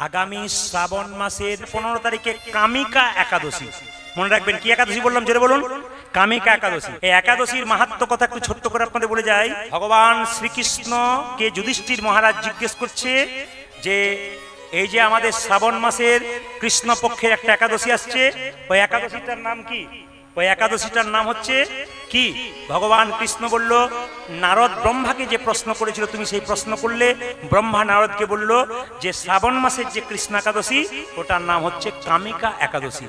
আগামী শ্রাবণ মাসের 15 তারিখে কামিকা একাদশী। মনে রাখবেন কি একাদশী বললাম, জোরে বলুন। কামিকা একাদশী। এই একাদশীর মাহাত্ম্য কথা একটু ছোট্ট করে আপনাদের বলে যাই। ভগবান শ্রীকৃষ্ণকে যুধিষ্ঠির মহারাজ জিজ্ঞেস করছে যে এই যে আমাদের শ্রাবণ মাসের কৃষ্ণপক্ষের একটা একাদশী আসছে, ওই একাদশীটার নাম কি? ওই একাদশীটার নাম হচ্ছে কি? ভগবান কৃষ্ণ বলল, নারদ ব্রহ্মাকে যে প্রশ্ন করেছিল তুমি সেই প্রশ্ন করলে। ব্রহ্মা নারদকে বলল যে শ্রাবণ মাসের যে কৃষ্ণ একাদশী ওটার নাম হচ্ছে কামিকা একাদশী।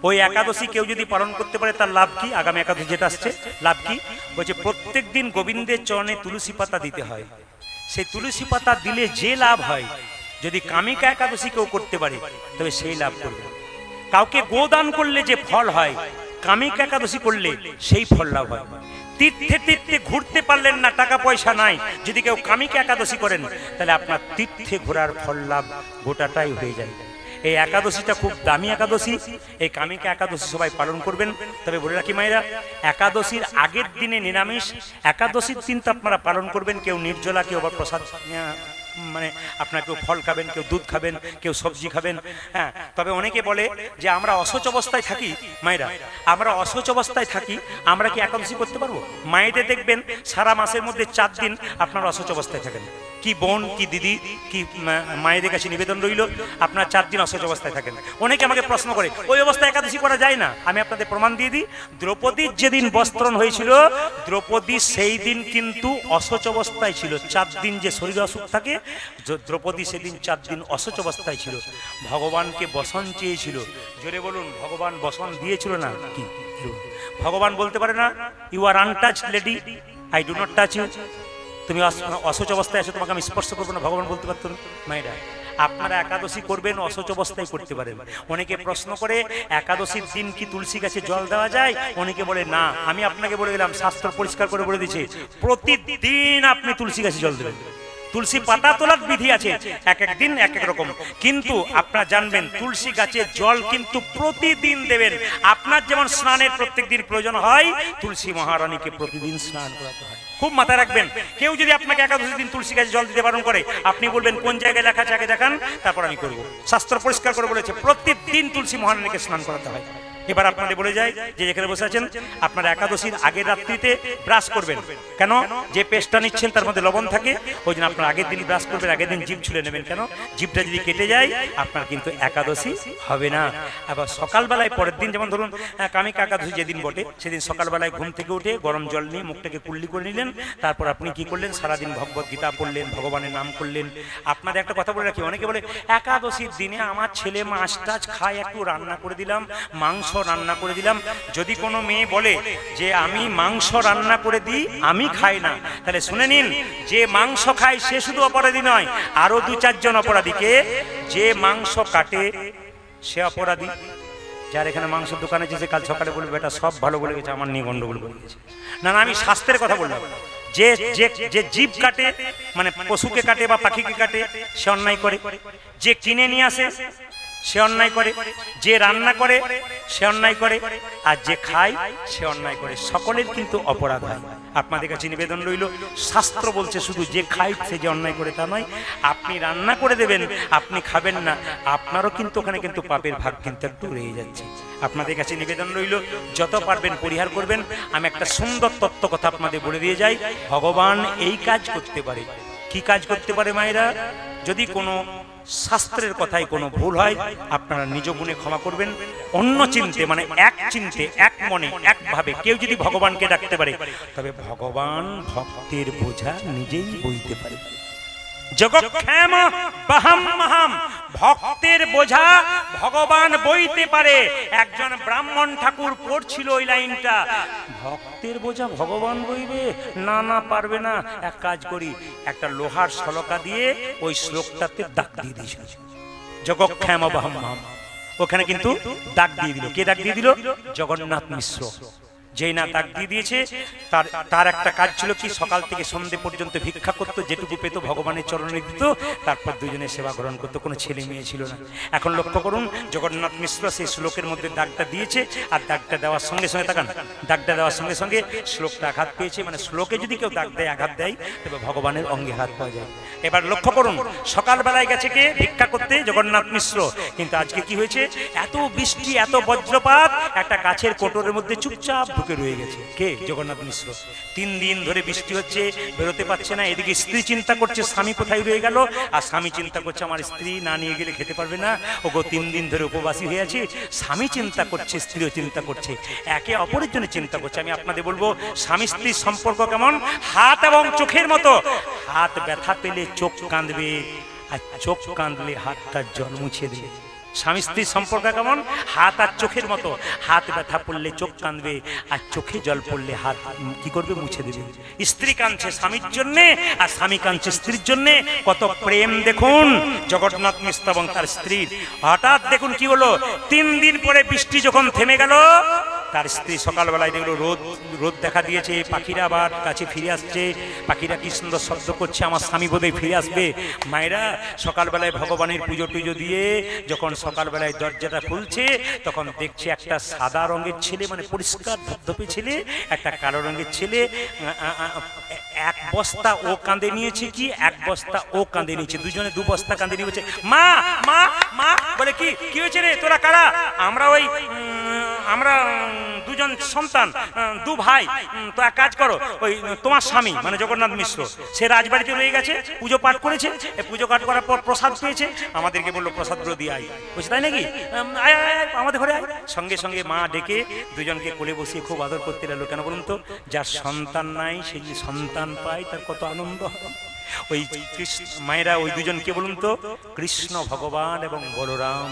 ওই একাদশী কেউ যদি পালন করতে পারে তার লাভ কি? আগামী একাদশী যেটা আসছে লাভ কি? বলছে প্রত্যেক দিন গোবিন্দের চরণে তুলসী পাতা দিতে হয়। সেই তুলসী পাতা দিলে যে লাভ হয়, যদি কামিকা একাদশী কেউ করতে পারে তবে সেই লাভ করবে। কাউকে গোদান করলে যে ফল হয়, কামিকা একাদশী করলে সেই ফল লাভ হয়। তীর্থে তীর্থে ঘুরতে পারলেন না, টাকা পয়সা নাই, যদি কেউ কামিকা একাদশী করেন তাহলে আপনার তীর্থে ঘোরার ফল লাভ গোটাটাই হয়ে যায়। এই একাদশীটা খুব দামি একাদশী। এই কামিকা একাদশী সবাই পালন করবেন। তবে বলে রাখি মায়েরা, একাদশীর আগের দিনে নিরামিষ, একাদশীর দিন তো আপনারা পালন করবেন। কেউ নির্জলা, কেউ আবার প্রসাদ, মানে আপনার কেউ ফল খাবেন, কেউ দুধ খাবেন, কেউ সবজি খাবেন। হ্যাঁ, তবে অনেকে বলে যে আমরা অসুচ অবস্থায় থাকি। মায়েরা, আমরা অসুচ অবস্থায় থাকি, আমরা কি একাদশী করতে পারবো? মায়েদের দেখবেন সারা মাসের মধ্যে 4 দিন আপনারা অসুচ অবস্থায় থাকেন। কি বোন, কি দিদি, কি মায়েদের কাছে নিবেদন রইল, আপনার 4 দিন অসুচ অবস্থায় থাকেন। অনেকে আমাকে প্রশ্ন করে ওই অবস্থায় একাদশী করা যায় না। আমি আপনাদের প্রমাণ দিয়ে দিই। দ্রৌপদীর যেদিন বস্ত্রণ হয়েছিল, দ্রৌপদী সেই দিন কিন্তু অসুচ অবস্থায় ছিল। 4 দিন যে শরীর অসুখ থাকে, দ্রৌপদী সেদিন 4 দিন অসুচ অবস্থায় ছিল। ভগবানকে বসন চেয়েছিল। জোরে বলুন, ভগবান বসন দিয়েছিল না? কি ভগবান বলতে পারে না, you are untouch lady, I do not touch you. তুমি অসুচ অবস্থায় আছো, তোমাকে আমি স্পর্শ করবো না। ভগবান বলতে পারতো না? মায়েরা, আপনারা একাদশী করবেন, অসুচ অবস্থায় করতে পারেন। অনেকে প্রশ্ন করে একাদশীর দিন কি তুলসী গাছে জল দেওয়া যায়? অনেকে বলে না। আমি আপনাকে বলে দিলাম, শাস্ত্র পরিষ্কার করে বলে দিচ্ছে প্রতিদিন আপনি তুলসী গাছে জল দেবেন। তুলসী পাতা তোলার বিধি আছে, এক এক দিন এক এক রকম, কিন্তু আপনারা জানবেন তুলসী গাছের জল কিন্তু প্রতিদিন দেবেন। আপনার যেমন স্নানের প্রত্যেক দিন প্রয়োজন হয়, তুলসী মহারানীকে প্রতিদিন স্নান করাতে হয়। খুব মাথায় রাখবেন। কেউ যদি আপনাকে একাদশী দিন তুলসী গাছে জল দিতে বারণ করে, আপনি বলবেন কোন জায়গায় লেখা আছে আগে দেখান, তারপর আমি করব। শাস্ত্র পরিষ্কার করে বলেছে প্রতিদিন তুলসী মহারানীকে স্নান করাতে হয়। এবার আপনাদের বলে যায় যে যেখানে বসে আছেন, আপনারা একাদশীর আগের রাত্রিতে ব্রাশ করবেন। কেন? যে পেস্টটা নিচ্ছেন তার মধ্যে লবণ থাকে, ওই জন্য আপনার আগের দিন ব্রাশ করবেন, আগের দিন জিভ ছুলে নেবেন। কেন? জিভটা যদি কেটে যায় আপনার কিন্তু একাদশী হবে না। আবার সকালবেলায় পরের দিন, যেমন ধরুন কামিকা একাদশী যেদিন বটে, সেদিন সকালবেলায় ঘুম থেকে উঠে গরম জল নিয়ে মুখটাকে কুল্লি করে নিলেন। তারপর আপনি কি করলেন? সারাদিন ভগবত গীতা পড়লেন, ভগবানের নাম করলেন। আপনাদের একটা কথা বলে রাখি, অনেকে বলে একাদশীর দিনে আমার ছেলে মাছ টাছ খায়, একটু রান্না করে দিলাম, মাংস রান্না করে দিলাম। যদি কোনো মেয়ে বলে যে আমি মাংস রান্না করে দিই, আমি খাই না, তাহলে শুনে নিন, যে মাংস খায় সে শুধু অপরাধী নয়, আরো 2-4 জন অপরাধীকে। যে মাংস কাটে সে অপরাধী। যার এখানে মাংসের দোকানে যে কাল সকালে বলবে এটা সব ভালো বলে গেছে, আমার নিয়ে গন্ডগোল বলে গেছে। না না, আমি শাস্ত্রের কথা বললাম। যে যে জীব কাটে, মানে পশুকে কাটে বা পাখিকে কাটে, সে অন্যায় করে। যে কিনে নিয়ে আসে সে অন্যায় করে, যে রান্না করে সে অন্যায় করে, আর যে খায় সে অন্যায় করে। সকলের কিন্তু অপরাধ হয়। আপনাদের কাছে নিবেদন রইল, শাস্ত্র বলছে শুধু যে খায় সে যে অন্যায় করে তা নয়। আপনি রান্না করে দেবেন, আপনি খাবেন না, আপনারও কিন্তু ওখানে কিন্তু পাপের ভাগ কিন্তু একটু রয়ে যাচ্ছে। আপনাদের কাছে নিবেদন রইল, যত পারবেন পরিহার করবেন। আমি একটা সুন্দর তত্ত্ব কথা আপনাদের বলে দিয়ে যাই। ভগবান এই কাজ করতে পারে। কি কাজ করতে পারে মায়েরা? যদি কোনো শাস্ত্রের কথায় কোনো ভুল হয়, আপনারা নিজ গুণে ক্ষমা করবেন। অন্য চিন্তে, মানে এক চিন্তে, এক মনে, একভাবে কেউ যদি ভগবানকে ডাকতে পারে, তবে ভগবান ভক্তের বোঝা নিজেই বইতে পারে। জগৎক্ষেম বহম মহম, ভক্তের বোঝা ভগবান বইতে পারে। একজন ব্রাহ্মণ ঠাকুর পড়ছিল ওই লাইনটা, ভক্তের বোঝা ভগবান বইবে? না না, পারবে না। এক কাজ করি, একটা লোহার শলকা দিয়ে ওই শ্লোকটাতে দাগ দিয়ে দিয়েছিল, জগৎক্ষেম বহম মহম। ওখানে কিন্তু দাগ দিয়ে দিল। কে দাগ দিয়ে দিল? জগন্নাথ মিশ্র। যেই না তাক দিয়ে দিয়েছে, তার একটা কাজ ছিল কি, সকাল থেকে সন্ধ্যে পর্যন্ত ভিক্ষা করতো, যেটুকু পেত ভগবানের চরণে দিত, তারপর দুজনে সেবা গ্রহণ করতো, কোনো ছেলে মেয়ে ছিল না। এখন লক্ষ্য করুন, জগন্নাথ মিশ্র সেই শ্লোকের মধ্যে দাগটা দিয়েছে, আর দাগটা দেওয়ার সঙ্গে সঙ্গে তাকান, দাগটা দেওয়ার সঙ্গে সঙ্গে শ্লোকটা আঘাত পেয়েছে। মানে শ্লোকে যদি কেউ দাগ দেয়, আঘাত দেয়, তবে ভগবানের অঙ্গে হাত পাওয়া যায়। এবার লক্ষ্য করুন, সকালবেলায় গেছে কে ভিক্ষা করতে? জগন্নাথ মিশ্র। কিন্তু আজকে কি হয়েছে? এত বৃষ্টি, এত বজ্রপাত, একটা গাছের কোটরের মধ্যে চুপচাপ ঢুকে রয়ে গেছে। কে? জগন্নাথ মিশ্র। 3 দিন ধরে বৃষ্টি হচ্ছে, বেরোতে পারছে না। এদিকে স্ত্রী চিন্তা করছে স্বামী কোথায় রয়ে গেল, আর স্বামী চিন্তা করছে আমার স্ত্রী না নিয়ে গেলে খেতে পারবে না, ওগো 3 দিন ধরে উপবাসী হয়ে আছে। স্বামী চিন্তা করছে, স্ত্রীও চিন্তা করছে, একে অপরের জন্য চিন্তা করছে। আমি আপনাদের বলবো, স্বামী স্ত্রীর সম্পর্ক কেমন? হাত এবং চোখের মতো। হাত ব্যথা পেলে চোখ কাঁদবে, আর চোখ কাঁদলে হাতটা জল মুছে দেবে। স্বামী স্ত্রীর সম্পর্ক কেমন? হাত আর চোখের মতো। হাত ব্যথা পড়লে চোখ কাঁদবে, আর চোখে জল পড়লে হাত কি করবে? মুছে দেবে। স্ত্রী কাঁদছে স্বামীর জন্যে, আর স্বামী কাঁদছে স্ত্রীর জন্যে। কত প্রেম দেখুন জগন্নাথ মিশ্র এবং তার স্ত্রীর। হঠাৎ দেখুন কি হলো, 3 দিন পরে বৃষ্টি যখন থেমে গেল, তার স্ত্রী সকালবেলায় দেখলো রোদ দেখা দিয়েছে, পাখিরা আবার কাছে ফিরে আসছে। পাখিরা কি সুন্দর শব্দ করছে, আমার স্বামী বোধহয় ফিরে আসবে। মায়েরা সকালবেলায় ভগবানের পুজো টুজো দিয়ে যখন সকালবেলায় দরজাটা খুলছে, তখন দেখছে একটা সাদা রঙের ছেলে, মানে পরিষ্কার ধপধপে ছেলে, একটা কালো রঙের ছেলে। 1 বস্তা ও কাঁধে নিয়েছে, কি 1 বস্তা ও কাঁধে নিয়েছে, দুজনে 2 বস্তা কাঁধে নিয়ে বলছে, মা মা মা। বলে কি হয়েছে রে, তোরা কারা? আমরা দুজন সন্তান, 2 ভাই। তো এক কাজ করো, ওই তোমার স্বামী মানে জগন্নাথ মিশ্র, সে রাজবাড়িতে রয়ে গেছে, পুজো পাঠ করেছে, পুজো পাঠ করার পর প্রসাদ পেয়েছে, আমাদেরকে বললো প্রসাদগুলো দিয়ে আয়। বুঝছে তাই নাকি? আয় আমাদের ঘরে আয়। সঙ্গে সঙ্গে মা ডেকে দুজনকে কোলে বসিয়ে খুব আদর করতে লাগলো। কেন বলুন তো? যার সন্তান নাই সে যে সন্তান পায়, তার কত আনন্দ হয়। ওই মায়েরা ওই দুজনকে বলুন তো, কৃষ্ণ ভগবান এবং বলরাম,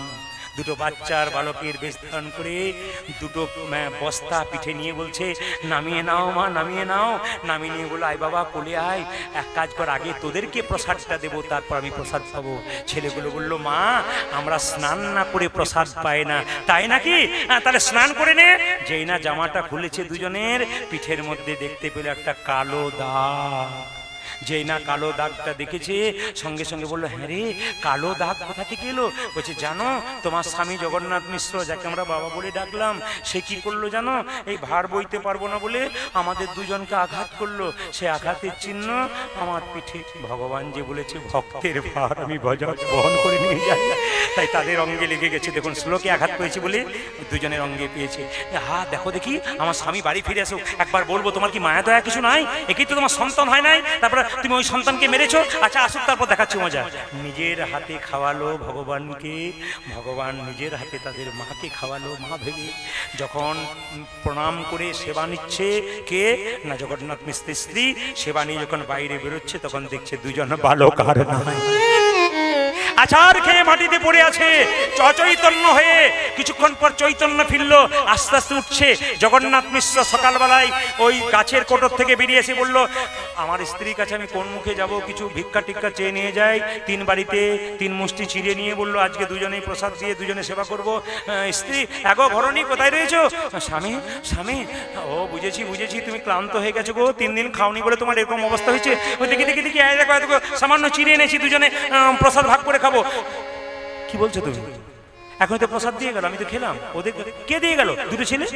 2 বাচ্চার বালকের বেশ ধারণ করে 2 বস্তা পিঠে নিয়ে বলছে, নামিয়ে নাও মা, নামিয়ে নাও। নামিয়ে নিয়ে বললো, আয় বাবা কোলে আয়, এক কাজ কর, আগে তোদেরকে প্রসাদটা দেবো, তারপর আমি প্রসাদ পাবো। ছেলেগুলো বললো, মা আমরা স্নান না করে প্রসাদ পাই না। তাই নাকি? তাহলে স্নান করে নে। যেই না জামাটা খুলেছে দুজনের, পিঠের মধ্যে দেখতে পেল একটা কালো দাগ। যেই না কালো দাগটা দেখেছে, সঙ্গে সঙ্গে বললো, হ্যাঁ রে, কালো দাগ কোথা থেকে এলো? বলছে, জানো তোমার স্বামী জগন্নাথ মিশ্র, যাকে আমরা বাবা বলে ডাকলাম, সে কি করলো জানো? এই ভার বইতে পারবো না বলে আমাদের দুজনকে আঘাত করলো। সে আঘাতের চিহ্ন আমার পিঠে। ভগবান যে বলেছে, ভক্তের ভার আমি বহন করে নিয়ে যাই, তাই তাদের অঙ্গে লেগে গেছে। দেখুন শ্লোকে আঘাত পেয়েছে বলে দুজনের অঙ্গে পেয়েছে। হ্যাঁ দেখো দেখি, আমার স্বামী বাড়ি ফিরে আসো, একবার বলবো তোমার কি মায়া দয়া কিছু নাই? একেই তো তোমার সন্তান হয় নাই, তারপরে তুমি ওই সন্তানকে মেরেছো। আচ্ছা আসুক, তারপর দেখাচ্ছি মজা। নিজের হাতে খাওয়ালো ভগবানকে, ভগবান নিজের হাতে তাদের মাকে খাওয়ালো। মা ভেবে যখন প্রণাম করে সেবা নিচ্ছে, কে না জগন্নাথ মিশ্রের স্ত্রী, সেবা নিয়ে যখন বাইরে বেরোচ্ছে, তখন দেখছে দুজন বালক আর নাই। আছাড় খেয়ে মাটিতে পড়ে আছে, অচৈতন্য হয়ে। কিছুক্ষণ পর চৈতন্য ফিরল, আস্তে আস্তে উঠছে। জগন্নাথ মিশ্র সকালবেলায় ওই গাছের কোটর থেকে বেরিয়ে এসে বলল, আমার স্ত্রীর কাছে আমি কোন মুখে যাব? কিছু ভিক্ষা টিক্ষা চেয়ে নিয়ে যাই। 3 বাড়িতে 3 মুষ্টি চিড়ে নিয়ে বললো, আজকে দুজনেই প্রসাদ দিয়ে দুজনে সেবা করব। স্ত্রী, এগো ঘরণী কোথায় রয়েছো? স্বামী স্বামী, ও বুঝেছি বুঝেছি, তুমি ক্লান্ত হয়ে গেছো গো, 3 দিন খাওনি বলে তোমার এরকম অবস্থা হয়েছে। ওই দেখি দেখি দেখি, দেখো সামান্য চিড়ে এনেছি, দুজনে প্রসাদ ভাগ করে খাবো। কি বলছো তুমি? এখন তো প্রসাদ দিয়ে গেল, আমি তো খেলাম। ওদের কে দিয়ে গেল? 2 ছেলে।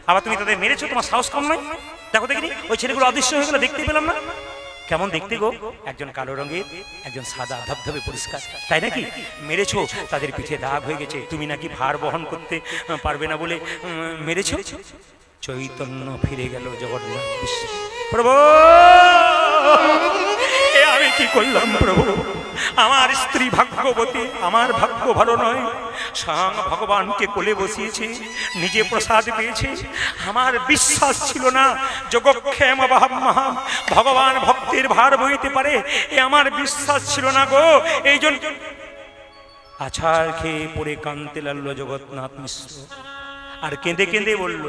আবার তুমি তাদের মেরেছো, তোমার সাহস কম নয়? দেখো দেখিনি, ওই ছেলেগুলো অদৃশ্য হয়ে গেল, দেখতে পেলাম না। কেমন দেখতে গো? একজন কালো রঙের, একজন সাদা ধবধবে পরিষ্কার। তাই নাকি? মেরেছো, তাদের পিঠে দাগ হয়ে গেছে। তুমি নাকি ভার বহন করতে পারবে না বলে মেরেছো। চৈতন্য ফিরে গেল জগন্নাথ মিশ্র। প্রভু, আমি কি করলাম প্রভু? আমার স্ত্রী ভাগ্যবতী, আমার ভাগ্য ভালো নয়। স্বয়ং ভগবানকে কোলে বসিয়েছে, নিজে প্রসাদ পেয়েছে। আমার বিশ্বাস ছিল না যোগক্ষেম মহা ভগবান ভক্তের ভার বইতে পারে, এ আমার বিশ্বাস ছিল না গো। এই জন্য আছাড় খেয়ে পড়ে কাঁদতে লাগলো জগন্নাথ মিশ্র। আর কেঁদে কেঁদে বলল,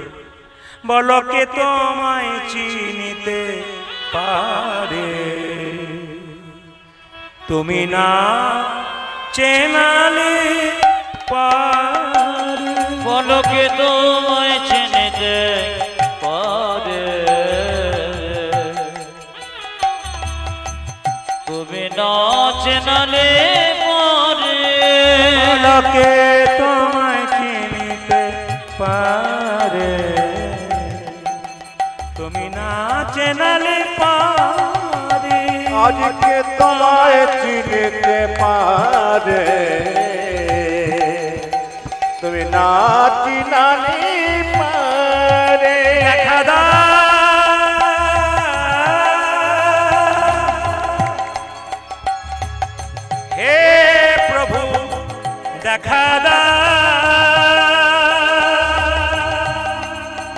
বলো কে তোমায় চিনিতে পারে? তুমি না চেনালে পারে। বলো কে তোমায় চিনিতে পারে? লোকে তোমায় চিনিতে পারে, তুমি না চেনালে পারে। আজকে তোমায় চিনিতে পারে, তুমি না চিনালে পারে। দেখা দাও হে প্রভু, দেখা দাও,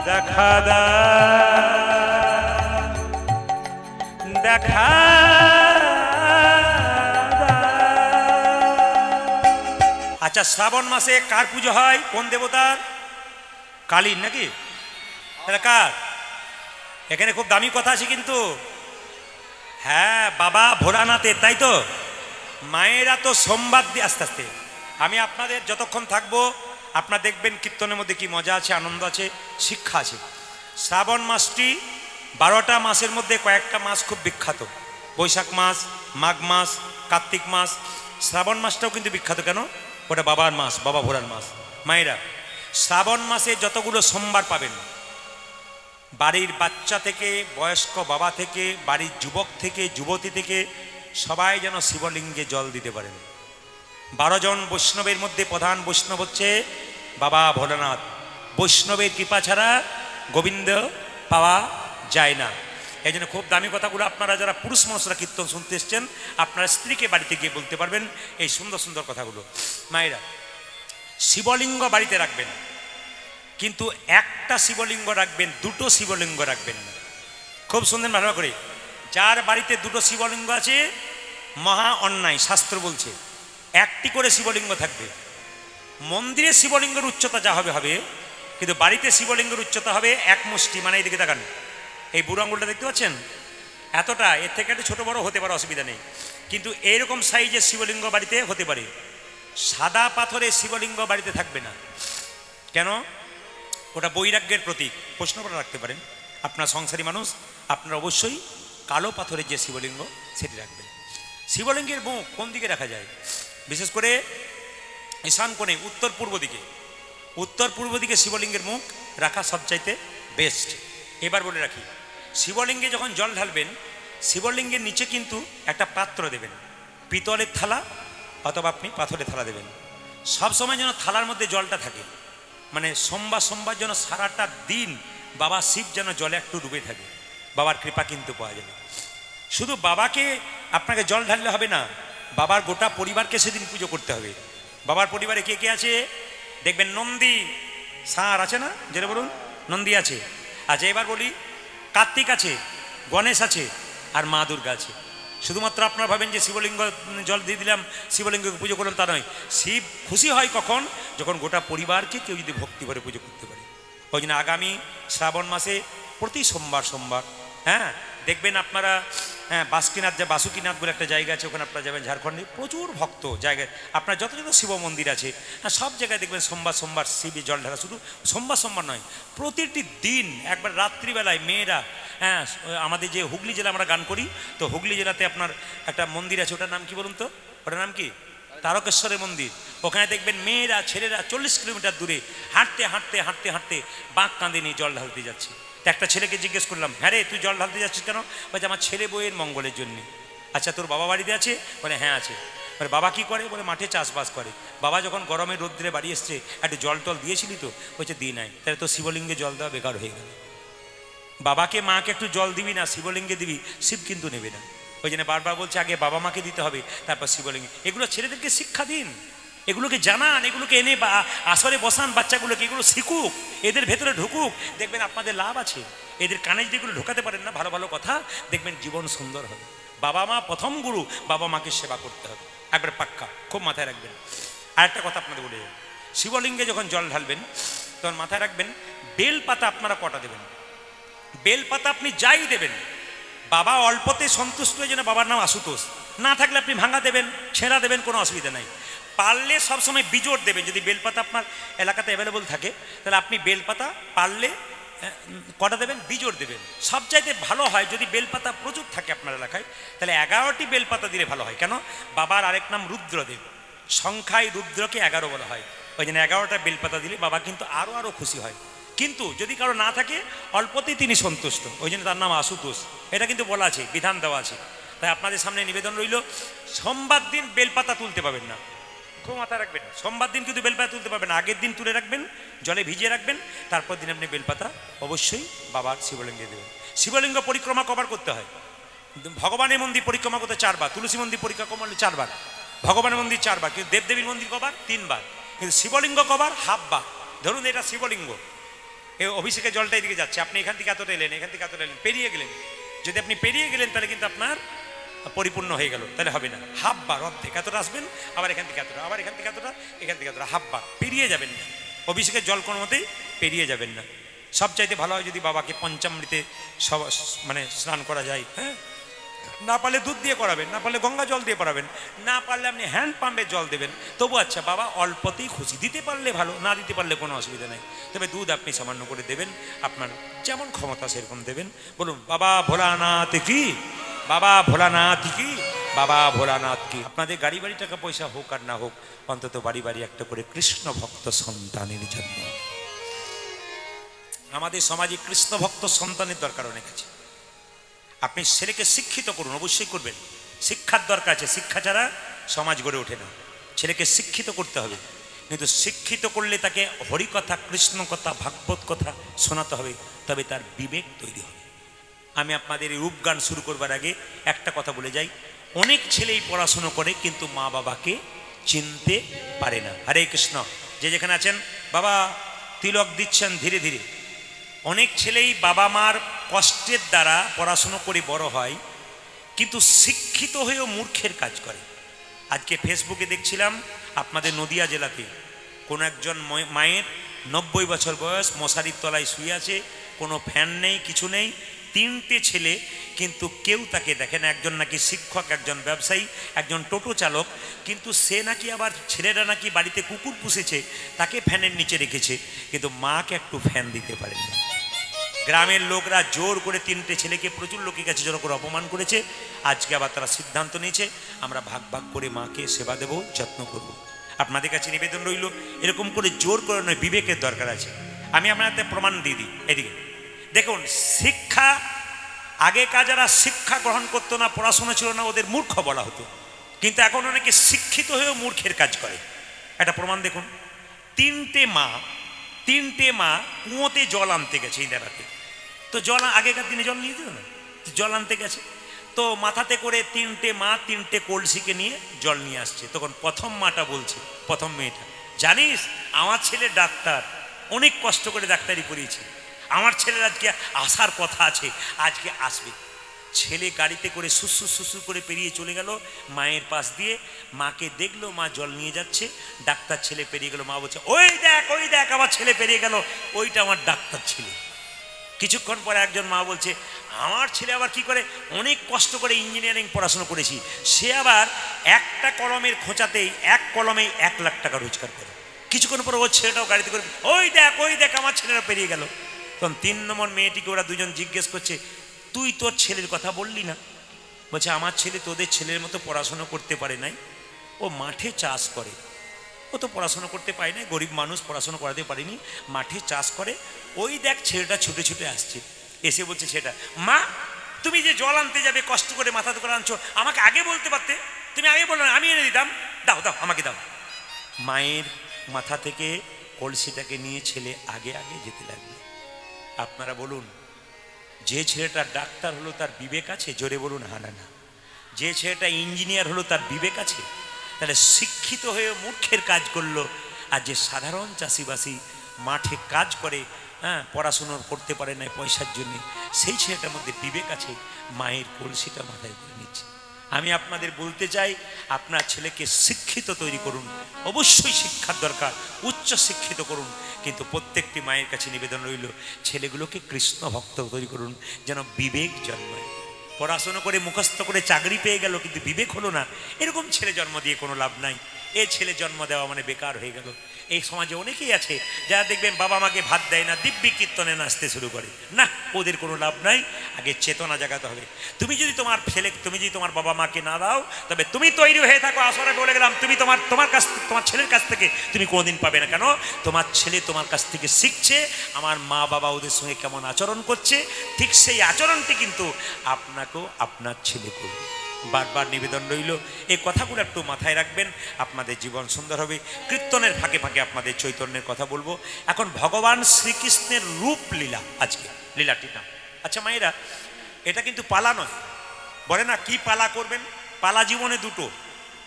দেখা দাও, দেখা দাও। আচ্ছা, শ্রাবণ মাসে কার পুজো হয়? কোন দেবতার? কালীর নাকি? তাহলে কার? এখানে খুব দামি কথা আছে কিন্তু। হ্যাঁ, বাবা ভোলানাথের, তাই তো? মায়েরা তো সোমবার দিয়ে, আস্তে আস্তে আমি আপনাদের যতক্ষণ থাকবো আপনারা দেখবেন কীর্তনের মধ্যে কি মজা আছে, আনন্দ আছে, শিক্ষা আছে। শ্রাবণ মাসটি 12টা মাসের মধ্যে কয়েকটা মাস খুব বিখ্যাত। বৈশাখ মাস, মাঘ মাস, কার্তিক মাস। শ্রাবণ মাসটাও কিন্তু বিখ্যাত। কেন? ওটা বাবার মাস, বাবা ভোলার মাস। মায়েরা, শ্রাবণ মাসে যতগুলো সোমবার পাবেন, বাড়ির বাচ্চা থেকে বয়স্ক বাবা থেকে বাড়ির যুবক থেকে যুবতী থেকে সবাই যেন শিবলিঙ্গে জল দিতে পারেন। 12 জন বৈষ্ণবের মধ্যে প্রধান বৈষ্ণব হচ্ছে বাবা ভোলানাথ। বৈষ্ণবের কৃপা ছাড়া গোবিন্দ পাওয়া যায় না। এই জন্য খুব দামি কথাগুলো আপনারা যারা পুরুষ মানুষরা কীর্তন শুনতে এসছেন, আপনারা স্ত্রীকে বাড়িতে গিয়ে বলতে পারবেন এই সুন্দর সুন্দর কথাগুলো। মায়েরা, শিবলিঙ্গ বাড়িতে রাখবেন, কিন্তু একটা শিবলিঙ্গ রাখবেন, দুটো শিবলিঙ্গ রাখবেন না। খুব সুন্দর ভালো করে। যার বাড়িতে দুটো শিবলিঙ্গ আছে মহা অন্যায়, শাস্ত্র বলছে একটি করে শিবলিঙ্গ থাকবে। মন্দিরে শিবলিঙ্গের উচ্চতা যা হবে হবে, কিন্তু বাড়িতে শিবলিঙ্গের উচ্চতা হবে এক মুষ্টি। মানে এইদিকে তাকান, এই বুড়ো আঙুলটা দেখতে পাচ্ছেন, এতটা। এর থেকে একটু ছোটো বড়ো হতে পারে, অসুবিধা নেই, কিন্তু এইরকম সাইজের শিবলিঙ্গ বাড়িতে হতে পারে। সাদা পাথরের শিবলিঙ্গ বাড়িতে থাকবে না। কেন? ওটা বৈরাগ্যের প্রতীক। প্রশ্ন করে রাখতে পারেন, আপনার সংসারী মানুষ, আপনার অবশ্যই কালো পাথরের যে শিবলিঙ্গ সেটি রাখবেন। শিবলিঙ্গের মুখ কোন দিকে রাখা যায়? বিশেষ করে ঈশান কোণে, উত্তর পূর্ব দিকে। উত্তর পূর্ব দিকে শিবলিঙ্গের মুখ রাখা সবচাইতে বেস্ট। এবার বলে রাখি, শিবলিঙ্গে যখন জল ঢালবেন, শিবলিঙ্গের নিচে কিন্তু একটা পাত্র দেবেন, পিতলের থালা অথবা আপনি পাথরের থালা দেবেন। সবসময় যেন থালার মধ্যে জলটা থাকে। মানে সোমবার সোমবার যেন সারাটা দিন বাবা শিব যেন জলে একটু ডুবে থাকে, বাবার কৃপা কিন্তু পাওয়া যাবে। শুধু বাবাকে আপনাকে জল ঢাললে হবে না, বাবার গোটা পরিবারকে সেদিন পুজো করতে হবে। বাবার পরিবারে কে কে আছে দেখবেন? নন্দী সার আছে না? যেটা বলুন, নন্দী আছে। আচ্ছা, এবার বলি, কার্তিক আছে, গণেশ আছে, আর মা দুর্গা আছে। শুধুমাত্র আপনারা ভাবেন যে শিবলিঙ্গ জল দিয়ে দিলাম, শিবলিঙ্গকে পুজো করলাম, তা নয়। শিব খুশি হয় কখন? যখন গোটা পরিবারকে কেউ যদি ভক্তি ভরে পুজো করতে পারে। ওই জন্য আগামী শ্রাবণ মাসে প্রতি সোমবার সোমবার, হ্যাঁ, দেখবেন আপনারা, হ্যাঁ, বাসুকিনাথ বলে একটা জায়গা আছে, ওখানে আপনারা যাবেন, ঝাড়খণ্ডে প্রচুর ভক্ত জায়গায়। আপনার যত যত শিব মন্দির আছে, হ্যাঁ, সব জায়গায় দেখবেন সোমবার সোমবার শিবে জল ঢালা। শুধু সোমবার সোমবার নয়, প্রতিটি দিন একবার রাত্রিবেলায় মেয়েরা, হ্যাঁ, আমাদের যে হুগলি জেলা আমরা গান করি, তো হুগলি জেলাতে আপনার একটা মন্দির আছে, ওটার নাম কি বলুন তো? ওটার নাম কি? তারকেশ্বরের মন্দির। ওখানে দেখবেন মেয়েরা ছেলেরা 40 কিলোমিটার দূরে হাঁটতে হাঁটতে হাঁটতে হাঁটতে বাঁক কাঁধে নিয়ে জল ঢালতে যাচ্ছে। তো একটা ছেলেকে জিজ্ঞেস করলাম, হ্যাঁ রে, তুই জল ঢালতে যাচ্ছিস কেন? বলছে আমার ছেলে বউয়ের মঙ্গলের জন্য। আচ্ছা, তোর বাবা বাড়িতে আছে? বলে হ্যাঁ আছে। বলে বাবা কি করে? বলে মাঠে চাষবাস করে। বাবা যখন গরমে রোদ্রে বাড়ি এসছে, একটু জল টল দিয়েছিলি তো? বলছে দিই নাই। তাহলে তো শিবলিঙ্গে জল দেওয়া বেকার হয়ে গেল। বাবাকে মাকে একটু জল দিবি না, শিবলিঙ্গে দিবি, শিব কিন্তু নেবে না। ওই জন্য বারবার বলছে আগে বাবা মাকে দিতে হবে, তারপর শিবলিঙ্গে। এগুলো ছেলেদেরকে শিক্ষা দিন, এগুলোকে জানান, এগুলোকে এনে বা আসরে বসান বাচ্চাগুলোকে, এগুলো শিখুক, এদের ভেতরে ঢুকুক, দেখবেন আপনাদের লাভ আছে। এদের কানে যেগুলো ঢোকাতে পারেন না ভালো ভালো কথা, দেখবেন জীবন সুন্দর হবে। বাবা মা প্রথম গুরু, বাবা মাকে সেবা করতে হবে, একবার পাক্কা, খুব মাথায় রাখবেন। আর একটা কথা আপনাদের বলে, শিবলিঙ্গে যখন জল ঢালবেন তখন মাথায় রাখবেন, বেলপাতা আপনারা কটা দেবেন? বেলপাতা আপনি যাই দেবেন, বাবা অল্পতে সন্তুষ্ট হয়ে যেন বাবার নাম আশুতোষ, না থাকলে আপনি ভাঙা দেবেন, ছেঁড়া দেবেন, কোনো অসুবিধা নাই। পারলে সবসময় বিজোড় দেবেন। যদি বেলপাতা আপনার এলাকাতে অ্যাভেলেবল থাকে, তাহলে আপনি বেলপাতা পারলে কটা দেবেন? বিজোড় দেবেন। সবচাইতে ভালো হয় যদি বেলপাতা প্রচুর থাকে আপনার এলাকায়, তাহলে 11টি বেলপাতা দিলে ভালো হয়। কেন? বাবার আরেক নাম রুদ্রদেব। সংখ্যায় রুদ্রকে 11 বলা হয়, ওই জন্য 11টা বেলপাতা দিলে বাবা কিন্তু আরও খুশি হয়। কিন্তু যদি কারো না থাকে অল্পতেই তিনি সন্তুষ্ট, ওই জন্য তার নাম আশুতোষ। এটা কিন্তু বলা আছে, বিধান দেওয়া আছে। তাই আপনাদের সামনে নিবেদন রইল, সোমবার দিন বেলপাতা তুলতে পাবেন না, খুব মাথায় রাখবেন। সোমবার দিন কিন্তু বেলপাতা তুলতে পারবেন না, আগের দিন তুলে রাখবেন, জলে ভিজিয়ে রাখবেন, তারপর দিন আপনি বেলপাতা অবশ্যই বাবার শিবলিঙ্গে দেবেন। শিবলিঙ্গ পরিক্রমা কবার করতে হয়? ভগবানের মন্দির পরিক্রমা করতে 4 বার, তুলসী মন্দির পরিক্রমা করলে 4 বার, ভগবানের মন্দির 4 বার, কিন্তু দেবদেবীর মন্দির কবার? 3 বার। কিন্তু শিবলিঙ্গ কবার? হাফ বার। ধরুন এটা শিবলিঙ্গ, এই অভিষেকের জলটা এদিকে যাচ্ছে, আপনি এখান থেকে এতটা এলেন, এখান থেকে এতটা এলেন, পেরিয়ে গেলেন। যদি আপনি পেরিয়ে গেলেন তাহলে কিন্তু আপনার পরিপূর্ণ হয়ে গেল, তাহলে হবে না। হাফ বার, অর্ধেক এতটা আসবেন, আবার এখান থেকে এতটা, আবার এখান থেকে এতটা, এখান থেকে এতটা, হাফ বার পেরিয়ে যাবেন না। অভিষেকের জল কোনো মতেই পেরিয়ে যাবেন না। সবচাইতে ভালো হয় যদি বাবাকে পঞ্চামৃতে সব মানে স্নান করা যায়। হ্যাঁ, না পারলে দুধ দিয়ে করাবেন, না পারলে গঙ্গা জল দিয়ে করাবেন, না পারলে আপনি হ্যান্ড পাম্পের জল দেবেন, তবু আচ্ছা বাবা অল্পতেই খুশি। দিতে পারলে ভালো, না দিতে পারলে কোনো অসুবিধা নেই, তবে দুধ আপনি সামান্য করে দেবেন, আপনার যেমন ক্ষমতা সেরকম দেবেন। বলুন বাবা ভোলানাথ কি, বাবা ভোলানাথ কি, বাবা ভোলানাথ কি। আপনাদের গাড়ি বাড়ি টাকা পয়সা হোক আর না হোক, অন্তত বাড়ি বাড়ি একটা করে কৃষ্ণ ভক্ত সন্তানের জন্য। আমাদের সমাজে কৃষ্ণ ভক্ত সন্তানের দরকার অনেক আছে। আপনি ছেলেকে শিক্ষিত করুন, অবশ্যই করবেন, শিক্ষার দরকার আছে, শিক্ষা ছাড়া সমাজ গড়ে ওঠে না। ছেলেকে শিক্ষিত করতে হবে, কিন্তু শিক্ষিত করলে তাকে হরিকথা, কৃষ্ণ কথা, ভাগবত কথা শোনাতে হবে, তবে তার বিবেক তৈরি হবে। আমি আপনাদের এই রূপগান শুরু করবার আগে একটা কথা বলে যাই, অনেক ছেলেই পড়াশুনো করে কিন্তু মা বাবাকে চিনতে পারে না। হরে কৃষ্ণ। যে যেখানে আছেন বাবা তিলক দিচ্ছেন ধীরে ধীরে। অনেক ছেলেই বাবা মার কষ্টের দ্বারা পড়াশুনো করে বড় হয়, কিন্তু শিক্ষিত হয়েও মূর্খের কাজ করে। আজকে ফেসবুকে দেখছিলাম আপনাদের নদিয়া জেলাতে কোনো একজন মায়ের 90 বছর বয়স, মশারির তলায় শুয়ে আছে, কোনো ফ্যান নেই, কিছু নেই, 3টে ছেলে, কিন্তু কেউ তাকে দেখে না। একজন নাকি শিক্ষক, একজন ব্যবসায়ী, একজন টোটো চালক, কিন্তু সে নাকি আবার ছেলেরা নাকি বাড়িতে কুকুর পুষেছে, তাকে ফ্যানের নিচে রেখেছে, কিন্তু মাকে একটু ফ্যান দিতে পারেন না। গ্রামের লোকরা জোর করে 3টে ছেলেকে প্রচুর লোকের কাছে জোর করে অপমান করেছে। আজকে আবার তারা সিদ্ধান্ত নিয়েছে আমরা ভাগ ভাগ করে মাকে সেবা দেব, যত্ন করব। আপনাদের কাছে নিবেদন রইল, এরকম করে জোর করে নয়, বিবেকের দরকার আছে। আমি আপনাদের প্রমাণ দিয়ে দিই। এদিকে দেখুন, শিক্ষা আগেকার যারা শিক্ষা গ্রহণ করতো না, পড়াশোনা ছিল না, ওদের মূর্খ বলা হতো, কিন্তু এখন অনেকে শিক্ষিত হয়েও মূর্খের কাজ করে। একটা প্রমাণ দেখুন, 3টে মা কুয়োতে জল আনতে গেছে এই দাঁড়াতে। তো জল আগেকার দিনে জল নিয়ে যেত না, জল আনতে গেছে, তো মাথাতে করে 3টে মা 3টে কলসিকে নিয়ে জল নিয়ে আসছে। তখন প্রথম মাটা বলছে, প্রথম মেয়েটা, জানিস আমার ছেলে ডাক্তার, অনেক কষ্ট করে ডাক্তারি করিয়েছে, আমার ছেলের আজকে আসার কথা আছে, আজকে আসবে। ছেলে গাড়িতে করে সুসু সুসু করে পেরিয়ে চলে গেল মায়ের পাশ দিয়ে, মাকে দেখলো মা জল নিয়ে যাচ্ছে, ডাক্তার ছেলে পেরিয়ে গেল, মা বলছে ওই দেখ আমার ছেলে পেরিয়ে গেল, ওইটা আমার ডাক্তার ছেলে। কিছুক্ষণ পরে একজন মা বলছে আমার ছেলে আবার কি করে, অনেক কষ্ট করে ইঞ্জিনিয়ারিং পড়াশোনা করেছি, সে আবার একটা কলমের খোঁচাতেই 1 কলমেই 1 লাখ টাকা রোজগার করে। কিছুক্ষণ পরে ওর ছেলেটাও গাড়িতে করে ওই দেখ আমার ছেলেরা পেরিয়ে গেল। তখন 3 নম্বর মেয়েটিকে ওরা দুজন জিজ্ঞেস করছে তুই তোর ছেলের কথা বললি না? বলছে আমার ছেলে তোদের ছেলের মতো পড়াশোনা করতে পারে নাই, ও মাঠে চাষ করে, ও তো পড়াশোনা করতে পারে নাই, গরিব মানুষ, পড়াশোনা করাতে পারিনি, মাঠে চাষ করে, ওই দেখ ছেলেটা ছুটে ছুটে আসছে। এসে বলছে সেটা, মা তুমি যে জল আনতে যাবে কষ্ট করে মাথাতে করে আনছো, আমাকে আগে বলতে পারতে, তুমি আগে বলো না, আমি এনে দিতাম, দাও আমাকে দাও। মায়ের মাথা থেকে কলসিটাকে নিয়ে ছেলে আগে আগে যেতে লাগলো। আপনারা বলুন, যে ছেলেটা ডাক্তার হলো তার বিবেক আছে? জোরে বলুন হা না। যে ছেলেটা ইঞ্জিনিয়ার হলো তার বিবেক আছে? তাহলে শিক্ষিত হয়ে মূর্খের কাজ করলো, আর যে সাধারণ চাষিবাসী মাঠে কাজ করে, হ্যাঁ, পড়াশুনো করতে পারে না পয়সার জন্য, সেই ছেলেটার মধ্যে বিবেক আছে, মায়ের কলসিটা মাথায় করে নিচ্ছে। আমি আপনাদের বলতে চাই, আপনার ছেলেকে শিক্ষিত তৈরি করুন, অবশ্যই শিক্ষার দরকার, উচ্চ শিক্ষিত করুন, কিন্তু প্রত্যেকটি মায়ের কাছে নিবেদন রইল ছেলেগুলোকে কৃষ্ণ ভক্ত তৈরি করুন, যেন বিবেক জন্মায়। পড়াশোনা করে মুখস্থ করে চাকরি পেয়ে গেল কিন্তু বিবেক হলো না, এরকম ছেলে জন্ম দিয়ে কোনো লাভ নাই। এই ছেলে জন্ম দেওয়া মানে বেকার হয়ে গেল। এই সমাজে অনেকেই আছে যারা দেখবেন বাবা মাকে ভাত দেয় না, দিব্যি কীর্তনে নাচতে শুরু করে। না, ওদের কোনো লাভ নাই, আগে চেতনা জাগাতে হবে। তুমি যদি তোমার বাবা মাকে না দাও, তবে তুমি তৈরি হয়ে থাকো। আসরে বলে গেলাম, তুমি তোমার ছেলের কাছ থেকে তুমি কোনোদিন পাবে না। কেন? তোমার ছেলে তোমার কাছ থেকে শিখছে আমার মা বাবা ওদের সঙ্গে কেমন আচরণ করছে, ঠিক সেই আচরণটি কিন্তু আপনাকেও আপনার ছেলে করবে। বারবার নিবেদন রইল, এই কথাগুলো একটু মাথায় রাখবেন, আপনাদের জীবন সুন্দর হবে। কীর্তনের ফাঁকে ফাঁকে আপনাদের চৈতন্যের কথা বলবো। এখন ভগবান শ্রীকৃষ্ণের রূপ লীলা, আজকে লীলাটির নাম। আচ্ছা মায়েরা, এটা কিন্তু পালা নয়। বলে না কি পালা করবেন? পালা জীবনে দুটো,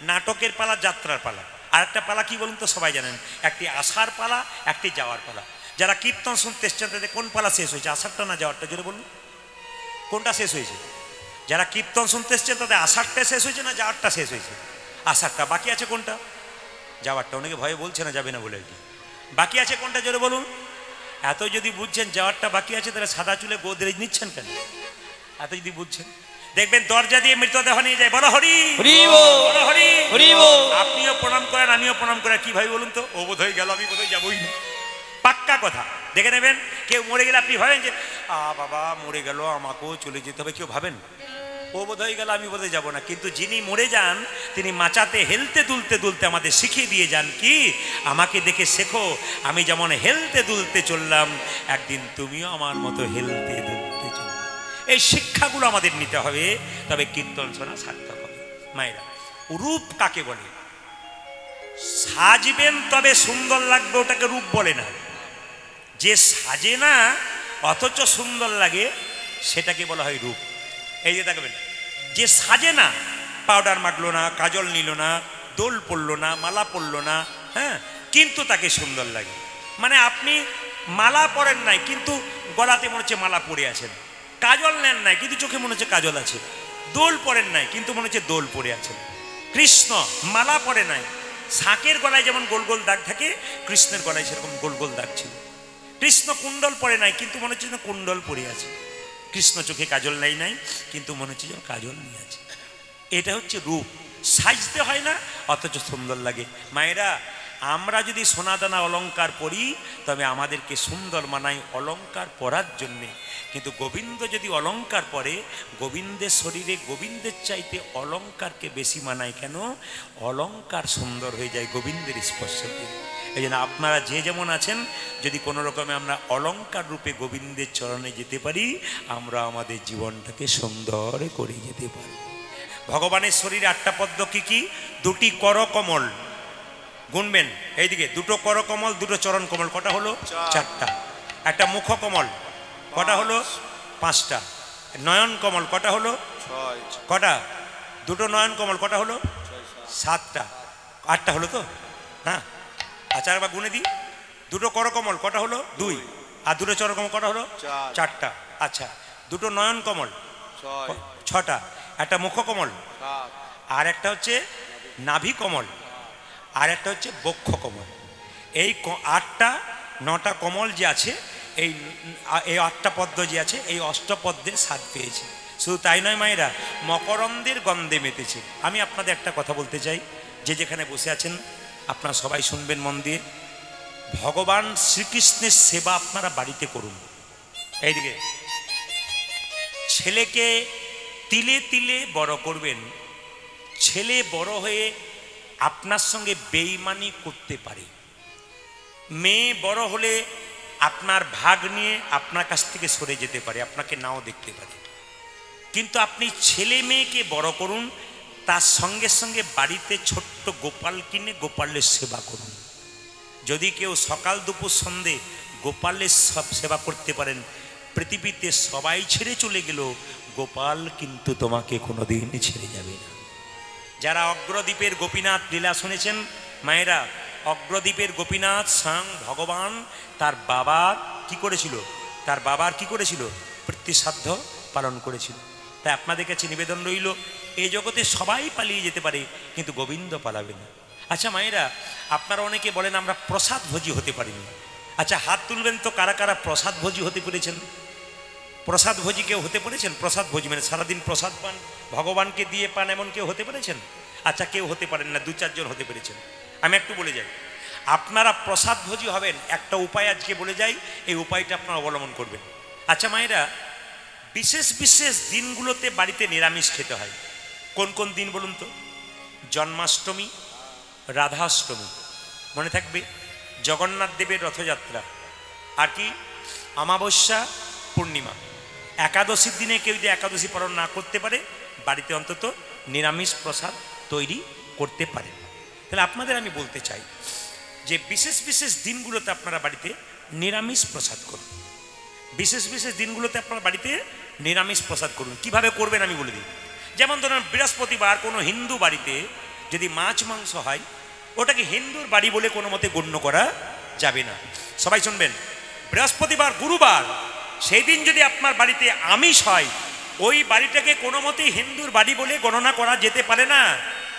নাটকের পালা, যাত্রার পালা। আর একটা পালা কি বলুন তো, সবাই জানেন, একটি আসার পালা, একটি যাওয়ার পালা। যারা কীর্তন শুনতে এসছেন তাদের কোন পালা শেষ হয়েছে, আসারটা না যাওয়ারটা? জোরে বলুন, কোনটা শেষ হয়েছে? যারা কীর্তন শুনতে এসছেন তাদের আষাঢ়টা শেষ হয়েছে না যাওয়ারটা শেষ হয়েছে? আষাঢ়টা। বাকি আছে কোনটা? যাওয়ারটা। অনেকে ভয়ে বলছে না, যাবে না বলে। কি বাকি আছে কোনটা জোরে বলুন? এত যদি বুঝছেন যাওয়ারটা বাকি আছে, তাহলে সাদা চুলে গোদরেজ নিচ্ছেন কেন? এত যদি বুঝছেন, দেখবেন দরজা দিয়ে মৃতদেহ নিয়ে যায়। বলো হরি বলো হরি হরি। আপনিও প্রণাম করেন, আমিও প্রণাম করেন। কি ভাই বলুন তো? ও বোধ হয়ে গেল, আমি বোধ হয় যাবই না। পাক্কা কথা। দেখে নেবেন, কেউ মরে গেলে আপনি ভাবেন যে বাবা মরে গেল, আমাকেও চলে যেতে হবে। কেউ ভাবেন ও বোধ হয়ে গেল, আমি বোধহয় যাবো না। কিন্তু যিনি মরে যান, তিনি মাচাতে হেলতে দুলতে দুলতে আমাদের শিখিয়ে দিয়ে যান কি, আমাকে দেখে শেখো, আমি যেমন হেলতে দুলতে চললাম, একদিন তুমিও আমার মতো হেলতে দুলতে চলবে। এই শিক্ষাগুলো আমাদের নিতে হবে, তবে কীর্তন শোনা সার্থক হবে। মায়েরা, রূপ কাকে বলে? সাজবেন তবে সুন্দর লাগবে, ওটাকে রূপ বলে না। যে সাজে না অথচ সুন্দর লাগে, সেটাকে বলা হয় রূপ। এই যে দেখবেন, যে সাজে না, পাউডার মাখলো না, কাজল নিল না, দোল পড়লো না, মালা পরলো না, হ্যাঁ, কিন্তু তাকে সুন্দর লাগে। মানে আপনি মালা পরেন নাই, কিন্তু গলাতে মনে হচ্ছে মালা পরে আছেন। কাজল নেন নাই, কিন্তু চোখে মনে হচ্ছে কাজল আছে। দোল পরেন নাই, কিন্তু মনে হচ্ছে দোল পরে আছেন। কৃষ্ণ মালা পরে নাই, শাঁখের গলায় যেমন গোল গোল দাগ থাকে, কৃষ্ণের গলায় সেরকম গোল গোল দাগ ছিল। কৃষ্ণ কুণ্ডল পরে নাই, কিন্তু মনে হচ্ছে যেন কুণ্ডল পরে আছে। কৃষ্ণ চোখে কাজল নাই, কিন্তু মনে হচ্ছে যেন কাজল নিয়ে আছে। এটা হচ্ছে রূপ। সাজতে হয় না, অথচ সুন্দর লাগে। মায়েরা, আমরা যদি সোনাদানা অলঙ্কার পরি, তবে আমাদেরকে সুন্দর মানায় অলঙ্কার পরার জন্যে। কিন্তু গোবিন্দ যদি অলঙ্কার পরে, গোবিন্দের শরীরে গোবিন্দের চাইতে অলঙ্কারকে বেশি মানায়। কেন? অলঙ্কার সুন্দর হয়ে যায় গোবিন্দের স্পর্শ দিয়ে। এই জন্য আপনারা যে যেমন আছেন, যদি কোনো রকমে আমরা অলঙ্কার রূপে গোবিন্দের চরণে যেতে পারি, আমরা আমাদের জীবনটাকে সুন্দর করে যেতে পারি। ভগবানের শরীরে 8টা পদ্ম কি কি? 2টি করকমল, গুনবেন এইদিকে, 2টো করকমল, 2টো চরণ কমল। কটা হলো? 4টা। একটা মুখ কমল, কটা হলো? 5টা। নয়ন কমল কটা হলো? 6। কটা? 2টো নয়ন কমল কটা হলো? 7টা। 8টা হলো তো? হ্যাঁ, আচ্ছা একবার গুনে দিই। 2টো করকমল কটা হলো? 2। আর 2টো চরণ কমল কটা হলো? 4টা। আচ্ছা, 2টো নয়ন কমল 6টা। একটা মুখ কমল, আর একটা হচ্ছে নাভি কমল, আর একটা হচ্ছে বক্ষ কমল। এই 8টা 9টা কমল যে আছে, এই 8টা পদ্ম যে আছে, এই অষ্টপদ্মের স্বাদ পেয়েছে। শুধু তাই নয় মায়েরা, মকরন্দের গন্ধে মেতেছে। আমি আপনাদের একটা কথা বলতে চাই, যে যেখানে বসে আছেন আপনারা সবাই শুনবেন মন দিয়ে। ভগবান শ্রীকৃষ্ণের সেবা আপনারা বাড়িতে করুন। এইদিকে ছেলেকে তিলে তিলে বড় করবেন। ছেলে বড় হয়ে আপনার সঙ্গে বেইমানি করতে পারে। মেয়ে বড় হলে আপনার ভাগ নিয়ে আপনার কাছ থেকে সরে যেতে পারে, আপনাকে নাও দেখতে পারে। কিন্তু আপনি ছেলে মেয়েকে বড় করুন, তার সঙ্গে সঙ্গে বাড়িতে ছোট্ট গোপাল কিনে গোপালের সেবা করুন। যদি কেউ সকাল দুপুর সন্ধে গোপালের সব সেবা করতে পারেন, পৃথিবীতে সবাই ছেড়ে চলে গেল, গোপাল কিন্তু তোমাকে কোনোদিন ছেড়ে যাবে না। যারা অগ্রদ্বীপের গোপীনাথ লীলা শুনেছেন মায়েরা, অগ্রদ্বীপের গোপীনাথ স্বয়ং ভগবান তার বাবার কি করেছিল? তার বাবার কি করেছিল? প্রতিশ্রাদ্ধ পালন করেছিল। তাই আপনাদের কাছে নিবেদন রইল, এই জগতে সবাই পালিয়ে যেতে পারে, কিন্তু গোবিন্দ পালাবে না। আচ্ছা মায়েরা, আপনারা অনেকে বলেন আমরা প্রসাদ ভোজি হতে পারিনি। আচ্ছা হাত তুলবেন তো, কারা কারা প্রসাদ ভোজি হতে পেরেছেন? প্রসাদ ভোজি কেউ হতে পেরেছেন? প্রসাদ ভোজি মানে সারাদিন প্রসাদ পান, ভগবানকে দিয়ে পান, এমন কেউ হতে পেরেছেন? আচ্ছা কেউ হতে পারেন না, 2-4 জন হতে পেরেছেন। আমি একটু বলে যাই, আপনারা প্রসাদ ভোজি হবেন, একটা উপায় আজকে বলে যাই, এই উপায়টা আপনারা অবলম্বন করবেন। আচ্ছা মায়েরা, বিশেষ বিশেষ দিনগুলোতে বাড়িতে নিরামিষ খেতে হয়। কোন কোন দিন বলুন তো? জন্মাষ্টমী, রাধাষ্টমী, মনে থাকবে, জগন্নাথ দেবের রথযাত্রা, আর কি অমাবস্যা, পূর্ণিমা। একাদশীর দিনে কেউ যদি একাদশী পালন না করতে পারে, বাড়িতে অন্তত নিরামিষ প্রসাদ তৈরি করতে পারে। তাহলে আপনাদের আমি বলতে চাই যে বিশেষ বিশেষ দিনগুলোতে আপনারা বাড়িতে নিরামিষ প্রসাদ করুন। বিশেষ বিশেষ দিনগুলোতে আপনারা বাড়িতে নিরামিষ প্রসাদ করুন। কিভাবে করবেন আমি বলে দিই। যেমন ধরুন বৃহস্পতিবার কোনো হিন্দু বাড়িতে যদি মাছ মাংস হয়, ওটাকে হিন্দুর বাড়ি বলে কোনো মতে গণ্য করা যাবে না। সবাই শুনবেন, বৃহস্পতিবার, গুরুবার, সেই দিন যদি আপনার বাড়িতে আমিষ হয়, ওই বাড়িটাকে কোনো মতেই হিন্দুর বাড়ি বলে গণনা করা যেতে পারে না।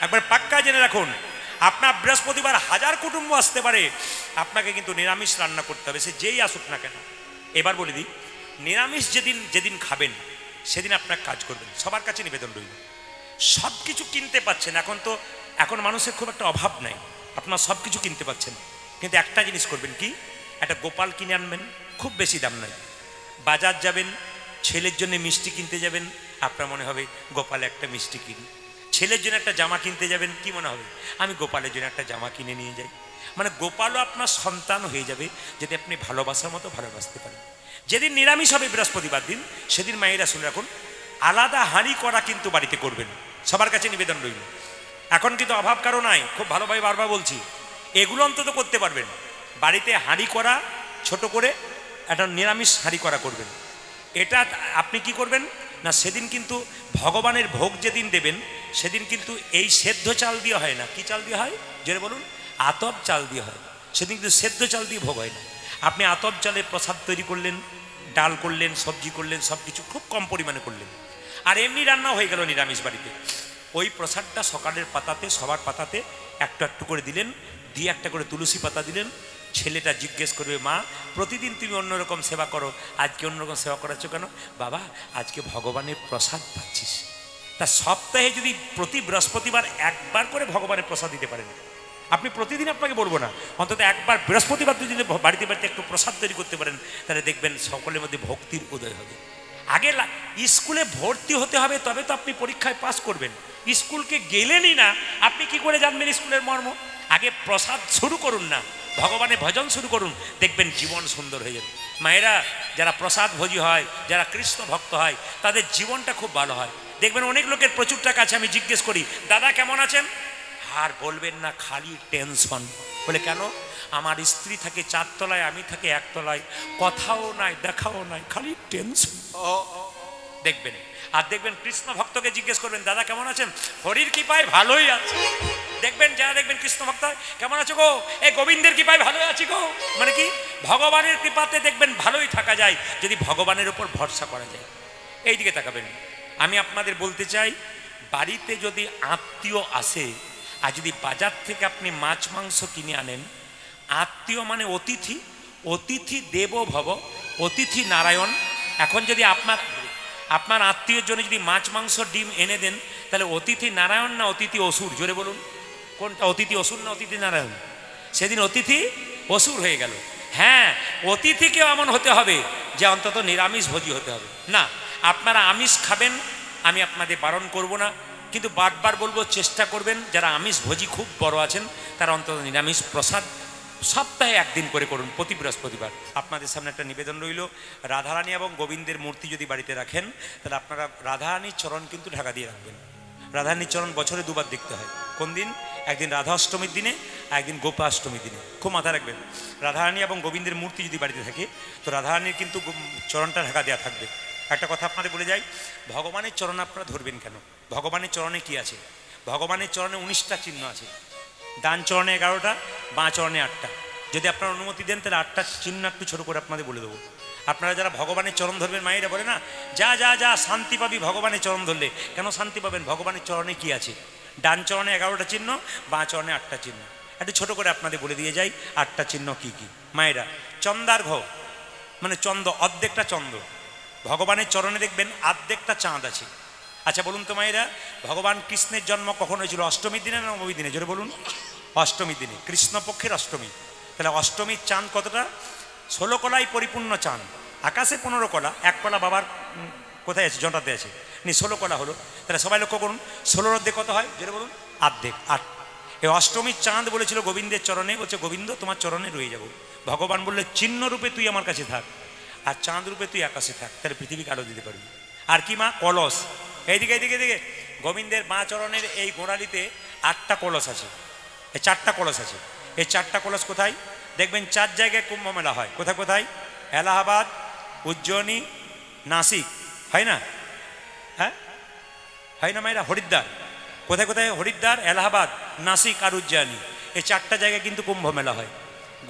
একবার পাক্কা জেনে রাখুন, আপনার বৃহস্পতিবার হাজার কুটুম্ব আসতে পারে, আপনাকে কিন্তু নিরামিষ রান্না করতে হবে, সে যেই আসুক না কেন। এবার বলে দিই, নিরামিষ যেদিন খাবেন সেদিন আপনার কাজ করবেন। সবার কাছে নিবেদন রইল, সব কিছু কিনতে পাচ্ছেন, এখন মানুষের খুব একটা অভাব নাই, আপনার সব কিছু কিনতে পাচ্ছেন, কিন্তু একটা জিনিস করবেন কি, একটা গোপাল কিনে আনবেন, খুব বেশি দাম নয়। বাজার যাবেন, ছেলের জন্য মিষ্টি কিনতে যাবেন, আপনার মনে হবে গোপালে একটা মিষ্টি কিনি। ছেলের জন্য একটা জামা কিনতে যাবেন, কি মনে হবে, আমি গোপালের জন্য একটা জামা কিনে নিয়ে যাই। মানে গোপালও আপনার সন্তান হয়ে যাবে যদি আপনি ভালোবাসার মতো ভালোবাসতে পারেন। যেদিন নিরামিষ হবে বৃহস্পতিবার দিন, সেদিন মায়েরা শুনে রাখুন, আলাদা হাঁড়ি করা কিন্তু বাড়িতে করবেন। সবার কাছে নিবেদন রইল, এখন কিন্তু অভাব কারো নাই, খুব ভালোভাবে বারবার বলছি, এগুলো অন্তত করতে পারবেন। বাড়িতে হাঁড়ি করা, ছোট করে একটা নিরামিষ হাঁড়ি করা করবেন। এটা আপনি কি করবেন না, সেদিন কিন্তু ভগবানের ভোগ যেদিন দেবেন, সেদিন কিন্তু এই সেদ্ধ চাল দিয়ে হয় না। কি চাল দিয়ে হয় জোরে বলুন? আতপ চাল দিয়ে হয়। সেদিন কিন্তু সেদ্ধ চাল দিয়ে ভোগ হয় না। আপনি আতপ চালের প্রসাদ তৈরি করলেন, ডাল করলেন, সবজি করলেন, সব কিছু খুব কম পরিমাণে করলেন, আর এমনি রান্না হয়ে গেল নিরামিষ বাড়িতে। ওই প্রসাদটা সকালের পাতাতে, সবার পাতাতে একটু একটু করে দিলেন, দিয়ে একটা করে তুলসী পাতা দিলেন। ছেলেটা জিজ্ঞেস করবে, মা প্রতিদিন তুমি অন্যরকম সেবা করো, আজকে অন্যরকম সেবা করাচ্ছ কেন? বাবা আজকে ভগবানের প্রসাদ পাচ্ছিস। তা সপ্তাহে যদি প্রতি বৃহস্পতিবার একবার করে ভগবানের প্রসাদ দিতে পারেন, আপনি প্রতিদিন, আপনাকে বলবো না, অন্তত একবার বৃহস্পতিবার যদি বাড়িতে বাড়িতে একটু প্রসাদ তৈরি করতে পারেন, তাহলে দেখবেন সকলের মধ্যে ভক্তির উদয় হবে। আগে স্কুলে ভর্তি হতে হবে, তবে তো আপনি পরীক্ষায় পাস করবেন। স্কুলকে গেলেনই না, আপনি কি করে জানবেন স্কুলের মর্ম? আগে প্রসাদ শুরু করুন না, ভগবানের ভজন শুরু করুন, দেখবেন জীবন সুন্দর হয়ে যাবে। মায়েরা, যারা প্রসাদ ভোজি হয়, যারা কৃষ্ণ ভক্ত হয়, তাদের জীবনটা খুব ভালো হয়। দেখবেন অনেক লোকের প্রচুর টাকা আছে, আমি জিজ্ঞেস করি, দাদা কেমন আছেন? আর বলবেন না, খালি টেনশন। বলে কেন? আমার স্ত্রী থাকে 4 তলায়, আমি থাকি 1 তলায়, কথাও নাই, দেখাও নাই, খালি টেনশন। দেখবেন। আর দেখবেন কৃষ্ণ ভক্তকে জিজ্ঞেস করবেন, দাদা কেমন আছেন? হরির কৃপায় ভালোই আছে। দেখবেন যারা দেখবেন কৃষ্ণ ভক্ত, কেমন আছো গো? এই গোবিন্দের কৃপায় ভালোই আছি গো। মানে কি, ভগবানের কৃপাতে দেখবেন ভালোই থাকা যায়, যদি ভগবানের উপর ভরসা করা যায়। এই দিকে তাকাবেন। আমি আপনাদের বলতে চাই, বাড়িতে যদি আত্মীয় আসে, আর যদি বাজার থেকে আপনি মাছ মাংস কিনে আনেন, আত্মীয় মানে অতিথি, অতিথি দেবো ভব, অতিথি নারায়ণ। এখন যদি আপনার আত্মীয়ের জন্য যদি মাছ মাংস ডিম এনে দেন, তাহলে অতিথি নারায়ণ না অতিথি অসুর? জোরে বলুন, কোনটা? অতিথি অসুর না অতিথি নারায়ণ? সেদিন অতিথি অসুর হয়ে গেল। হ্যাঁ, অতিথিকেও এমন হতে হবে যে অন্তত নিরামিষ ভোজি হতে হবে না। আপনারা আমিষ খাবেন, আমি আপনাদের বারণ করব না, কিন্তু বারবার বলবো, চেষ্টা করবেন যারা আমিষ ভোজি খুব বড় আছেন, তারা অন্তত নিরামিষ প্রসাদ সপ্তাহে 1 দিন করে করুন, প্রতি বৃহস্পতিবার। আপনাদের সামনে একটা নিবেদন রইল, রাধারানী এবং গোবিন্দের মূর্তি যদি বাড়িতে রাখেন, তাহলে আপনারা রাধারানীর চরণ কিন্তু ঢাকা দিয়ে রাখবেন। রাধারানীর চরণ বছরে 2 বার দেখতে হয়। কোন দিন? একদিন রাধা অষ্টমীর দিনে, একদিন গোপাষ্টমীর দিনে। খুব মাথায় রাখবেন, রাধারানী এবং গোবিন্দের মূর্তি যদি বাড়িতে থাকে, তো রাধারানীর কিন্তু চরণটা ঢাকা দেওয়া থাকবে। একটা কথা আপনাদের বলে যাই, ভগবানের চরণ আপনারা ধরবেন কেন? ভগবানের চরণে কি আছে? ভগবানের চরণে 19টা চিহ্ন আছে। ডান চরণে 11টা, বাঁ চরণে 8টা। যদি আপনারা অনুমতি দেন, তাহলে 8টা চিহ্ন একটু ছোটো করে আপনাদের বলে দেবো। আপনারা যারা ভগবানের চরণ ধরবেন, মায়েরা বলে না, যা যা যা শান্তি পাবি ভগবানের চরণ ধরলে। কেন শান্তি পাবেন? ভগবানের চরণে কি আছে? ডান চরণে 11টা চিহ্ন, বাঁ চরণে 8টা চিহ্ন। একটু ছোটো করে আপনাদের বলে দিয়ে যাই 8টা চিহ্ন কি কি। মায়েরা, চন্দার্ঘ মানে চন্দ, অর্ধেকটা চন্দ। ভগবানের চরণে দেখবেন অর্ধেকটা চাঁদ আছে। আচ্ছা বলুন তো মায়েরা, ভগবান কৃষ্ণের জন্ম কখন হয়েছিল? অষ্টমীর দিনে না নবমীর দিনে? জোরে বলুন। অষ্টমীর দিনে, কৃষ্ণপক্ষের অষ্টমী। তাহলে অষ্টমীর চাঁদ কতটা? 16 কলায় পরিপূর্ণ চাঁদ। আকাশে 15 কলা, 1 কলা বাবার কোথায় আছে? জটাতে আছে, 16 কলা হলো। তাহলে সবাই লক্ষ্য করুন, 16 অর্ধেক কত হয়? যেটা বলুন, অর্ধেক 8। এই অষ্টমীর চাঁদ বলেছিল গোবিন্দের চরণে, বলছে গোবিন্দ তোমার চরণে রয়ে যাব। ভগবান বললে চিহ্ন রূপে তুই আমার কাছে থাক, আর চাঁদ রূপে তুই আকাশে থাক, তাহলে পৃথিবীকে আলো দিতে পারবি। আর কি মা? কলস। এইদিকে এইদিকে এদিকে গোবিন্দের মা চরণের এই গোড়ালিতে 8টা কলস আছে, এই 4টা কলস আছে। এই 4টা কলস কোথায়? দেখবেন 4 জায়গায় কুম্ভ মেলা হয়। কোথায় কোথায়? এলাহাবাদ, উজ্জয়িনী, নাসিক, হয় না? হ্যাঁ হয় না মায়েরা? হরিদ্বার। কোথায় কোথায়? হরিদ্বার, এলাহাবাদ, নাসিক আর উজ্জয়িনী। এই 4টা জায়গায় কিন্তু কুম্ভ মেলা হয়।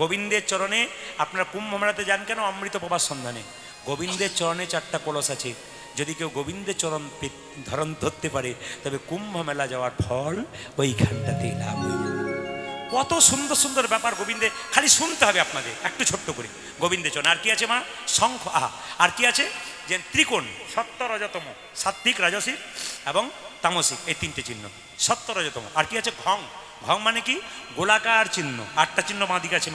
গোবিন্দের চরণে আপনারা কুম্ভ মেলাতে যান কেন? অমৃত পাবার সন্ধানে। গোবিন্দের চরণে 4টা কলস আছে। যদি কেউ গোবিন্দের চরণ ধরন ধরতে পারে, তবে কুম্ভ মেলা যাওয়ার ফল ওইখানটাতেই লাভ হয়ে যাবে। কত সুন্দর সুন্দর ব্যাপার গোবিন্দে, খালি শুনতে হবে আপনাদের একটু ছোট্ট করে। গোবিন্দের চরণ আর কি আছে মা? শঙ্খ। আহা, আর কি আছে? যে ত্রিকোণ, সত্য রজতম, সাত্বিক, রাজসিক এবং তামসিক, এই 3টে চিহ্ন, সত্য রজতম। আর কি আছে? ঘং। ঘং মানে কি? গোলাকার চিহ্ন। 8টা চিহ্ন বাঁ দিকে আছে,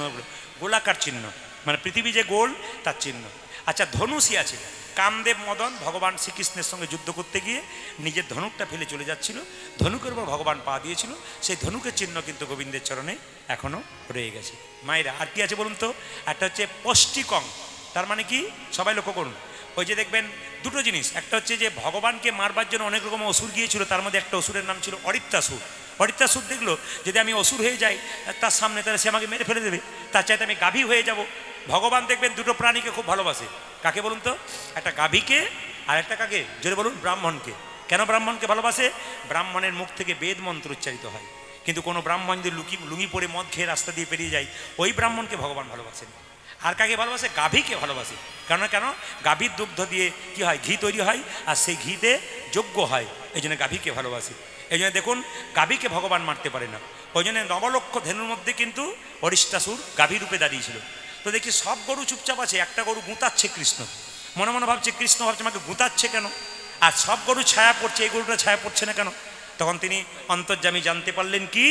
গোলাকার চিহ্ন, মানে পৃথিবী যে গোল তার চিহ্ন। আচ্ছা, ধনুষী আছে। কামদেব মদন ভগবান শ্রীকৃষ্ণের সঙ্গে যুদ্ধ করতে গিয়ে নিজের ধনুকটা ফেলে চলে যাচ্ছিল, ধনুকের উপর ভগবান পা দিয়েছিল, সেই ধনুকের চিহ্ন কিন্তু গোবিন্দের চরণে এখনো রয়ে গেছে। মায়েরা আর কি আছে বলুন তো? একটা হচ্ছে পষ্টিকং। তার মানে কি? সবাই লক্ষ্য করুন, ওই যে দেখবেন দুটো জিনিস, একটা হচ্ছে যে ভগবানকে মারবার জন্য অনেক রকম অসুর গিয়েছিল, তার মধ্যে একটা অসুরের নাম ছিল অরিত্রাসুর। অরিত্রাসুর দেখলো যদি আমি অসুর হয়ে যাই তার সামনে, তাহলে সে আমাকে মেরে ফেলে দেবে, তার চাইতে আমি গাভী হয়ে যাব। ভগবান দেখবেন দুটো প্রাণীকে খুব ভালোবাসে। কাকে বলুন তো? একটা গাভীকে, আর একটা কাকে? জোরে বলুন, ব্রাহ্মণকে। কেন ব্রাহ্মণকে ভালোবাসে? ব্রাহ্মণের মুখ থেকে বেদ মন্ত্র উচ্চারিত হয়। কিন্তু কোনো ব্রাহ্মণ যদি লুঙ্গি পরে মদ খেয়ে রাস্তা দিয়ে পেরিয়ে যায়, ওই ব্রাহ্মণকে ভগবান ভালোবাসেন। আর কাকে ভালোবাসে? গাভীকে ভালোবাসে। কেন? গাভীর দুগ্ধ দিয়ে কি হয়? ঘি তৈরি হয়, আর সেই ঘিতে যজ্ঞ হয়, এই জন্য গাভীকে ভালোবাসে। এই জন্য দেখুন, গাভীকে ভগবান মারতে পারে না। ওই জন্য 9 লক্ষ ধেনুর মধ্যে কিন্তু অরিষ্টাসুর গাভী রূপে দাঁড়িয়েছিল। তো দেখছি সব গরু চুপচাপ আছে, একটা গরু গুঁতাচ্ছে কৃষ্ণ, মনে মনে ভাবছে কৃষ্ণ ভাবছে আমাকে গুঁতাচ্ছে কেন, আর সব গরু ছায়া পড়ছে, এই গরুটা ছায়া পড়ছে না কেন? তখন তিনি অন্তর্যামী জানতে পারলেন কি,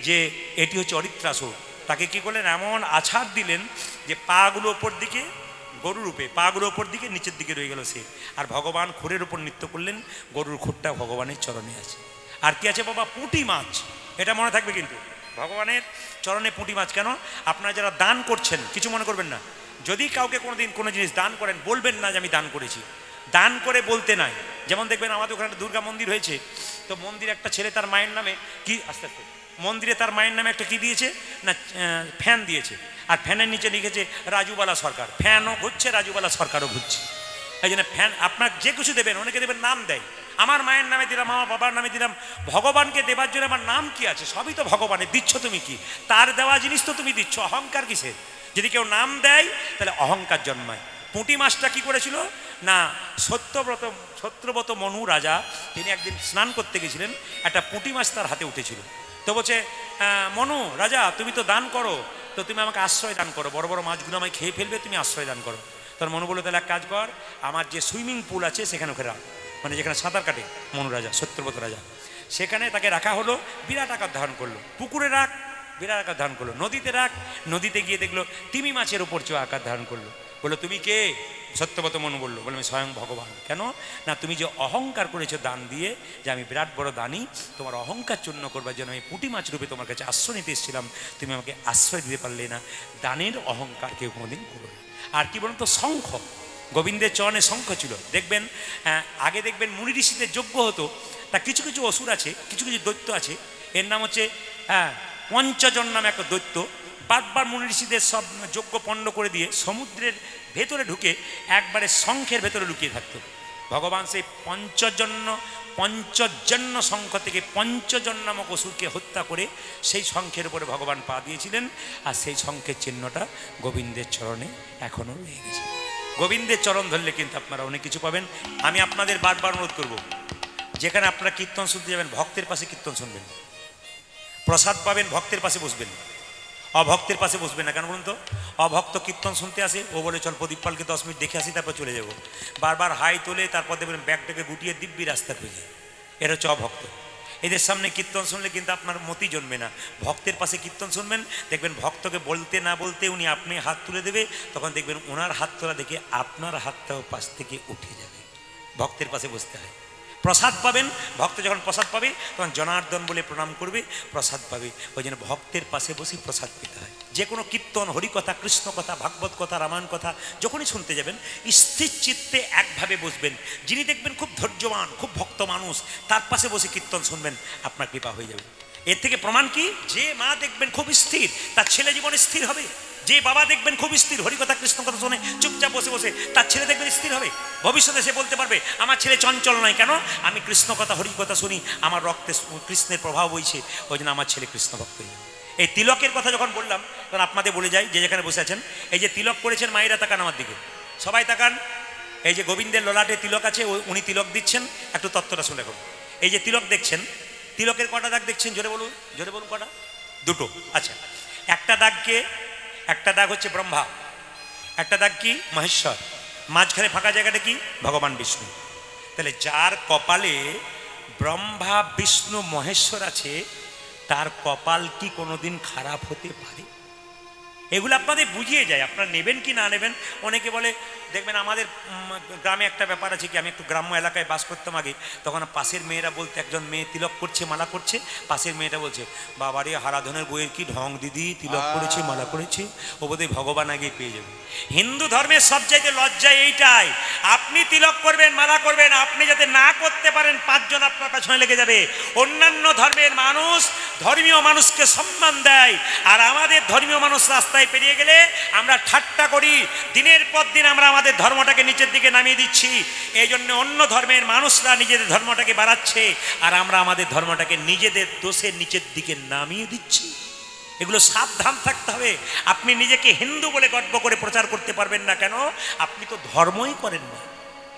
যে এটি হচ্ছে অরিত্রাসুর। তাকে কি করলেন? এমন আছাড় দিলেন যে পাগুলো ওপর দিকে, গরুর রূপে পাগুলো ওপর দিকে, নিচের দিকে রয়ে গেল সে। আর ভগবান খুরের উপর নৃত্য করলেন, গরুর খুরটা ভগবানের চরণে আছে। আর কি আছে বাবা? পুঁটি মাছ। এটা মনে থাকবে কিন্তু, ভগবানের চরণে পুঁটি মাছ। কেন? আপনারা যারা দান করছেন, কিছু মনে করবেন না, যদি কাউকে কোনোদিন কোনো জিনিস দান করেন, বলবেন না যে আমি দান করেছি। দান করে বলতে নাই। যেমন দেখবেন আমাদের ওখানে একটা দুর্গা মন্দির হয়েছে, তো মন্দিরে একটা ছেলে তার মায়ের নামে কি, আস্তে আস্তে, মন্দিরে তার মায়ের নামে একটা কি দিয়েছে না, ফ্যান দিয়েছে, আর ফ্যানের নিচে লিখেছে রাজুবালা সরকার। ফ্যানও ঘুরছে, রাজুবালা সরকারও ঘুরছে। এই জন্য ফ্যান আপনার যে কিছু দেবেন, অনেকে দেবেন নাম দেয়, আমার মায়ের নামে দিলাম, আমার বাবার নামে দিলাম। ভগবানকে দেবার জন্য আমার নাম কি আছে? সবই তো ভগবানের। দিচ্ছ তুমি কি? তার দেওয়া জিনিস তো তুমি দিচ্ছ, অহংকার কিসের? যদি কেউ নাম দেয় তাহলে অহংকার জন্মায়। পুঁটি মাছটা কি করেছিল না, সত্যব্রত মনু রাজা, তিনি একদিন স্নান করতে গেছিলেন, একটা পুঁটি মাছ তার হাতে উঠেছিল। তো বলছে, মনু রাজা তুমি তো দান করো, তো তুমি আমাকে আশ্রয় দান করো, বড় বড় মাছগুলো আমায় খেয়ে ফেলবে, তুমি আশ্রয় দান করো। তার মনু বললো, তাহলে এক কাজ কর, আমার যে সুইমিং পুল আছে সেখানে ওকে রাখ, মানে যেখানে সাঁতার কাটে মনু রাজা, সত্যব্রত রাজা, সেখানে তাকে রাখা হলো। বিরাট আকার ধারণ করলো। পুকুরে রাখ, বিরাট আকার ধারণ করলো। নদীতে রাখ, নদীতে গিয়ে দেখলো তিমি মাছের উপর চেয়ে আকার ধারণ করলো। বললো, তুমি কে? সত্যব্রত মনু বললো, বললো আমি স্বয়ং ভগবান। কেন না, তুমি যে অহংকার করেছো দান দিয়ে, যে আমি বিরাট বড় দানি, তোমার অহংকার চূর্ণ করবার জন্য আমি পুঁটি মাছ রূপে তোমার কাছে আশ্রয় নিতে এসেছিলাম, তুমি আমাকে আশ্রয় দিতে পারলে না। দানের অহংকার কেউ কোনোদিন করো না। আর কি বলুন তো? শঙ্খ। গোবিন্দের চরণে শঙ্খ ছিল। দেখবেন আগে দেখবেন মুনি ঋষিদের যজ্ঞ হতো, তা কিছু কিছু অসুর আছে, কিছু কিছু দৈত্য আছে, এর নাম হচ্ছে পঞ্চজন নামে একটা দৈত্য। বারবার মুনি ঋষিদের সব যজ্ঞ পণ্ড করে দিয়ে সমুদ্রের ভেতরে ঢুকে একবারে শঙ্খের ভেতরে লুকিয়ে থাকতো। ভগবান সেই পঞ্চজন্য শঙ্খ থেকে পঞ্চজন নামক অসুরকে হত্যা করে সেই শঙ্খের উপরে ভগবান পা দিয়েছিলেন। আর সেই শঙ্খের চিহ্নটা গোবিন্দের চরণে এখনও রয়ে গেছে। গোবিন্দের চরণ ধরলে কিন্তু আপনারা অনেক কিছু পাবেন। আমি আপনাদের বারবার অনুরোধ করব, যেখানে আপনারা কীর্তন শুনতে যাবেন, ভক্তের পাশে কীর্তন শুনবেন, প্রসাদ পাবেন, ভক্তের পাশে বসবেন, অভক্তের পাশে বসবেন না। কেন বলুন তো? অভক্ত কীর্তন শুনতে আসে, ও বলে চল প্রদীপ পালকে 10 মিনিট দেখে আসি, তারপর চলে যাবো। বারবার হাই তোলে, তারপর দেখবেন ব্যাগটাকে গুটিয়ে দিব্যি রাস্তা খুঁজে, এর হচ্ছে অভক্ত। এদের সামনে কীর্তন শুনলে কিন্তু আপনার মতি জন্মে না। ভক্তের পাশে কীর্তন শুনবেন, দেখবেন ভক্তকে বলতে না বলতে উনি আপনি হাত তুলে দেবে, তখন দেখবেন ওনার হাত তোলা দেখে আপনার হাতটাও পাশ থেকে উঠে যাবে। ভক্তের পাশে বসতে হয়, প্রসাদ পাবেন। ভক্ত যখন প্রসাদ পাবে তখন জনার্দন বলে প্রণাম করবে, প্রসাদ পাবে। ওই জন্য ভক্তের পাশে বসে প্রসাদ পেতে হয়। যে কোনো কীর্তন, হরিকথা, কৃষ্ণ কথা, ভাগবত কথা, রামায়ণ কথা যখনই শুনতে যাবেন স্থির চিত্তে একভাবে বসবেন। যিনি দেখবেন খুব ধৈর্যবান, খুব ভক্ত মানুষ, তার পাশে বসে কীর্তন শুনবেন, আপনার কৃপা হয়ে যাবে। এর থেকে প্রমাণ কি? যে মা দেখবেন খুব স্থির, তার ছেলে জীবনে স্থির হবে। যে বাবা দেখবেন খুব স্থির, হরিকথা কৃষ্ণ কথা শুনে চুপচাপ বসে বসে, তার ছেলে দেখবেন স্থির হবে। ভবিষ্যতে সে বলতে পারবে আমার ছেলে চঞ্চল নয়, কেন? আমি কৃষ্ণ কথা হরিকথা শুনি, আমার রক্তে কৃষ্ণের প্রভাব বইছে, ওই জন্য আমার ছেলে কৃষ্ণ ভক্ত হয়ে যাবে। এই তিলকের কথা যখন বললাম তখন আপনাদের বলে যাই, যে যেখানে বসে আছেন, এই যে তিলক করেছেন, মায়েরা তাকান আমার দিকে, সবাই তাকান। এই যে গোবিন্দের ললাটে তিলক আছে, উনি তিলক দিচ্ছেন, একটু তত্ত্বটা শুনে রাখুন। এই যে তিলক দেখছেন, তিলকের কটা দাগ দেখছেন? জোরে বলুন, জোরে বলুন কটা? দুটো। আচ্ছা, একটা দাগকে, একটা দাগ হচ্ছে ব্রহ্মা, একটা দাগ কি? মহেশ্বর, মাঝখানে ফাঁকা জায়গাটা কি? ভগবান বিষ্ণু। তাহলে যার কপালে ব্রহ্মা, বিষ্ণু, মহেশ্বর আছে, তার কপাল কি কোনোদিন খারাপ হতে পারে? এগুলো আপনাদের বুঝিয়ে যায়, আপনারা নেবেন কি না নেবেন। অনেকে বলে, দেখবেন আমাদের গ্রামে একটা ব্যাপার আছে কি, আমি একটু গ্রাম্য এলাকায় বাস করতাম আগে, তখন পাশের মেয়েরা বলতে, একজন মেয়ে তিলক করছে, মালা করছে, পাশের মেয়েটা বলছে, বাবারে হারাধনের বইয়ের কি ঢং দিদি, তিলক করেছে, মালা করেছে, ও বোধহয় ভগবান আগে পেয়ে যাবে। হিন্দু ধর্মের সবচাইতে লজ্জা এইটাই, আপনি তিলক করবেন, মালা করবেন, আপনি যাতে না করতে পারেন, 5 জন আপনার পেছনে লেগে যাবে। অন্যান্য ধর্মের মানুষ ধর্মীয় মানুষকে সম্মান দেয়, আর আমাদের ধর্মীয় মানুষ রাস্তায় পেরিয়ে গেলে আমরা ঠাট্টা করি। দিনের পর দিন আমরা আমাদের ধর্মটাকে নিচের দিকে নামিয়ে দিচ্ছি। এই জন্য অন্য ধর্মের মানুষরা নিজেদের ধর্মটাকে বাড়াচ্ছে, আর আমরা আমাদের ধর্মটাকে নিজেদের দোষের নিচের দিকে নামিয়ে দিচ্ছি। এগুলো সাবধান থাকতে হবে। আপনি নিজেকে হিন্দু বলে গর্ব করে প্রচার করতে পারবেন না, কেন? আপনি তো ধর্মই করেন না।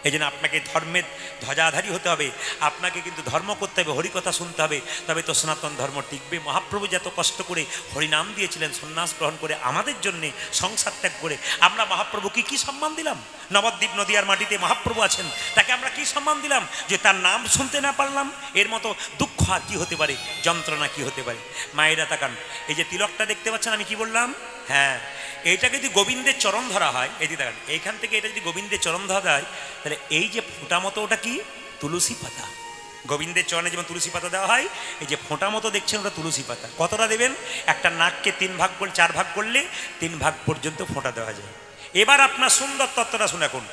এই জন্য আপনাকে ধর্মের ধ্বজাধারী হতে হবে, আপনাকে কিন্তু ধর্ম করতে হবে, হরিকথা শুনতে হবে, তবে তো সনাতন ধর্ম টিকবে। মহাপ্রভু যত কষ্ট করে হরিনাম দিয়েছিলেন, সন্ন্যাস গ্রহণ করে আমাদের জন্যে, সংসার ত্যাগ করে, আমরা মহাপ্রভুকে কি সম্মান দিলাম? নবদ্বীপ নদিয়ার মাটিতে মহাপ্রভু আছেন, তাকে আমরা কি সম্মান দিলাম যে তার নাম শুনতে না পারলাম? এর মতো দুঃখ আর কি হতে পারে, যন্ত্রণা কি হতে পারে? মায়েরা তাকান, এই যে তিলকটা দেখতে পাচ্ছেন, আমি কি বললাম? হ্যাঁ, এইটা যদি গোবিন্দের চরণ ধরা হয়, এই যে দেখেন এইখান থেকে এটা যদি গোবিন্দের চরণ ধরা হয়, তাহলে এই যে ফোঁটা মতো, ওটা কি? তুলসী পাতা। গোবিন্দের চরণে যেমন তুলসী পাতা দেওয়া হয়, এই যে ফোঁটা মতো দেখছেন, ওটা তুলসী পাতা। কতটা দেবেন? একটা নাককে 3 ভাগ করলে, 4 ভাগ করলে 3 ভাগ পর্যন্ত ফোঁটা দেওয়া যায়। এবার আপনার সুন্দর তত্ত্বটা শুনে রাখুন।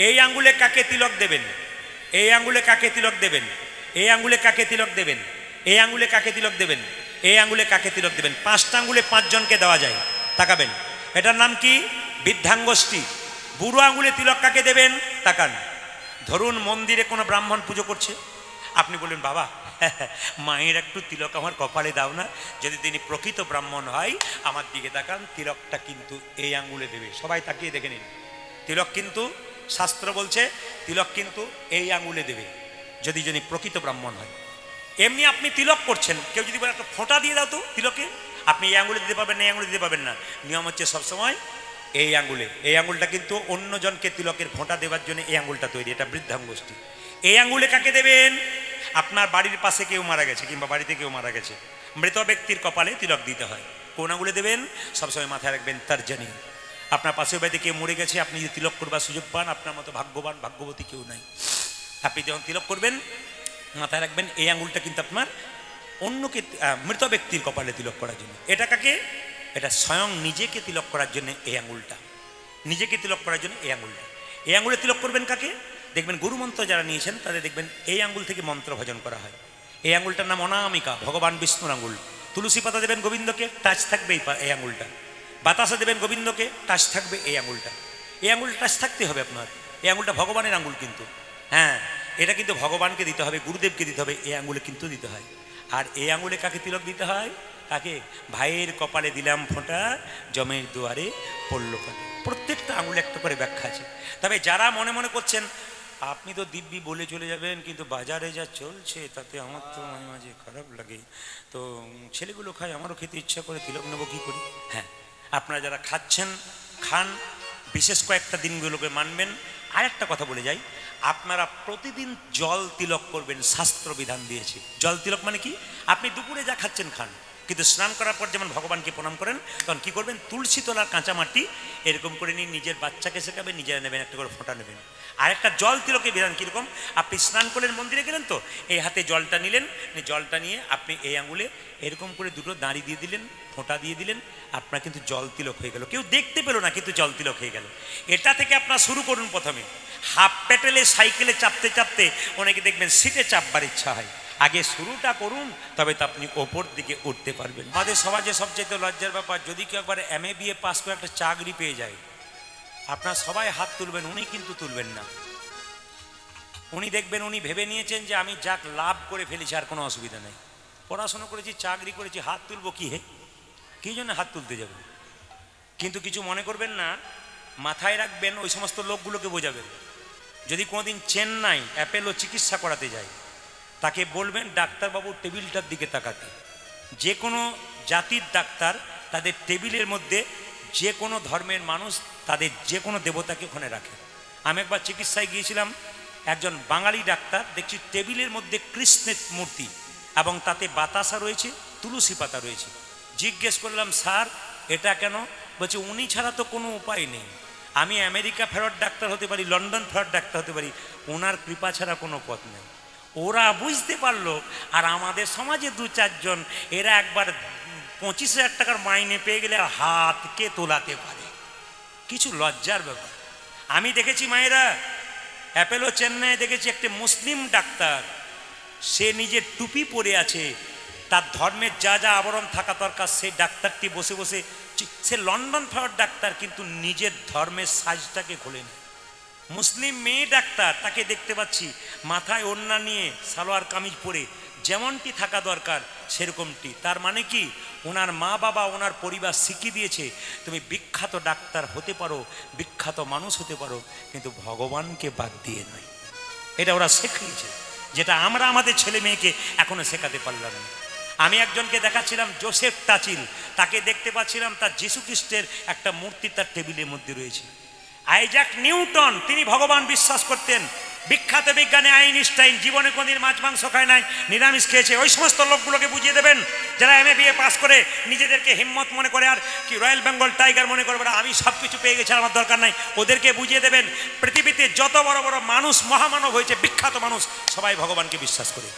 এই আঙ্গুলে কাকে তিলক দেবেন? এই আঙ্গুলে কাকে তিলক দেবেন? এই আঙ্গুলে কাকে তিলক দেবেন? এই আঙ্গুলে কাকে তিলক দেবেন? এই আঙ্গুলে কাকে তিলক দেবেন? 5টা আঙ্গুলে 5 জনকে দেওয়া যায়। তাকাবেন, এটার নাম কি? বৃদ্ধাঙ্গষ্ঠী। বুড়ো আঙ্গুলে তিলক কাকে দেবেন? তাকান, ধরুন মন্দিরে কোনো ব্রাহ্মণ পুজো করছে, আপনি বললেন, বাবা মায়ের একটু তিলক আমার কপালে দাও না। যদি তিনি প্রকৃত ব্রাহ্মণ হয়, আমার দিকে তাকান, তিলকটা কিন্তু এই আঙ্গুলে দেবে। সবাই তাকিয়ে দেখে নিন, তিলক কিন্তু শাস্ত্র বলছে তিলক কিন্তু এই আঙ্গুলে দেবে, যদি যিনি প্রকৃত ব্রাহ্মণ হয়। এমনি আপনি তিলক করছেন, কেউ যদি বলে একটা ফোঁটা দিয়ে দাও তো তিলকে, আপনি এই আঙ্গুলে দিতে পারবেন না, এই আঙ্গুলে দিতে পারবেন না। নিয়ম হচ্ছে সবসময় এই আঙ্গুলে। এই আঙ্গুলটা কিন্তু অন্যজনকে তিলকের ফোঁটা দেওয়ার জন্য এই আঙ্গুলটা তৈরি, এটা বৃদ্ধাঙ্গুষ্ঠী। এই আঙ্গুলে কাকে দেবেন? আপনার বাড়ির পাশে কেউ মারা গেছে, কিংবা বাড়িতে কেউ মারা গেছে, মৃত ব্যক্তির কপালে তিলক দিতে হয়। কোন আঙ্গুলে দেবেন? সবসময় মাথায় রাখবেন তর্জনী। আপনার পাশের বাড়িতে কেউ মরে গেছে, আপনি যদি তিলক করবার সুযোগ পান, আপনার মতো ভাগ্যবান ভাগ্যবতী কেউ নাই। আপনি যখন তিলক করবেন, মাথায় রাখবেন এই আঙ্গুলটা কিন্তু আপনার অন্যকে, মৃত ব্যক্তির কপালে তিলক করার জন্য। এটা কাকে? এটা স্বয়ং নিজেকে তিলক করার জন্য এই আঙ্গুলটা, নিজেকে তিলক করার জন্য এই আঙ্গুলটা। এই আঙ্গুলে তিলক করবেন কাকে? দেখবেন গুরুমন্ত্র যারা নিয়েছেন তাদের দেখবেন এই আঙ্গুল থেকে মন্ত্র ভজন করা হয়। এই আঙ্গুলটার নাম অনামিকা, ভগবান বিষ্ণুর আঙ্গুল। তুলসী পাতা দেবেন গোবিন্দকে, টাচ থাকবে এই আঙ্গুলটা। বাতাসা দেবেন গোবিন্দকে, টাচ থাকবে এই আঙ্গুলটা। এই আঙ্গুলটা টাচ থাকতে হবে আপনার। এই আঙ্গুলটা ভগবানের আঙ্গুল কিন্তু, হ্যাঁ, এটা কিন্তু ভগবানকে দিতে হবে, গুরুদেবকে দিতে হবে, এই আঙ্গুলে কিন্তু দিতে হয়। আর এই আঙ্গুলে কাকে তিলক দিতে হয়? কাকে? ভাইয়ের কপালে দিলাম ফোঁটা, জমের দুয়ারে পড়ল কাকে। প্রত্যেকটা আঙুলে একটা করে ব্যাখ্যা আছে। তবে যারা মনে মনে করছেন আপনি তো দিব্যি বলে চলে যাবেন, কিন্তু বাজারে যা চলছে তাতে আমার তো মাঝে মাঝে খারাপ লাগে, তো ছেলেগুলো খায়, আমারও খেতে ইচ্ছা করে, তিলক নেবো কী করি? হ্যাঁ, আপনারা যারা খাচ্ছেন খান, বিশেষ কয়েকটা দিনগুলোকে মানবেন। আর একটা কথা বলে যাই, আপনারা প্রতিদিন জল তিলক করবেন, শাস্ত্র বিধান দিয়েছে। জল তিলক মানে কি? আপনি দুপুরে যা খাচ্ছেন খান, কিন্তু স্নান করার পর যেমন ভগবানকে প্রণাম করেন, তখন কি করবেন? তুলসী তলার কাঁচা মাটি এরকম করে নিয়ে নিজের বাচ্চাকে শেখাবেন, নিজেরা নেবেন, একটা করে ফোঁটা নেবেন। আর একটা জল তিলকের বিধান কীরকম? আপনি স্নান করলেন, মন্দিরে গেলেন, তো এই হাতে জলটা নিলেন, জলটা নিয়ে আপনি এই আঙুলে এরকম করে দুটো দাঁড়ি দিয়ে দিলেন, ফোঁটা দিয়ে দিলেন, আপনার কিন্তু জল তিলক হয়ে গেল। কেউ দেখতে পেল না, কিন্তু জল তিলক হয়ে গেল। এটা থেকে আপনার শুরু করুন। প্রথমে হাফ প্যাটেলে সাইকেলে চাপতে চাপতে অনেকে দেখবেন সিটে চাপবার ইচ্ছা হয়। আগে শুরুটা করুন, তবে তো আপনি ওপর দিকে উঠতে পারবেন। আমাদের সমাজে সবচেয়ে লজ্জার ব্যাপার, যদি কেউ একবার MA BA পাস করে একটা চাকরি পেয়ে যায়, আপনার সবাই হাত তুলবেন, উনি কিন্তু তুলবেন না। উনি দেখবেন উনি ভেবে নিয়েছেন যে আমি যাক লাভ করে ফেলেছি, আর কোনো অসুবিধা নেই, পড়াশোনা করেছি, চাকরি করেছি, হাত তুলবো কি হে, কী জন্য হাত তুলতে যাবে? কিন্তু কিছু মনে করবেন না, মাথায় রাখবেন, ওই সমস্ত লোকগুলোকে বোঝাবেন। যদি কোনোদিন চেন্নাই অ্যাপেলো চিকিৎসা করাতে যায়, তাকে বলবেন ডাক্তারবাবুর টেবিলটার দিকে তাকাতে। যে কোনো জাতির ডাক্তার তাদের টেবিলের মধ্যে যে কোনো ধর্মের মানুষ তাদের যে কোনো দেবতাকে ওখানে রাখে। আমি একবার চিকিৎসায় গিয়েছিলাম, একজন বাঙালি ডাক্তার, দেখছি টেবিলের মধ্যে কৃষ্ণের মূর্তি এবং তাতে বাতাসা রয়েছে, তুলসী পাতা রয়েছে। জিজ্ঞেস করলাম, স্যার এটা কেন? বলছে উনি ছাড়া তো কোনো উপায় নেই, আমি আমেরিকা ফেরত ডাক্তার হতে পারি, লন্ডন ফেরত ডাক্তার হতে পারি, ওনার কৃপা ছাড়া কোনো পথ নেই। ওরা বুঝতে পারলো। আর আমাদের সমাজে দু চারজন, এরা একবার 25,000 টাকার মাইনে পেয়ে গেলে আর হাতকে তোলাতে পারে। কিছু লজ্জার ব্যাপার। আমি দেখেছি মায়েরা, অ্যাপেলো চেন্নাই দেখেছি একটা মুসলিম ডাক্তার, সে নিজের টুপি পরে আছে, তার ধর্মের যা যা আবরণ থাকা দরকার, সেই ডাক্তারটি বসে বসে, সে লন্ডন ফেরত ডাক্তার, কিন্তু নিজের ধর্মের সাজটাকে খোলেনি। মুসলিম মেয়ে ডাক্তার, তাকে দেখতে পাচ্ছি মাথায় ওড়না নিয়ে সালোয়ার কামিজ পরে, যেমনটি থাকা দরকার সেরকমটি। তার মানে কি, ওনার মা বাবা, ওনার পরিবার শিখিয়ে দিয়েছে তুমি বিখ্যাত ডাক্তার হতে পারো, বিখ্যাত মানুষ হতে পারো, কিন্তু ভগবানকে বাদ দিয়ে নয়। এটা ওরা শিখিয়েছে, যেটা আমরা আমাদের ছেলে মেয়েকে এখনো শেখাতে পারলাম না। আমি একজনকে দেখাচ্ছিলাম, জোসেফ টাচিল, তাকে দেখতে পাচ্ছিলাম তার যীশু খ্রিস্টের একটা মূর্তি তার টেবিলের মধ্যে রয়েছে। আইজাক নিউটন, তিনি ভগবান বিশ্বাস করতেন। বিখ্যাত বিজ্ঞানী আইনস্টাইন জীবনে কোনদিন মাছ মাংস খায় নাই, নিরামিষ খেয়েছে। ওই সমস্ত লোকগুলোকে বুঝিয়ে দেবেন যারা MA BA পাস করে নিজেদেরকে হিম্মত মনে করে, আর কি রয়্যাল বেঙ্গল টাইগার মনে করবে, আমি সব কিছু পেয়ে গেছি, আমার দরকার নাই। ওদেরকে বুঝিয়ে দেবেন পৃথিবীতে যত বড় বড় মানুষ, মহামানব হয়েছে, বিখ্যাত মানুষ, সবাই ভগবানকে বিশ্বাস করে।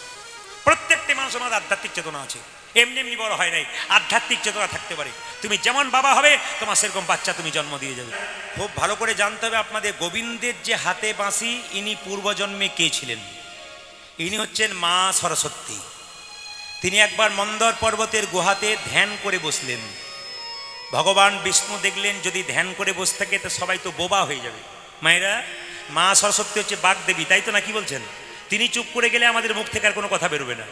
প্রত্যেকটি মানুষের মধ্যে আধ্যাত্মিক চেতনা আছে, এমনি এমনি বড় হয় নাই, আধ্যাত্মিক চেতনা থাকতে পারে। তুমি যেমন বাবা হবে, তোমার সেরকম বাচ্চা তুমি জন্ম দিয়ে যাবে। খুব ভালো করে জানতে হবে আপনাদের, গোবিন্দের যে হাতে বাঁশি, ইনি পূর্বজন্মে কে ছিলেন? ইনি হচ্ছেন মা সরস্বতী। তিনি একবার মন্দর পর্বতের গুহাতে ধ্যান করে বসলেন। ভগবান বিষ্ণু দেখলেন যদি ধ্যান করে বসে থাকে তো সবাই তো বোবা হয়ে যাবে। মায়েরা, মা সরস্বতী হচ্ছে বাগদেবী, তাই তো না? কি বলছেন? তিনি চুপ করে গেলে আমাদের মুখ থেকে আর কোনো কথা বেরোবে না।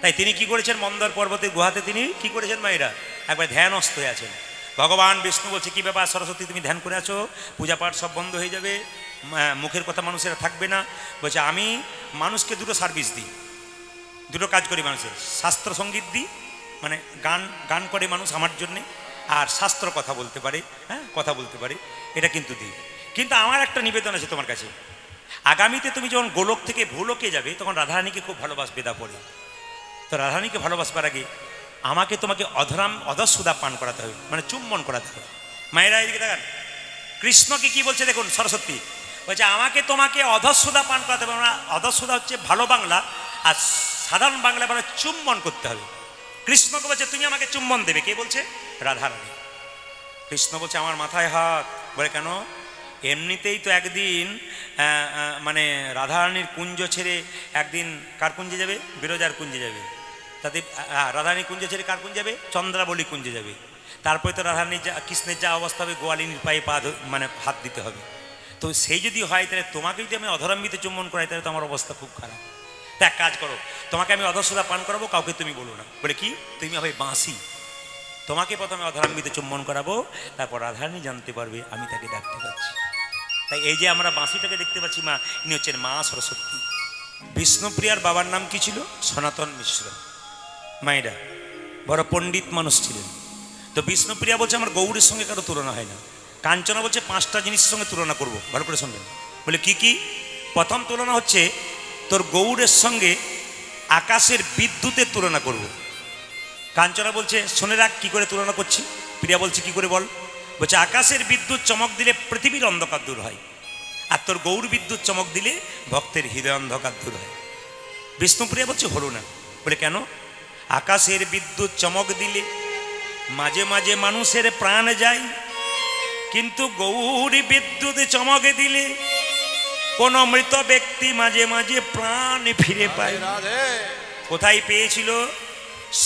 তাই তিনি কি করেছেন, মন্দর পর্বতের গুহাতে তিনি কি করেছেন মায়েরা, একবার ধ্যানস্থ হয়ে আছেন। ভগবান বিষ্ণু বলছে, কি ব্যাপার সরস্বতী, তুমি ধ্যান করে আছো, পূজা পাঠ সব বন্ধ হয়ে যাবে, মুখের কথা মানুষেরা থাকবে না। বলছে আমি মানুষকে দুটো সার্ভিস দিই, দুটো কাজ করি মানুষের, শাস্ত্র সঙ্গীত দিই, মানে গান গান করে মানুষ আমার জন্যে, আর শাস্ত্র কথা বলতে পারে, হ্যাঁ কথা বলতে পারে, এটা কিন্তু দিই। কিন্তু আমার একটা নিবেদন আছে তোমার কাছে, আগামীতে তুমি যখন গোলক থেকে ভূলোকে যাবে, তখন রাধারানীকে খুব ভালোবাসবে। দা পড়ে তো রাধারানীকে ভালোবাসবার আগে আমাকে তোমাকে অধঃসুধা পান করাতে হবে, মানে চুম্বন করাতে হবে। মায়েরা এদিকে দেখান, কৃষ্ণকে কি বলছে দেখুন, সরস্বতী বলছে আমাকে তোমাকে অধঃসুধা পান করাতে হবে। আমরা অধঃসুধা হচ্ছে ভালো বাংলা, আর সাধারণ বাংলা বলে চুম্বন করতে হবে। কৃষ্ণকে বলছে তুমি আমাকে চুম্বন দেবে, কে বলছে? রাধারানী। কৃষ্ণ বলছে আমার মাথায় হাত। বলে কেন? এমনিতেই তো একদিন মানে রাধারানীর কুঞ্জ ছেড়ে একদিন কার কুঞ্জে যাবে? বিরজার কুঞ্জে যাবে। তাতে রাধারানী কুঞ্জ ছেড়ে কার কুঞ্জে যাবে? চন্দ্রাবলী কুঞ্জে যাবে। তারপরে তো রাধারানী কৃষ্ণের যা অবস্থা হবে, গোয়ালিনীর পায়ে পা মানে হাত দিতে হবে। তো সেই যদি হয়, তাহলে তোমাকে যদি আমি অধরাম্বিতে চুম্বন করাই, তাহলে তো আমার অবস্থা খুব খারাপ। তা এক কাজ করো, তোমাকে আমি অধঃসুধা পান করাবো, কাউকে তুমি বলো না। বলে কি? তুমি হবে বাঁশি, তোমাকে প্রথমে অধরাম্বিতে চুম্বন করাবো, তারপর রাধারানী জানতে পারবে আমি তাকে ডাকতে পাচ্ছি। তাই এই যে আমরা বাঁশিটাকে দেখতে পাচ্ছি, মা ইনি হচ্ছেন মা সরস্বতী। বিষ্ণুপ্রিয়ার বাবার নাম কি ছিল? সনাতন মিশ্র। মায়েরা বড় পণ্ডিত মানুষ ছিলেন। তো বিষ্ণুপ্রিয়া বলছে আমার গৌরের সঙ্গে কারো তুলনা হয় না। কাঞ্চনা বলছে 5টা জিনিসের সঙ্গে তুলনা করবো, ভালো করে শুনবেন। বলে কি কি? প্রথম তুলনা হচ্ছে তোর গৌড়ের সঙ্গে আকাশের বিদ্যুতের তুলনা করব। কাঞ্চনা বলছে শুনে রাখ কি করে তুলনা করছি। প্রিয়া বলছে কি করে বল। বলছে আকাশের বিদ্যুৎ চমক দিলে পৃথিবীর অন্ধকার দূর হয়, আর তোর গৌর বিদ্যুৎ চমক দিলে ভক্তের হৃদয় অন্ধকার দূর হয়। বিষ্ণুপ্রিয়া বলছে হলো না। বলে কেন? আকাশের বিদ্যুৎ চমক দিলে মাঝে মাঝে মানুষের প্রাণ যায়, কিন্তু গৌর বিদ্যুৎ চমক দিলে কোন মৃত ব্যক্তি মাঝে মাঝে প্রাণ ফিরে পায়। কোথায় পেয়েছিল?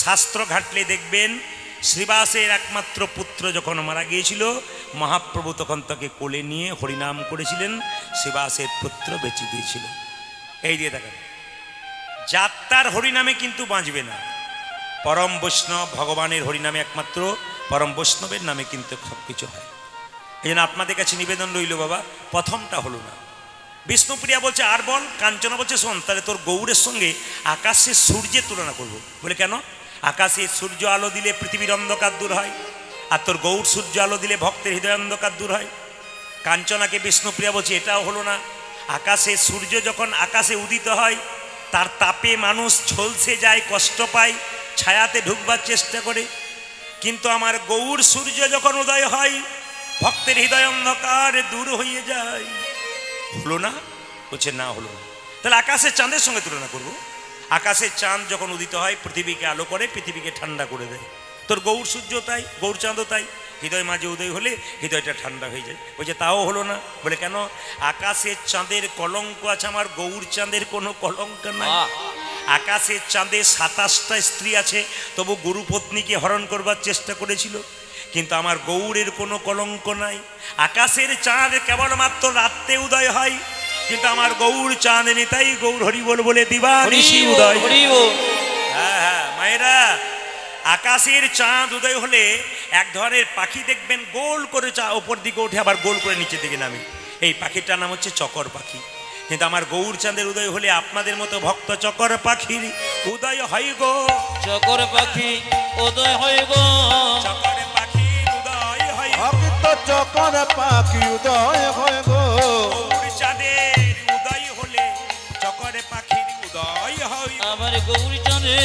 শাস্ত্র ঘাটলে দেখবেন শ্রীবাসের একমাত্র পুত্র যখন মারা গিয়েছিল, মহাপ্রভু তখন তাকে কোলে নিয়ে হরিনাম করেছিলেন, শ্রীবাসের পুত্র বেঁচে গিয়েছিল। এই দিয়ে দেখেন, যাত্রার হরিনামে কিন্তু বাঁচবে না। পরম বৈষ্ণব ভগবানের হরিনামে একমাত্র পরম বৈষ্ণবের নামে কিন্তু সব কিছু হয়। এই জন্য আপনাদের কাছে নিবেদন রইল বাবা, প্রথমটা হলো না। বিষ্ণুপ্রিয়া বলছে আর বল। কাঞ্চনা বলছে শোন, তাহলে তোর গৌরের সঙ্গে আকাশের সূর্যের তুলনা করব। বলে কেন? আকাশে সূর্য আলো দিলে পৃথিবীর অন্ধকার দূর হয়, আর তোর গৌর সূর্য আলো দিলে ভক্তের হৃদয় অন্ধকার দূর হয়। কাঞ্চনাকে বিষ্ণুপ্রিয়া বলছে এটাও হলো না। আকাশে সূর্য যখন আকাশে উদিত হয়, তার তাপে মানুষ ঝলসে যায়, কষ্ট পায়, ছায়াতে ঢুকবার চেষ্টা করে, কিন্তু আমার গৌর সূর্য যখন উদয় হয়, ভক্তের হৃদয় অন্ধকার দূর হয়ে যায়। হলো না? বলছে না হলো না। তাহলে আকাশের চাঁদের সঙ্গে তুলনা করব। আকাশের চাঁদ যখন উদিত হয় পৃথিবীকে আলো করে, পৃথিবীকে ঠান্ডা করে দেয়। তোর গৌর সূর্য তাই, গৌর চাঁদও তাই, হৃদয় মাঝে উদয় হলে হৃদয়টা ঠান্ডা হয়ে যায়। বলছে তাও হলো না। বলে কেন? আকাশের চাঁদের কলঙ্ক আছে, আমার গৌর চাঁদের কোনো কলঙ্ক নাই। আকাশের চাঁদে 27টা স্ত্রী আছে, তবু গুরুপত্নীকে হরণ করবার চেষ্টা করেছিল, কিন্তু আমার গৌরের কোনো কলঙ্ক নাই। আকাশের চাঁদ কেবলমাত্র রাত্রে উদয় হয়, কিন্তু আমার গৌর চাঁদ নিতাই গৌর হরি বল বলে দিবানিশি উদয়। হ্যাঁ হ্যাঁ মায়েরা, আকাশের চাঁদ উদয় হলে এক ধরনের পাখি দেখবেন গোল করে ওপর দিকে ওঠে, আবার গোল করে নিচের দিকে নামে। এই পাখিটার নাম হচ্ছে চকর পাখি। কিন্তু আমার গৌর চাঁদের উদয় হলে আপনাদের মতো ভক্ত চকর পাখির উদয় হয় গো। চকর পাখি উদয় হয় গো। চকর পাখির উদয় হয় গো। ভক্ত চকর পাখি উদয় হয় গো। গৌর চাঁদের উদয় হলে চকর পাখির উদয় হয়। আমার গৌর চাঁদে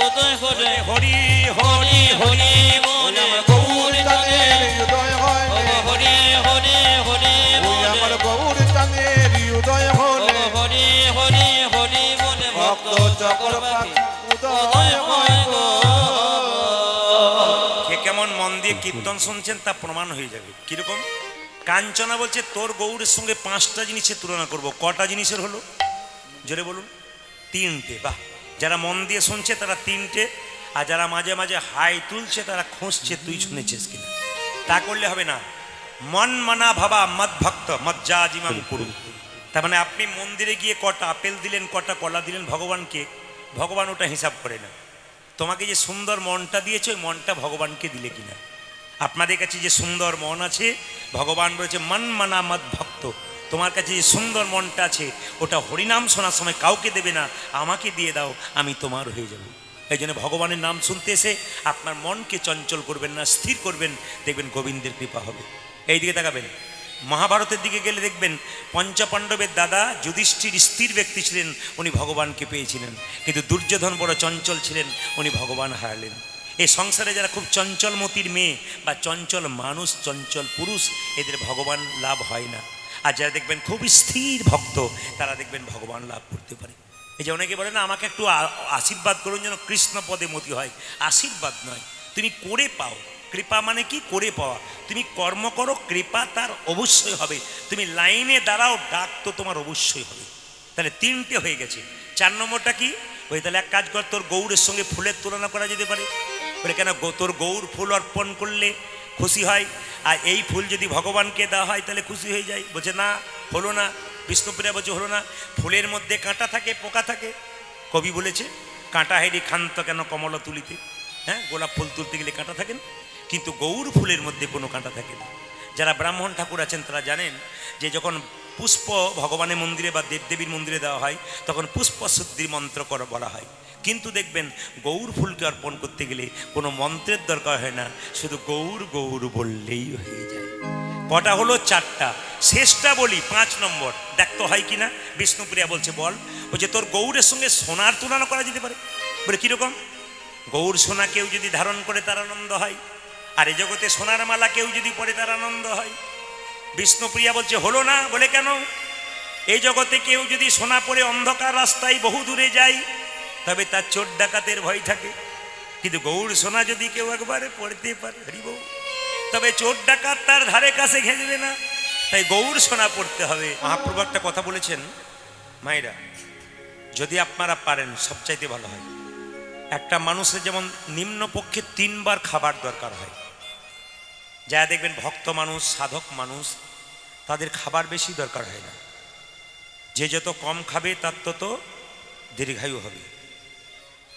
উদয় হলে হরি হরি হরি বলে গৌর চাঁদে উদয় হয়। হরি হরি হরি বলে আমার গৌর চাঁদের উদয় হলে হরি হরি হরি বলে ভক্ত চকর পাখি উদয় হয় গো। কে কেমন মন দিয়ে কীর্তন শুনছেন তা প্রমাণ হয়ে যাবে। কিরকম? কাঞ্চনা বলছে তোর গৌরের সঙ্গে 5টা জিনিসের তুলনা করব। কটা জিনিসের হলো? জোরে বলুন। 3টে। বাহ, যারা মন দিয়ে শুনছে তারা 3টে, আর যারা মাঝে মাঝে হাই তুলছে তারা খুঁজছে তুই শুনেছিস কিনা। তা করলে হবে না। মন মানা ভাবা মদ ভক্ত মজ্জা জিমাম করুন। তার মানে আপনি মন্দিরে গিয়ে কটা আপেল দিলেন, কটা কলা দিলেন ভগবানকে, ভগবান ওটা হিসাব করে না। তোমাকে যে সুন্দর মনটা দিয়েছে ওই মনটা ভগবানকে দিলে কিনা। আপনাদের কাছে যে সুন্দর মন আছে, ভগবান বলেছে মন মানা মদ ভক্ত, তোমার কাছে যে সুন্দর মনটা আছে ওটা হরিনাম শোনার সময় কাউকে দেবে না, আমাকে দিয়ে দাও, আমি তোমার হয়ে যাব। এই জন্য ভগবানের নাম শুনতে এসে আপনার মনকে চঞ্চল করবেন না, স্থির করবেন, দেখবেন গোবিন্দের কৃপা হবে। এই দিকে তাকাবেন। মহাভারতের দিকে গেলে দেখবেন পঞ্চপাণ্ডবের দাদা যুধিষ্ঠির স্থির ব্যক্তি ছিলেন, উনি ভগবানকে পেয়েছিলেন, কিন্তু দুর্যোধন বড় চঞ্চল ছিলেন, উনি ভগবান হারালেন। এই সংসারে যারা খুব চঞ্চল মতির মেয়ে বা চঞ্চল মানুষ, চঞ্চল পুরুষ, এদের ভগবান লাভ হয় না। আর যারা দেখবেন খুব স্থির ভক্ত, তারা দেখবেন ভগবান লাভ করতে পারে। এই যে অনেকে বলে না আমাকে একটু আশীর্বাদ করুন যেন কৃষ্ণ পদে মতি হয়। আশীর্বাদ নয়, তুমি করে পাও। কৃপা মানে কি? করে পাওয়া। তুমি কর্ম করো, কৃপা তার অবশ্যই হবে। তুমি লাইনে দাঁড়াও, ডাক তো তোমার অবশ্যই হবে। তাহলে 3টে হয়ে গেছে। 4 নম্বরটা কি? ওই তাহলে এক কাজ কর, তোর গৌরের সঙ্গে ফুলের তুলনা করা যেতে পারে। বলে কেন? তোর গৌর ফুল অর্পণ করলে খুশি হয়, আর এই ফুল যদি ভগবানকে দেওয়া হয় তাহলে খুশি হয়ে যায়। বলছে না, হলো না। বিষ্ণুপ্রিয়া বলছে হলো না। ফুলের মধ্যে কাঁটা থাকে, পোকা থাকে। কবি বলেছে কাঁটা হেরি খান্ত কেন কমল তুলিতে। হ্যাঁ, গোলাপ ফুল তুলতে গেলে কাঁটা থাকেন, কিন্তু গৌর ফুলের মধ্যে কোনো কাঁটা থাকে না। যারা ব্রাহ্মণ ঠাকুর আছেন তারা জানেন যে যখন পুষ্প ভগবানের মন্দিরে বা দেবদেবীর মন্দিরে দেওয়া হয় তখন পুষ্প শুদ্ধির মন্ত্র বলা হয়, কিন্তু দেখবেন গৌর ফুলকে অর্পণ করতে গেলে কোনো মন্ত্রের দরকার হয় না, শুধু গৌর গৌর বললেই হয়ে যায়। কটা হলো? 4টা। শেষটা বলি 5 নম্বর, দেখ তো হয় কিনা। বিষ্ণুপ্রিয়া বলছে বল। বলছে তোর গৌরের সঙ্গে সোনার তুলনা করা যেতে পারে। বলে কিরকম? গৌর সোনা কেউ যদি ধারণ করে তার আনন্দ হয়, আর এ জগতে সোনার মালা কেউ যদি পরে তার আনন্দ হয়। বিষ্ণুপ্রিয়া বলছে হলো না। বলে কেন? এই জগতে কেউ যদি সোনা পরে অন্ধকার রাস্তায় বহু দূরে যায়, তবে তার চোর ডাকাতের ভয় থাকে। কিন্তু গৌর সোনা যদি কেউ একবারে পড়তে পারে, হরিব, তবে চোর ডাকাত তার ধারে কাছে ঘেঁচবে না। তাই গৌর সোনা পড়তে হবে। মহাপ্রভু একটা কথা বলেছেন, মায়েরা যদি আপনারা পারেন সবচাইতে ভালো হয়। একটা মানুষের যেমন নিম্নপক্ষে 3 বার খাবার দরকার হয়, যা দেখবেন ভক্ত মানুষ, সাধক মানুষ, তাদের খাবার বেশি দরকার হয় না। যে যত কম খাবে তার তত দীর্ঘায়ু হবে।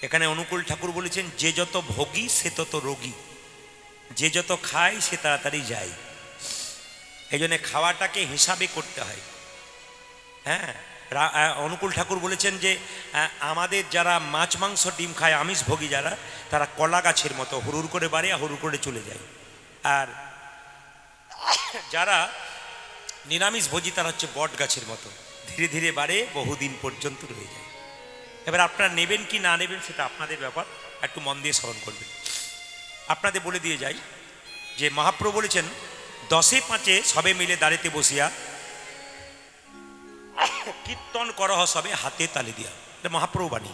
এখানে অনুকূল ঠাকুর বলেছেন, যে যত ভোগী সে তত রোগী, যে যত খায় সে তাড়াতাড়ি যায়। এই জন্য খাওয়াটাকে হিসাবে করতে হয়। হ্যাঁ, অনুকূল ঠাকুর বলেছেন যে আমাদের যারা মাছ মাংস ডিম খায়, আমিষ ভোগী যারা, তারা কলা গাছের মতো হুড়ুর করে বাড়ে আর হুড়ুর করে চলে যায়। আর যারা নিরামিষ ভোজী তারা হচ্ছে বট গাছের মতো, ধীরে ধীরে বাড়ে, বহুদিন পর্যন্ত রয়ে যায়। এবার আপনারা নেবেন কি না নেবেন সেটা আপনাদের ব্যাপার, একটু মন দিয়ে স্মরণ করবেন। আপনাদের বলে দিয়ে যাই যে মহাপ্রভু বলেছেন 10-5 সবে মিলে দাঁড়িতে বসিয়া কীর্তন করহ সবে হাতে তালি দিয়া। এটা মহাপ্রভু বাণী।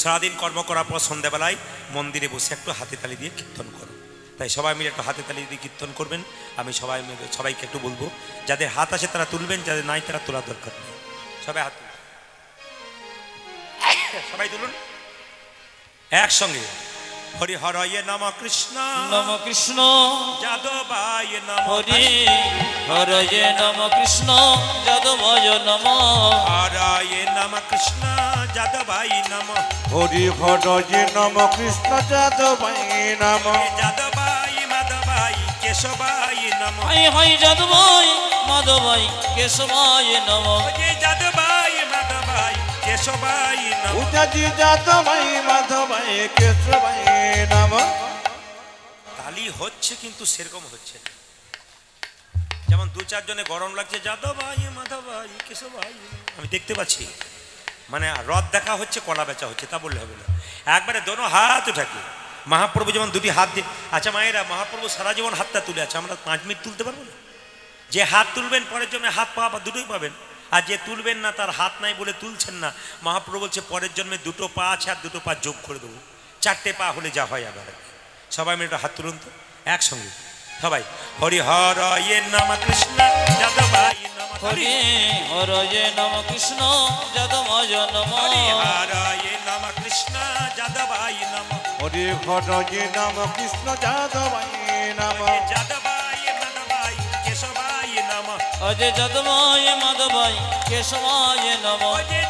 সারাদিন কর্ম করার পর সন্ধ্যাবেলায় মন্দিরে বসে একটু হাতে তালি দিয়ে কীর্তন করো। তাই সবাই মিলে একটু হাতে তালি দিয়ে কীর্তন করবেন। আমি সবাইকে একটু বলবো, যাদের হাত আছে তারা তুলবেন, যাদের নাই তারা তোলার দরকার নেই। সবাই হাত তুলুন, সবাই তুলুন একসঙ্গে। হরি হরয়ে নম কৃষ্ণ নম কৃষ্ণ যাদবায় নম, হরি হরয়ে নম কৃষ্ণ যাদবায় নম, হরয়ে নম কৃষ্ণ যাদবায় নম, হরি হরয়ে নম কৃষ্ণ যাদবায় নম, যাদবায় মাধবায় কেশবায় নম, হাই হাই যাদবায় মাধবায় কেশবায় নম, যাদবায় মাধবায় কেশবায় নম, উজাজি যাদবায় মাধবায় কেশবায় নম। তালি হচ্ছে কিন্তু সেরকম হচ্ছে না। যেমন 2-4 জনে গরম লাগছে, যাদবায় মাধবায় কেশবায়, আমি দেখতে পাচ্ছি, মানে রথ দেখা হচ্ছে, কলা বেচা হচ্ছে, তা বললে হবে না। একবারে দোনো হাত উঠাকে মহাপ্রভু যেমন 2টি হাত দিয়ে। আচ্ছা মায়েরা, মহাপ্রভু সারা জীবন হাতটা তুলে আছে, আমরা 5 মিনিট তুলতে পারবো না? যে হাত তুলবেন পরের জন্য হাত পা বা দুটোই পাবেন, আর যে তুলবেন না তার হাত নাই বলে তুলছেন না। মহাপ্রভু বলছে পরের জন্মে 2টো পা আছে আর 2টো পা যোগ করে দেবো, 4টে পা হলে যা হয়। আবার সবাই মিলে হাত তুলুন তো একসঙ্গে সবাই। হরি হরয়ে নম কৃষ্ণ যাদবায় নম, হরি হরয়ে নম কৃষ্ণ যাদবায় নম, হরি হরয়ে নম কৃষ্ণ যাদবায় নম, হরি হরয়ে নম কৃষ্ণ যাদবায় নম, যাদবায় মাধবায় কেশবায় নম, অজয় যাদবায় মাধবায় কেশবায় নম,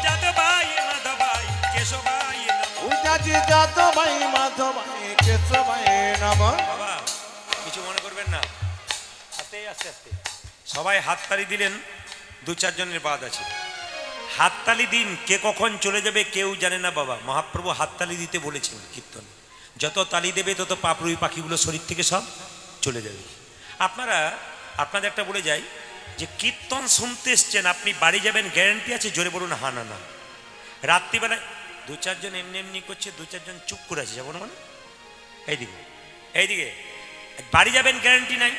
যাদবায় মাধবায় কেশবায় নম। উজাজি যাদবায় মাধবায় কেশবায় নম। বাবা কিছু মনে করবেন না, আস্তে আস্তে আস্তে সবাই হাততালি দিলেন। 2-4 জনের বাদ আছে, হাততালি দিন, কে কখন চলে যাবে কেউ জানে না। বাবা মহাপ্রভু হাততালি দিতে বলেছেন কীর্তন, যত তালি দেবে তত পাপড়ুই পাখিগুলো শরীর থেকে সব চলে যাবে। আপনাদের একটা বলে যাই যে কীর্তন শুনতে এসছেন, আপনি বাড়ি যাবেন গ্যারান্টি আছে? জোরে বলুন হা না না। রাত্রিবেলায় 2-4 জন এমনি এমনি করছে, 2-4 জন চুপ করে আছে, যাবো না মানে এইদিকে বাড়ি যাবেন গ্যারান্টি নাই।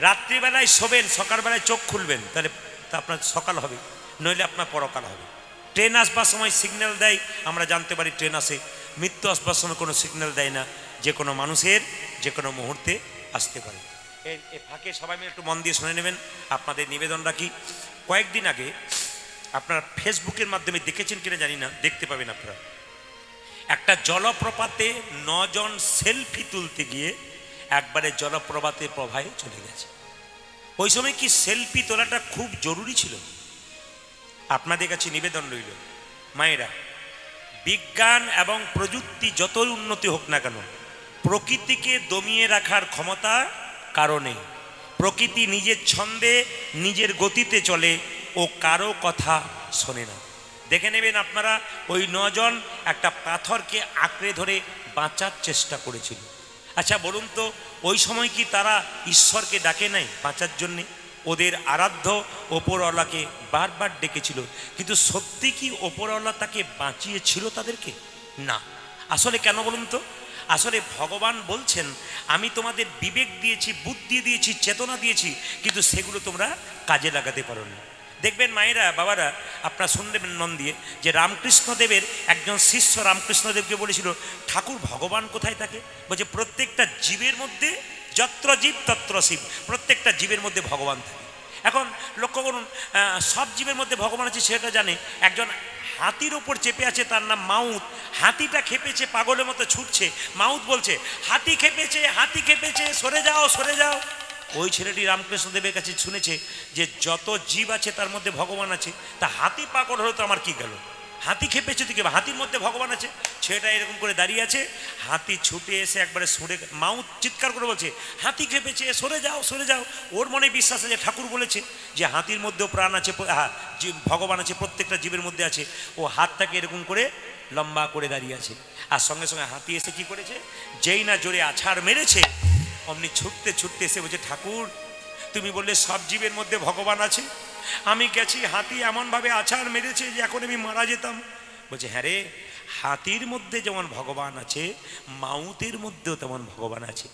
রাত্রিবেলায় শোবেন, সকালবেলায় চোখ খুলবেন, তাহলে তা আপনার সকাল হবে, নইলে আপনার পরকাল হবে। ট্রেন আসবার সময় সিগন্যাল দেয়, আমরা জানতে পারি ট্রেন আসে। মৃত্যু আসবার সময় কোনো সিগন্যাল দেয় না, যে কোনো মানুষের যে কোনো মুহূর্তে আসতে পারে। এ ফাঁকে সবাই মিলে একটু মন দিয়ে শুনে নেবেন। আপনাদের নিবেদন রাখি, কয়েকদিন আগে আপনারা ফেসবুকের মাধ্যমে দেখেছেন কিনা জানি না, দেখতে পাবেন আপনারা, একটা জলপ্রপাতে 9 জন সেলফি তুলতে গিয়ে একবারে জলপ্রপাতের প্রবাহে চলে গেছে। ওই সময় কি সেলফি তোলাটা খুব জরুরি ছিল? আপনাদের কাছে নিবেদন রইল, মায়েরা, বিজ্ঞান এবং প্রযুক্তি যতই উন্নতি হোক না কেন, প্রকৃতিকে দমিয়ে রাখার ক্ষমতা কারণে, প্রকৃতি নিজের ছন্দে নিজের গতিতে চলে, ও কারো কথা শোনে না। দেখে নেবেন আপনারা, ওই 9 জন একটা পাথরকে আঁকড়ে ধরে বাঁচার চেষ্টা করেছিল। আচ্ছা বলুন তো, ওই সময় কি তারা ঈশ্বরকে ডাকে নাই বাঁচার জন্যে? ওদের আরাধ্য ওপরওয়ালাকে বারবার ডেকেছিল, কিন্তু সত্যি কি ওপরওয়ালা তাকে বাঁচিয়েছিল তাদেরকে? না। আসলে কেন বলুন তো? আসলে ভগবান বলছেন আমি তোমাদের বিবেক দিয়েছি, বুদ্ধি দিয়েছি, চেতনা দিয়েছি, কিন্তু সেগুলো তোমরা কাজে লাগাতে পারো না। দেখবেন মায়েরা বাবারা, আপনারা শুনবেন মন দিয়ে যে রামকৃষ্ণদেবের একজন শিষ্য রামকৃষ্ণদেবকে বলেছিল ঠাকুর ভগবান কোথায় থাকে? বলছে প্রত্যেকটা জীবের মধ্যে, যত্র জীব তত্র শিব, প্রত্যেকটা জীবের মধ্যে ভগবান থাকে। এখন লক্ষ্য করুন, সব জীবের মধ্যে ভগবান আছে সেটা জানে। একজন হাতির ওপর চেপে আছে, তার নাম মাউত। হাতিটা খেপেছে, পাগলের মতো ছুটছে। মাউত বলছে হাতি খেপেছে, হাতি খেপেছে, সরে যাও সরে যাও। ওই ছেলেটি রামকৃষ্ণদেবের কাছে শুনেছে যে যত জীব আছে তার মধ্যে ভগবান আছে, তা হাতি পাগল হলো তো আমার কি গেল? হাতি খেপেছে তো কি, হাতির মধ্যে ভগবান আছে। ছেলেটা এরকম করে দাঁড়িয়ে আছে, হাতি ছুটে এসে একবারে সরে, মাউত চিৎকার করে বলছে হাতি খেপেছে, সরে যাও সরে যাও। ওর মনে বিশ্বাস আছে ঠাকুর বলেছে যে হাতির মধ্যেও প্রাণ আছে, ভগবান আছে, প্রত্যেকটা জীবের মধ্যে আছে। ও হাতটাকে এরকম করে লম্বা করে দাঁড়িয়ে আছে, আর সঙ্গে সঙ্গে হাতি এসে কি করেছে, যেই না জোরে আছাড় মেরেছে, অমনি ছুটতে ছুটতে এসে বলছে ঠাকুর তুমি বললে সব জীবের মধ্যে ভগবান আছে, আমি গেছি হাতি এমনভাবে আছাড় মেরেছে যে এখন আমি মারা যেতাম। বলছে হ্যাঁ রে, হাতির মধ্যে যেমন ভগবান আছে, মাউতের মধ্যেও তেমন ভগবান আছে।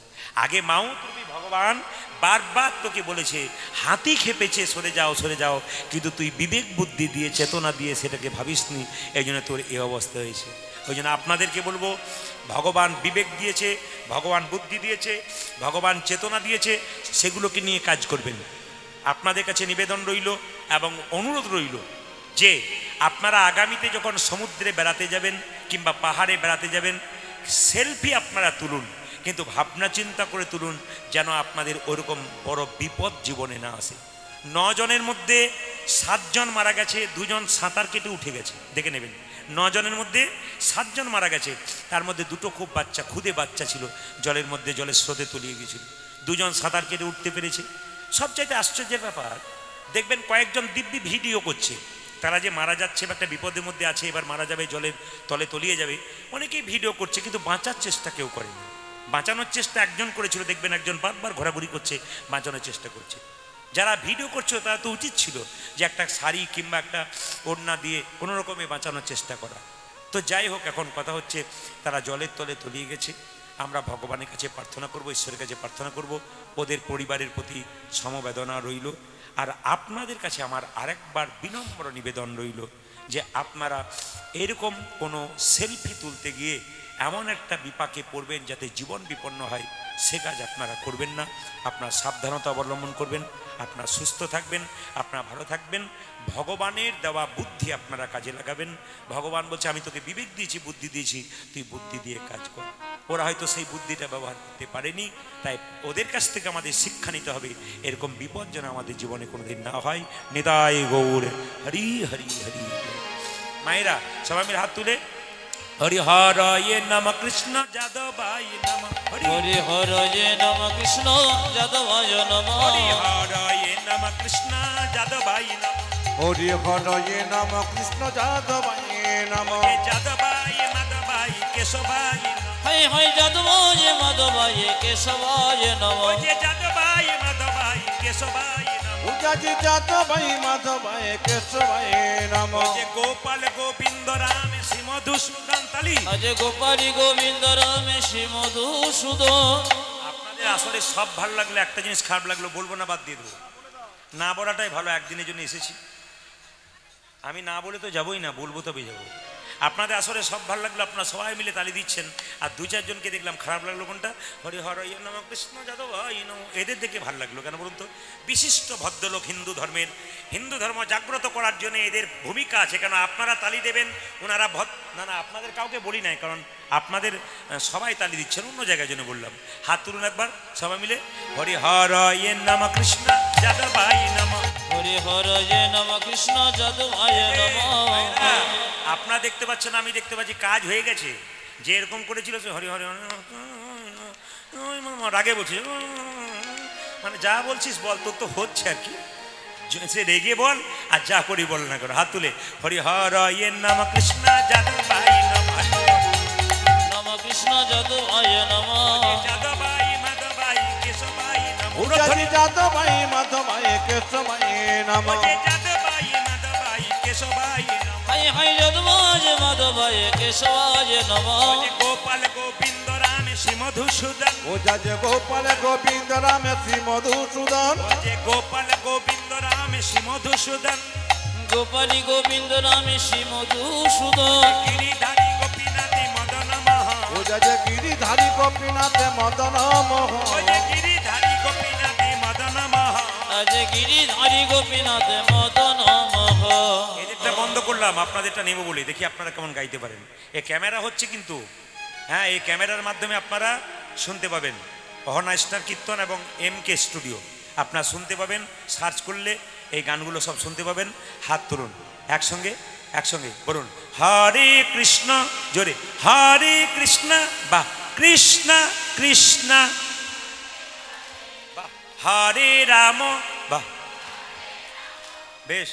আগে মাউত রূপী ভগবান বারবার তোকে বলেছে হাতি খেপেছে, সরে যাও সরে যাও, কিন্তু তুই বিবেক বুদ্ধি দিয়ে চেতনা দিয়ে সেটাকে ভাবিসনি, এই জন্য তোর এই অবস্থা হয়েছে। ওই জন্য আপনাদেরকে বলবো, ভগবান বিবেক দিয়েছে, ভগবান বুদ্ধি দিয়েছে, ভগবান চেতনা দিয়েছে, সেগুলোকে নিয়ে কাজ করবেন। আপনাদের কাছে নিবেদন রইল এবং অনুরোধ রইল যে আপনারা আগামীতে যখন সমুদ্রে বেড়াতে যাবেন কিংবা পাহাড়ে বেড়াতে যাবেন, সেলফি আপনারা তুলুন, কিন্তু ভাবনা চিন্তা করে তুলুন যেন আপনাদের ওরকম বড় বিপদ জীবনে না আসে। 9 জনের মধ্যে 7 জন মারা গেছে, 2 জন সাঁতার কেটে উঠে গেছে, দেখে নেবেন। 9 জনের মধ্যে 7 জন মারা গেছে, তার মধ্যে 2টো খুব বাচ্চা, খুদে বাচ্চা ছিল, জলের মধ্যে জলের স্রোতে তলিয়ে গেছিল। 2 জন সাঁতার কেটে উঠতে পেরেছে। সবচাইতে আশ্চর্যের ব্যাপার, দেখবেন কয়েকজন দিব্যি ভিডিও করছে, তারা যে মারা যাচ্ছে বা একটা বিপদের মধ্যে আছে, এবার মারা যাবে, জলের তলে তলিয়ে যাবে, অনেকেই ভিডিও করছে, কিন্তু বাঁচার চেষ্টা কেউ করেনি। বাঁচানোর চেষ্টা একজন করেছিল, দেখবেন একজন বারবার ঘোরাঘুরি করছে, বাঁচানোর চেষ্টা করছে। যারা ভিডিও করছে তারা তো উচিত ছিল যে একটা শাড়ি কিংবা একটা ওড়না দিয়ে কোনো রকমে বাঁচানোর চেষ্টা করা। তো যাই হোক, এখন কথা হচ্ছে তারা জলের তলে তলিয়ে গেছে। আমরা ভগবানের কাছে প্রার্থনা করব, ঈশ্বরের কাছে প্রার্থনা করব, ওদের পরিবারের প্রতি সমবেদনা রইল। আর আপনাদের কাছে আমার আরেকবার বিনম্র নিবেদন রইল যে আপনারা এরকম কোনো সেলফি তুলতে গিয়ে এমন একটা বিপাকে পড়বেন যাতে জীবন বিপন্ন হয়, সে কাজ আপনারা করবেন না। আপনারা সাবধানতা অবলম্বন করবেন, আপনারা সুস্থ থাকবেন, আপনারা ভালো থাকবেন, ভগবানের দেওয়া বুদ্ধি আপনারা কাজে লাগাবেন। ভগবান বলছে আমি তোকে বিবেক দিয়েছি, বুদ্ধি দিয়েছি, তুই বুদ্ধি দিয়ে কাজ কর। ওরা হয়তো সেই বুদ্ধিটা ব্যবহার করতে পারেনি, তাই ওদের কাছ থেকে আমাদের শিক্ষা নিতে হবে, এরকম বিপদ যেন আমাদের জীবনে কোনোদিন না হয়। নিতাই গৌর হরি হরি হরি। মায়েরা সবাই মিলে হাত তুলে হরিহরয়ে নম কৃষ্ণ যাদবায় নম, হরিহরয়ে নম কৃষ্ণ যাদবায় নম, হরিহরয়ে নম কৃষ্ণ যাদবায় নম, হরিহরয়ে নম কৃষ্ণ যাদবায় নম, যাদবায় মাধবায় কেশবায় নম, হায় হায় যাদবায় মাধবায় কেশবায় নম, যাদবায় মাধবায় কেশবায় নম, উজাজি যাদবায় মাধবায় কেশবায় নম, গোপাল গোবিন্দ রাম শ্রী মধুসূদন তালি, আজ গোপালী গোবিন্দ রামে শ্রী মধুসূদন। আপনাদের আসলে সব ভালো লাগলো, একটা জিনিস খারাপ লাগলো, বলবো না, বাদ দিয়ে দেবো। না বলাটাই ভালো, একদিনের জন্য এসেছি, আমি না বলে তো যাবোই না, বলবো তবে যাবো। আপনাদের আসলে সব ভালো লাগলো, আপনারা সবাই মিলে তালি দিচ্ছেন, আর 2-4 জনকে দেখলাম খারাপ লাগলো। কোনটা? হরিহরয়ে নম কৃষ্ণ যাদবায় নম, এদের দেখে ভালো লাগলো কেন বলুন তো? বিশিষ্ট ভদ্রলোক হিন্দু ধর্মের, হিন্দু ধর্ম জাগ্রত করার জন্য এদের ভূমিকা আছে। কেন আপনারা তালি দেবেন, ওনারা না না, আপনাদের কাউকে বলি নাই, কারণ আপনাদের সবাই তালি দিচ্ছেন, অন্য জায়গায় জন্য বললাম। হাত তুলুন একবার সবাই মিলে, হরিহরয়ে নম কৃষ্ণ যাদবায় নম, হরিহরয়ে নম কৃষ্ণ যাদবায় নম। আপনারা দেখতে পাচ্ছেন, আমি দেখতে পাচ্ছি, কাজ হয়ে গেছে। যে এরকম করেছিল সে হরি হরি রাগে বলছে, মানে যা বলছিস বল, তোর তো হচ্ছে আর কি, সে রেগে বল আর যা করি বল না করো। হাত তুলে হরিহরয়ে নম কৃষ্ণ যাদবায় নম, নম কৃষ্ণ যাদবায় নম, যাদবায় মাধবায় যাদি যাদবাই মাধবাই কেশবাই নম ওরে যাদবাই মাধবাই কেশবাই নম হাই হাই যদবাজ মাধবায় কেশবায় নম ওরে গোপাল গোবিন্দ রাম শ্রী মধুসূদন ও যাজ গোপাল গোবিন্দ রাম শ্রী মধুসূদন ওরে গোপাল গোবিন্দ রাম শ্রী মধুসূদন গোপালী গোবিন্দ নামে শ্রী মধুসূদন গিরিধারী গোপীনাথে মদন মোহন ও যাজ গিরিধারী গোপীনাথে মদন মোহন ওরে গিরিধারী গোপীনাথে মদন মোহন আজ গিরিধারী গোপীনাথ মদন মোহ এদেরটা বন্ধ করলাম, আপনাদেরটা নেব বলে দেখি আপনারা কেমন গাইতে পারেন। এ ক্যামেরা হচ্ছে কিন্তু, হ্যাঁ এই ক্যামেরার মাধ্যমে আপনারা শুনতে পাবেন অহনা স্টার কীর্তন এবং MK স্টুডিও আপনারা শুনতে পাবেন। সার্চ করলে এই গানগুলো সব শুনতে পাবেন। হাত তুলুন একসঙ্গে, একসঙ্গে বলুন হরে কৃষ্ণ, জোরে হরে কৃষ্ণ বা কৃষ্ণ কৃষ্ণ, বাহ হরে রাম, বাহ বেশ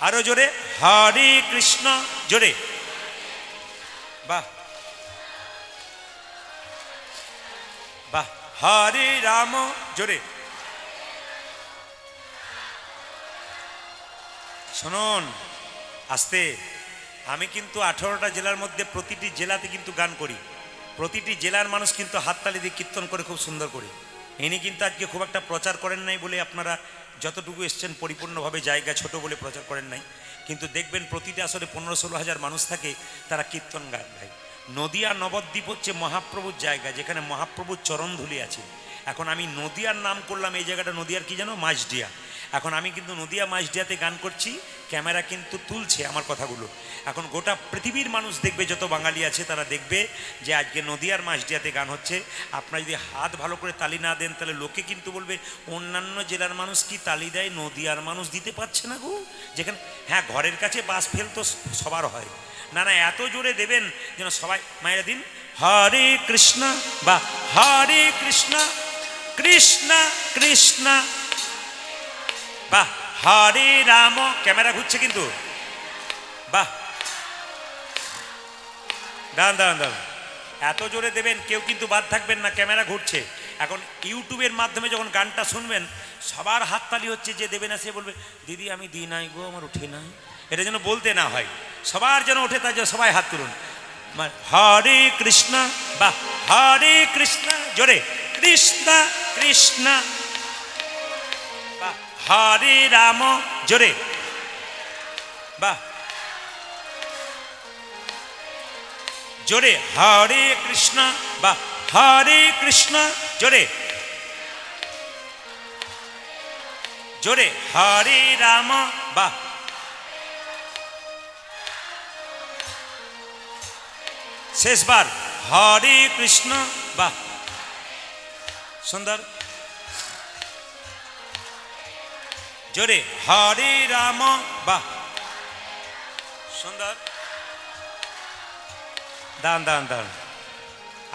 আরো জোরে হরে কৃষ্ণ, জোরে বাহ বাহ হরে রাম, জোরে শুনুন আস্তে। আমি কিন্তু 18টা জেলার মধ্যে প্রতিটি জেলাতে কিন্তু গান করি, প্রতিটি জেলার মানুষ কিন্তু হাততালি দিয়ে কীর্তন করে খুব সুন্দর করে। ইনি কিন্তু আজকে খুব একটা প্রচার করেন নাই বলে আপনারা যতটুকু এসছেন পরিপূর্ণভাবে জায়গা ছোট বলে প্রচার করেন নাই, কিন্তু দেখবেন প্রতিটা আসলে 15-16 হাজার মানুষ থাকে, তারা কীর্তন গান গায়। নদিয়া নবদ্বীপ হচ্ছে মহাপ্রভুর জায়গা, যেখানে মহাপ্রভুর চরণধুলি আছে। এখন আমি নদিয়ার নাম করলাম, এই জায়গাটা নদিয়ার কি জানো, মাঝডিয়া। এখন আমি কিন্তু নদিয়া মাঝডিয়াতে গান করছি, ক্যামেরা কিন্তু তুলছে আমার কথাগুলো। এখন গোটা পৃথিবীর মানুষ দেখবে, যত বাঙালি আছে তারা দেখবে যে আজকে নদিয়ার মাঝডিয়াতে গান হচ্ছে। আপনারা যদি হাত ভালো করে তালি না দেন তাহলে লোকে কিন্তু বলবে অন্যান্য জেলার মানুষ কি তালি দেয়, নদিয়ার মানুষ দিতে পারছে না গো। যেখানে হ্যাঁ ঘরের কাছে বাস ফেল তো সবার হয়, না না এত জোরে দেবেন যেন সবাই। মায়েরা দিন হরে কৃষ্ণ বা হরে কৃষ্ণ কৃষ্ণ কৃষ্ণ বাহ হরে রাম, ক্যামেরা ঘুরছে কিন্তু, বাহ দাঁড়ান দাঁড়ান দাঁড়ান, এত জোরে দেবেন কেউ কিন্তু বাদ থাকবেন না, ক্যামেরা ঘুরছে। এখন ইউটিউবের মাধ্যমে যখন গানটা শুনবেন সবার হাততালি হচ্ছে, যে দেবে না সে বলবে দিদি আমি দিই নাই গো, আমার উঠে নাই। এটা যেন বলতে না হয়, সবার যেন ওঠে, তাই জন্য সবাই হাত তুলুন। হরে কৃষ্ণ বা হরে কৃষ্ণ, জোরে কৃষ্ণ কৃষ্ণ বা হরে রাম, জোরে বাহ জোরে হরে কৃষ্ণ বা হরে কৃষ্ণ, জোরে জোরে হরে রাম বা শেষবার হরে কৃষ্ণ বা সুন্দর, জোরে হরে রাম বা সুন্দর। দান দান দান,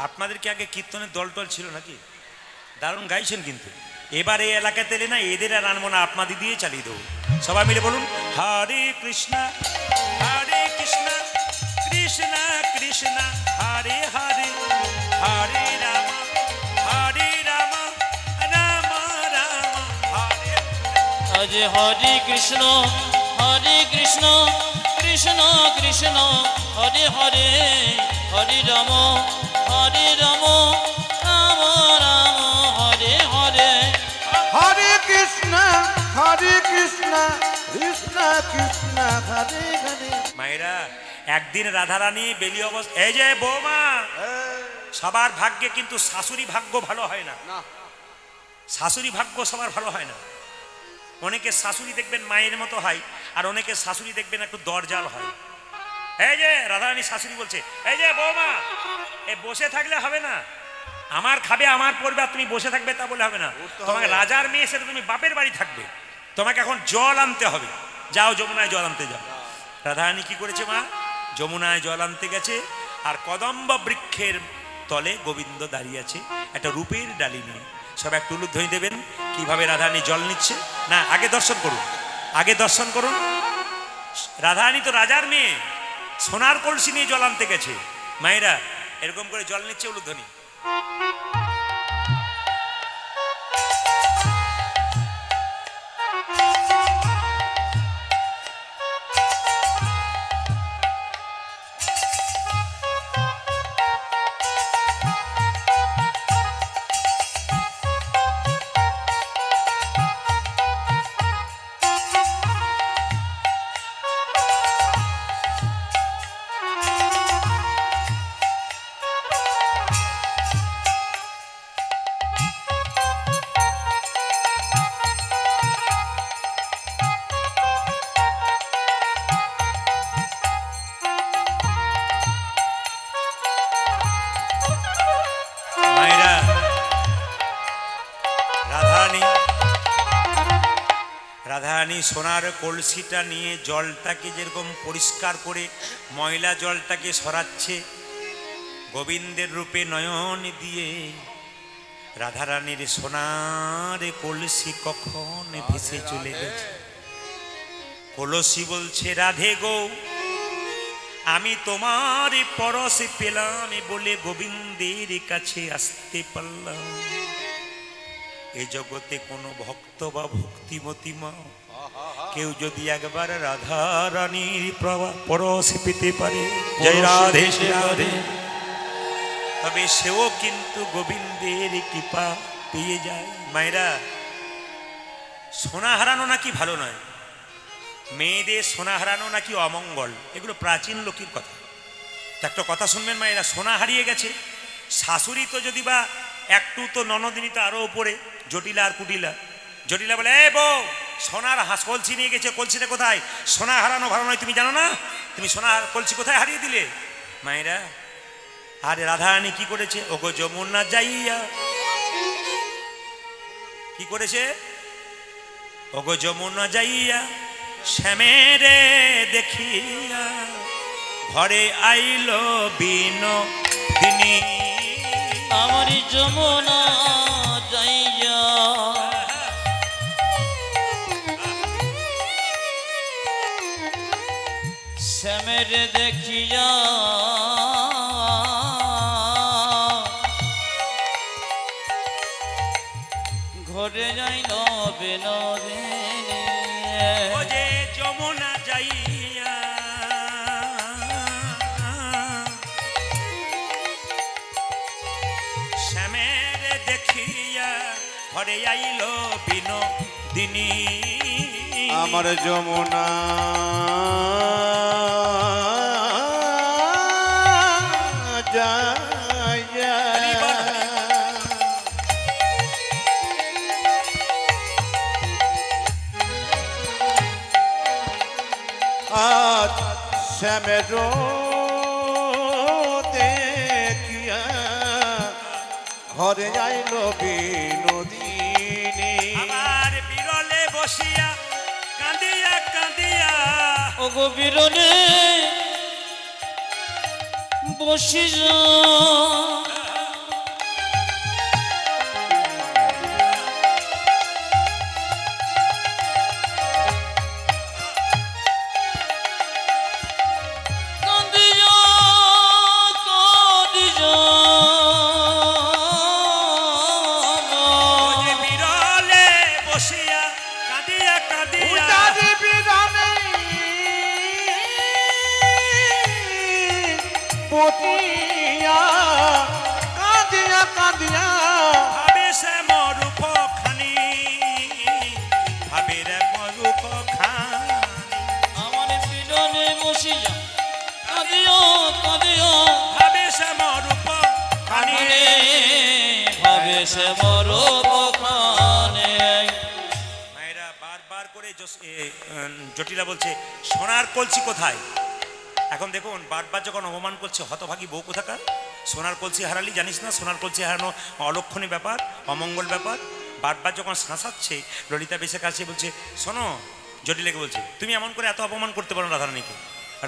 আপনাদের কি আগে কীর্তনের দল টল ছিল নাকি? দারুণ গাইছেন কিন্তু। এবার এই এলাকাতে এলে না এদের আর আনবো না, আপনাদের দিয়ে চালিয়ে দেবো। সবাই মিলে বলুন হরে কৃষ্ণ কৃষ্ণ কৃষ্ণ হরে হরে, হরে রাম রাম রাম হরে। আজ হরে কৃষ্ণ কৃষ্ণ কৃষ্ণ হরে হরে, হরে রাম রাম রাম হরে হরে। হরে কৃষ্ণ কৃষ্ণ কৃষ্ণ হরে হরে। মায়েরা একদিন রাধারানী বেলি অবস্থা, এই যে বৌমা, সবার ভাগ্যে কিন্তু শাশুড়ি ভাগ্য ভালো হয় না, শাশুড়ি ভাগ্য সবার ভালো হয় না। অনেকের শাশুড়ি দেখবেন মায়ের মতো হয়, আর অনেকের শাশুড়ি দেখবেন একটু দরজাল হয়। এই যে রাধারানী শাশুড়ি বলছে, এই যে বৌমা এ বসে থাকলে হবে না, আমার খাবে আমার পড়বে, আর তুমি বসে থাকবে তা বলে হবে না। তোমাকে রাজার মেয়ে সেটা তুমি বাপের বাড়ি থাকবে, তোমাকে এখন জল আনতে হবে, যাও যমুনায় জল আনতে যাও। রাধারানী কি করেছে মা, যমুনায় জল আনতে গেছে, আর কদম্ব বৃক্ষের তলে গোবিন্দ দাঁড়িয়ে আছে একটা রূপের ডালি নিয়ে। সব একটু উলুধ্বনি দেবেন কিভাবে রাধারানী জল নিচ্ছে। না আগে দর্শন করুন, আগে দর্শন করুন। রাধারানী তো রাজার মেয়ে, সোনার কলসি নিয়ে জল আনতে গেছে। মায়েরা এরকম করে জল নিচ্ছে, উলুধ্বনি। রাধারানী সোনার কলসিটা নিয়ে জলটাকে যেরকম পরিষ্কার করে ময়লা জলটাকে সরাচ্ছে, গোবিন্দের রূপে নয়ন দিয়ে রাধারানীর সোনার কলসি কখন ভেসে চলে গেছে। কলসি বলছে, রাধে গো, আমি তোমার পরশে পেলাম বলে গোবিন্দের কাছে আসতে পারলাম। এই জগতে কোনো ভক্ত বা ভক্তিমতী মা কেউ যদি একবার রাধা রানীর পরশে পেতে পারে, জয় রাধে রাধে, তবে সেও কিন্তু গোবিন্দের কৃপা পেয়ে যায়। মায়েরা, সোনা হারানো নাকি ভালো নয়, মেয়েদের সোনা হারানো নাকি অমঙ্গল, এগুলো প্রাচীন লোকের কথা। একটা কথা শুনবেন মায়েরা, সোনা হারিয়ে গেছে, শাশুড়ি তো যদি বা একটু, তো ননদিনী তো আরো উপরে, জটিলা আর কুটিলা। জটিলা বলে, এ বউ, সোনার কলসি নিয়ে গেছে, কলসিটা কোথায়? সোনা হারানো ভালো নয়, তুমি জানো না? তুমি সোনার কলসি কোথায় হারিয়ে দিলে? মায়েরা, আরে রাধারানী কি করেছে? ওগো যমুনা যাইয়া, কি করেছে? ওগো যমুনা যাইয়া শ্যামেরে দেখিয়া ঘরে আইলো বিনোদিনী। আমার যমুনা যাইয়া শ্যামের দেখিয়া ঘরে যাইল বিনোদিনী। ও যে যমুনা যাইয়া শ্যামের দেখিয়া ঘরে আইলো বিনোদিনী। আমার যমুনা যাইয়া আজ শ্যামের দেখিয়া ঘরে আইল বিনোদিনী। আমার বিরলে বসিয়া কাঁদিয়া কাঁদিয়া, ওগো বিরলে বসি যা কাঁদিয়া কাঁদিয়া ও যে বিরলে বসিয়া কাঁদিয়া কাঁদিয়া, উদারি বিরানে পতিয়া কাঁদিয়া কাঁদিয়া ভাবে সে মরুখ খানি, ভাবে রে মরুখ খানি। আমার বিরলে বসি যা কাঁদিয়া কাঁদিয়া ভাবে সে মরুখ খানি। ভাবে সে মরো বখানে। মায়েরা বারবার করে জটিলা বলছে, সোনার কলসি কোথায়? এখন দেখুন, বারবার যখন অপমান করছে, হতভাগী বউ কোথাকার, সোনার কলসি হারালি জানিস না? সোনার কলসি হারানো অলক্ষণীয় ব্যাপার, অমঙ্গল ব্যাপার। বারবার যখন শাসাচ্ছে, ললিতা বেশে কাছে বলছে, শোনো, জটিলাকে বলছে, তুমি এমন করে এত অপমান করতে পারো রাধারানীকে?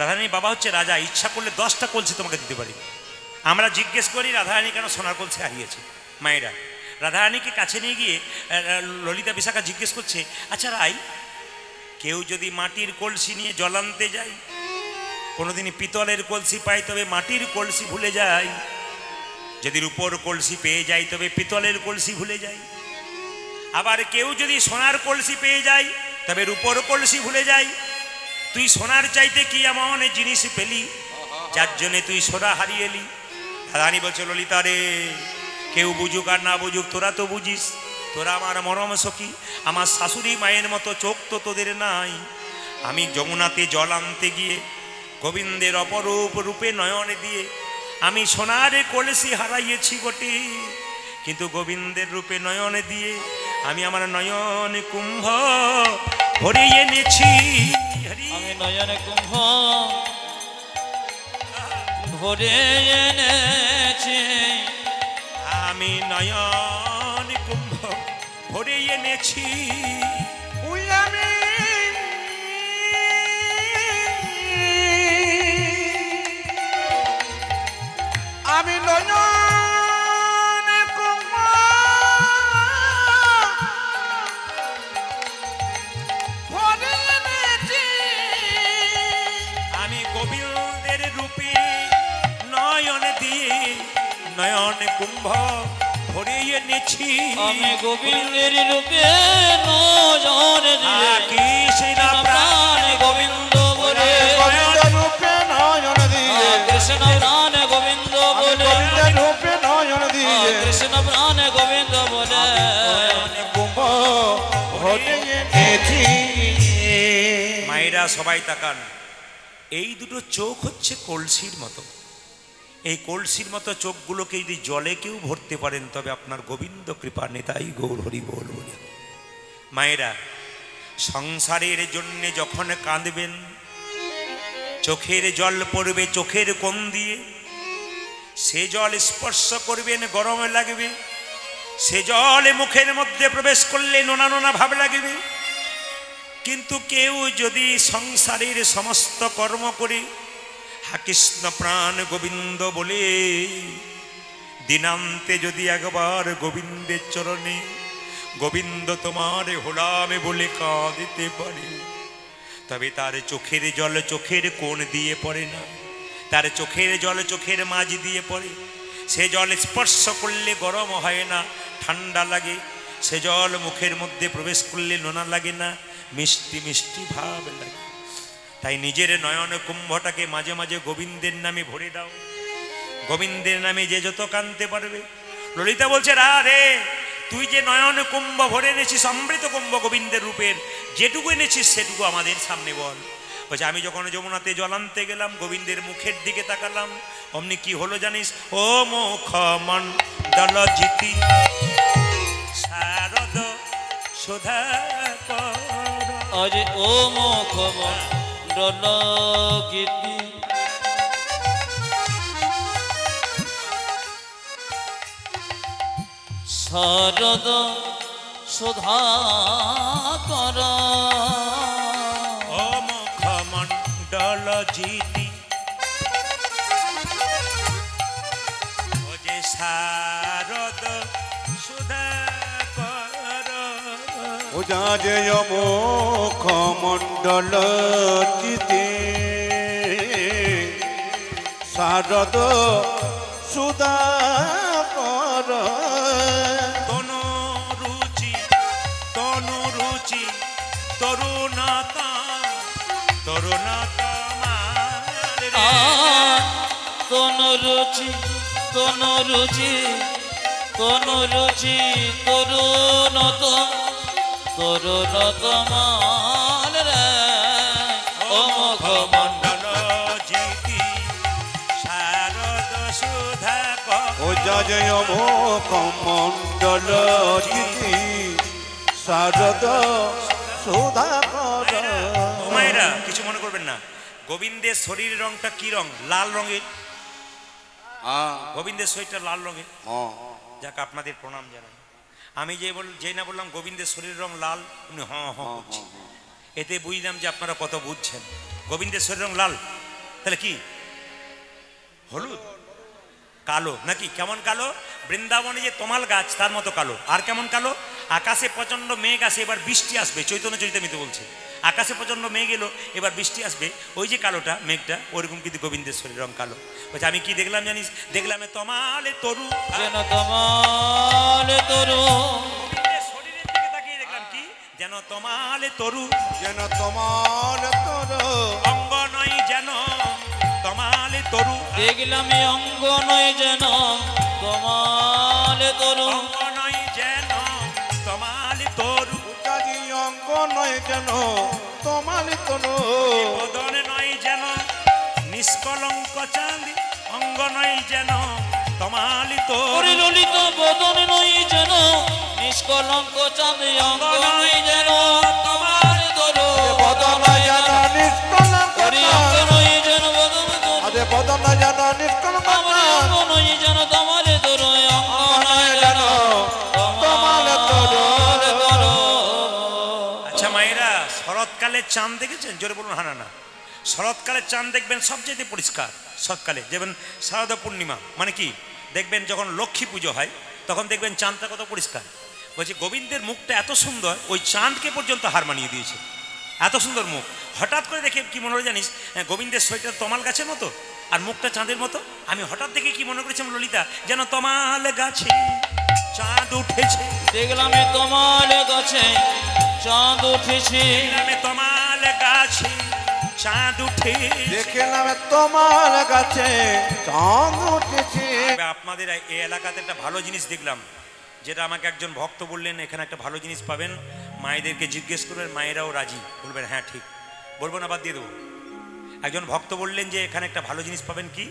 রাধারানীর বাবা হচ্ছে রাজা, ইচ্ছা করলে 10টা কলসি তোমাকে দিতে পারি। আমরা জিজ্ঞেস করি রাধারানী কেন সোনার কলসি হারিয়েছে। মায়েরা, রাধারানীকে কাছে নিয়ে গিয়ে ললিতা বিশাখা জিজ্ঞেস করছে, আচ্ছা রাই, কেউ যদি মাটির কলসি নিয়ে জল আনতে যায়, কোনোদিনই পিতলের কলসি পাই তবে মাটির কলসি ভুলে যায়, যদি রূপোর কলসি পেয়ে যায় তবে পিতলের কলসি ভুলে যায়, আবার কেউ যদি সোনার কলসি পেয়ে যায় তবে রূপোর কলসি ভুলে যায়। তুই সোনার চাইতে কি এমন জিনিস পেলি যার জন্যে তুই সোনা হারিয়ে এলি? রাধারানী বলছে, ললিতা রে, কেউ বুঝুক আর না বুঝুক, তোরা তো বুঝিস, তোরা আমার মরম সখী, আমার শাশুড়ি মায়ের মতো চোখ তো তোদের নাই। আমি যমুনাতে জল আনতে গিয়ে গোবিন্দের অপরূপ রূপে নয়ন দিয়ে আমি সোনার কলসি হারাইয়েছি বটে, কিন্তু গোবিন্দের রূপে নয়ন দিয়ে আমি আমার নয়ন কুম্ভ ভরে এনেছি। আমি নয়ন কুম্ভ ভরে এনেছি, আমি নয়ন কুম্ভ ভরে এনেছি। ওই আমি আমি নয়ন কুম্ভ ভরে এনেছি। আমি গোবিন্দের রূপে নয়ন দিয়ে নয়ন কুম্ভ ভরে এনেছি। আমি গোবিন্দের রূপে নয়ন দিয়ে কৃষ্ণ প্রাণ গোবিন্দ বলে গোবিন্দ রূপে নয়ন দিয়ে কৃষ্ণ প্রাণ গোবিন্দ বলে গোবিন্দ রূপে নয়ন দিয়ে কৃষ্ণ প্রাণ গোবিন্দ বলে কুম্ভ ভরে এনেছি। মায়েরা সবাই তাকান, এই দুটো চোখ হচ্ছে কলসির মতো। এই কলসির মতো চোখগুলোকে যদি জলে কেউ ভরতে পারেন তবে আপনার গোবিন্দ কৃপা নেতাই গৌর হরি বল বলে। মায়েরা, সংসারের জন্যে যখন কাঁদবেন, চোখের জল পড়বে চোখের কোণ দিয়ে, সে জল স্পর্শ করবেন গরম লাগবে, সে জল মুখের মধ্যে প্রবেশ করলে নোনা নোনা ভাব লাগবে। কিন্তু কেউ যদি সংসারের সমস্ত কর্ম করে হা কৃষ্ণ প্রাণ গোবিন্দ বলে দিনান্তে যদি একবার গোবিন্দের চরণে গোবিন্দ তোমার হোলামে বলে কাঁদিতে পারে, তবে তার চোখের জল চোখের কোণ দিয়ে পড়ে না, তার চোখের জল চোখের মাঝ দিয়ে পড়ে। সে জল স্পর্শ করলে গরম হয় না, ঠান্ডা লাগে। সে জল মুখের মধ্যে প্রবেশ করলে নোনা লাগে না, মিষ্টি মিষ্টি ভাব লাগে। তাই নিজের নয়ন কুম্ভটাকে মাঝে মাঝে গোবিন্দের নামে ভরে দাও। গোবিন্দের নামে যে যত কাঁদতে পারবে। ললিতা বলছে, রাধে তুই যে নয়ন কুম্ভ ভরে এনেছিস, অমৃত কুম্ভ গোবিন্দের রূপের, যেটুকু এনেছিস সেটুকু আমাদের সামনে বল। বলছে, আমি যখন যমুনাতে জল আনতে গেলাম, গোবিন্দের মুখের দিকে তাকালাম, অমনি কি হলো জানিস? ও মুখ মণ্ডল জিতি শারদ সুধা আজ ও মুখ মণ্ডল গীতি শারদ সুধা কর। ও মুখ মণ্ডল জিতি ও যে শারদ সুধা কর। ও যা যে মুখ মণ্ডল চিতে শারদ সুধা কর। তনু রুচি তরুণতা তরুণতা তনু রুচি তনু রুচি তনু রুচি তরুণত তরুণত মান রে। ও মুখ মণ্ডল জিতি শারদ সুধা কর। ও যা যে মুখ মণ্ডল চিতে শারদ সুধা কর। ও মায়েরা, কিছু মনে করবেন না। গোবিন্দের শরীরের রংটা কি রং? লাল রঙের। গোবিন্দের শরীরটা লাল রঙের। যাক, আপনাদের প্রণাম জানাই। আমি যেই না বললাম গোবিন্দের শরীরের রং লাল, উনি করছি। এতে বুঝলাম যে আপনারা কত বুঝছেন। গোবিন্দের শরীর রং লাল, তাহলে কি হলুদ? কালো নাকি? কেমন কালো? বৃন্দাবনে যে তমাল গাছ তার মতো কালো। আর কেমন কালো? আকাশে প্রচন্ড মেঘ আসে, এবার বৃষ্টি আসবে। চৈতন্য চরিতামৃতে বলছে, আকাশে প্রচন্ড মেঘ এলো, এবার বৃষ্টি আসবে। ওই যে কালোটা মেঘটা, ওরকম কিন্তু গোবিন্দের শরীর রং কালো। বলছে, আমি কি দেখলাম জানিস? দেখলাম তমালে তরু, যেন তমালে তরু। শরীরের দিকে তাকিয়ে দেখলাম কি? যেন তমালে তরু, যেন তোমার তর অঙ্গ নয় যেন তমালে তরু। দেখলাম অঙ্গ নয় যেন তমালে তরু। অঙ্গ নয় যেন তমালে তরু। কাজী অঙ্গ নয় যেন তোমার তর বদন নয় যেন নিষ্কলঙ্ক চাঁদি। অঙ্গ নয় যেন তমালি তরু। ললিত বদন নয় যেন নিষ্কলঙ্ক চাঁদ। অঙ্গ নয় যেন তোমার তরু। বদন যেন নিষ্কলঙ্ক অঙ্গ নয় যেন বদন তরু। আরে বদন যেন নিষ্কলঙ্ক অঙ্গ নয় যেন তোমার তরু। অঙ্গ নয় যেন তোমার তরু। আচ্ছা মায়েরা, শরৎকালে চাঁদ দেখেছেন? জোরে বলুন। হ্যাঁ না? শরৎকালের চাঁদ দেখবেন সবচেয়ে পরিষ্কার। শরৎকালে যেমন শারদ পূর্ণিমা মানে কি দেখবেন যখন লক্ষ্মী পুজো হয় তখন দেখবেন চাঁদটা কত পরিষ্কার। বলছে গোবিন্দের মুখটা এত সুন্দর ওই চাঁদকে পর্যন্ত হার মানিয়ে দিয়েছে, এত সুন্দর মুখ। হঠাৎ করে দেখে কি মনে হয় জানিস, গোবিন্দের সোয়েটার তমাল গাছের মতো আর মুখটা চাঁদের মতো। আমি হঠাৎ দেখে কি মনে করেছিলাম ললিতা যেন তমাল গাছে চাঁদ উঠেছে, দেখলাম তোমার গাছে চাঁদ উঠেছে, তমাল গাছে চাঁদ উঠে, দেখলাম তোমার কাছে চাঁদ উঠেছে। আপনাদের এই এলাকাতে একটা ভালো জিনিস দেখলাম, যেটা আমাকে একজন ভক্ত বললেন এখানে একটা ভালো জিনিস পাবেন, মায়েদেরকে জিজ্ঞেস করবেন মায়েরাও রাজি, বলবেন হ্যাঁ ঠিক, বলবো না বাদ দিয়ে দেবো। একজন ভক্ত বললেন যে এখানে একটা ভালো জিনিস পাবেন কি,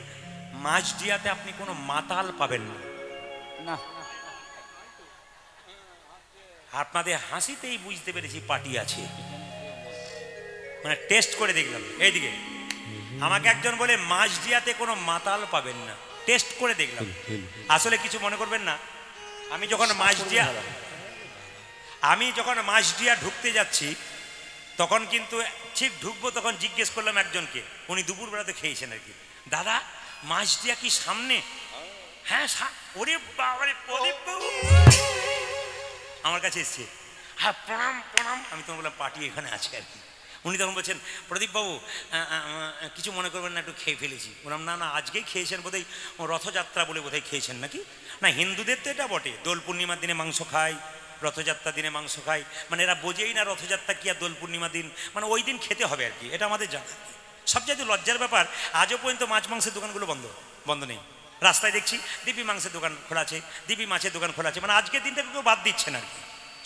মাঝডিয়াতে আপনি কোনো মাতাল পাবেন না। আপনাদের হাসিতেই বুঝতে পেরেছি পার্টি আছে, মানে টেস্ট করে দেখলাম। এইদিকে আমাকে একজন বলে মাঝডিয়াতে কোনো মাতাল পাবেন না, টেস্ট করে দেখলাম। আসলে কিছু মনে করবেন না, আমি যখন মাঝডিয়া ঢুকতে যাচ্ছি তখন কিন্তু ঠিক ঢুকবো তখন জিজ্ঞেস করলাম একজনকে, উনি দুপুরবেলাতে খেয়েছেন আর কি, দাদা মাঝডিয়া কি সামনে? হ্যাঁ। ওরে বাবারে প্রদীপ বাবু আমার কাছে এসছে, হ্যাঁ প্রণাম প্রণাম। আমি তখন বললাম পার্টি এখানে আছে আর কি। উনি তখন বলছেন প্রদীপবাবু কিছু মনে করবেন না, একটু খেয়ে ফেলেছি। বললাম না না আজকেই খেয়েছেন বোধহয়, রথযাত্রা বলে বোধহয় খেয়েছেন নাকি? না হিন্দুদের তো এটা বটে, দোল পূর্ণিমার দিনে মাংস খায়, রথযাত্রার দিনে মাংস খায়, মানে এরা বোঝেই না রথযাত্রা কি আর দোল পূর্ণিমার দিন, মানে ওই দিন খেতে হবে আর কি, এটা আমাদের জানা। সবচেয়ে লজ্জার ব্যাপার আজও পর্যন্ত মাছ মাংসের দোকানগুলো বন্ধ নেই। রাস্তায় দেখছি দিব্যি মাংসের দোকান খোলা আছে, দিব্যি মাছের দোকান খোলা আছে, মানে আজকের দিনটা কেউ বাদ দিচ্ছে না আর কি।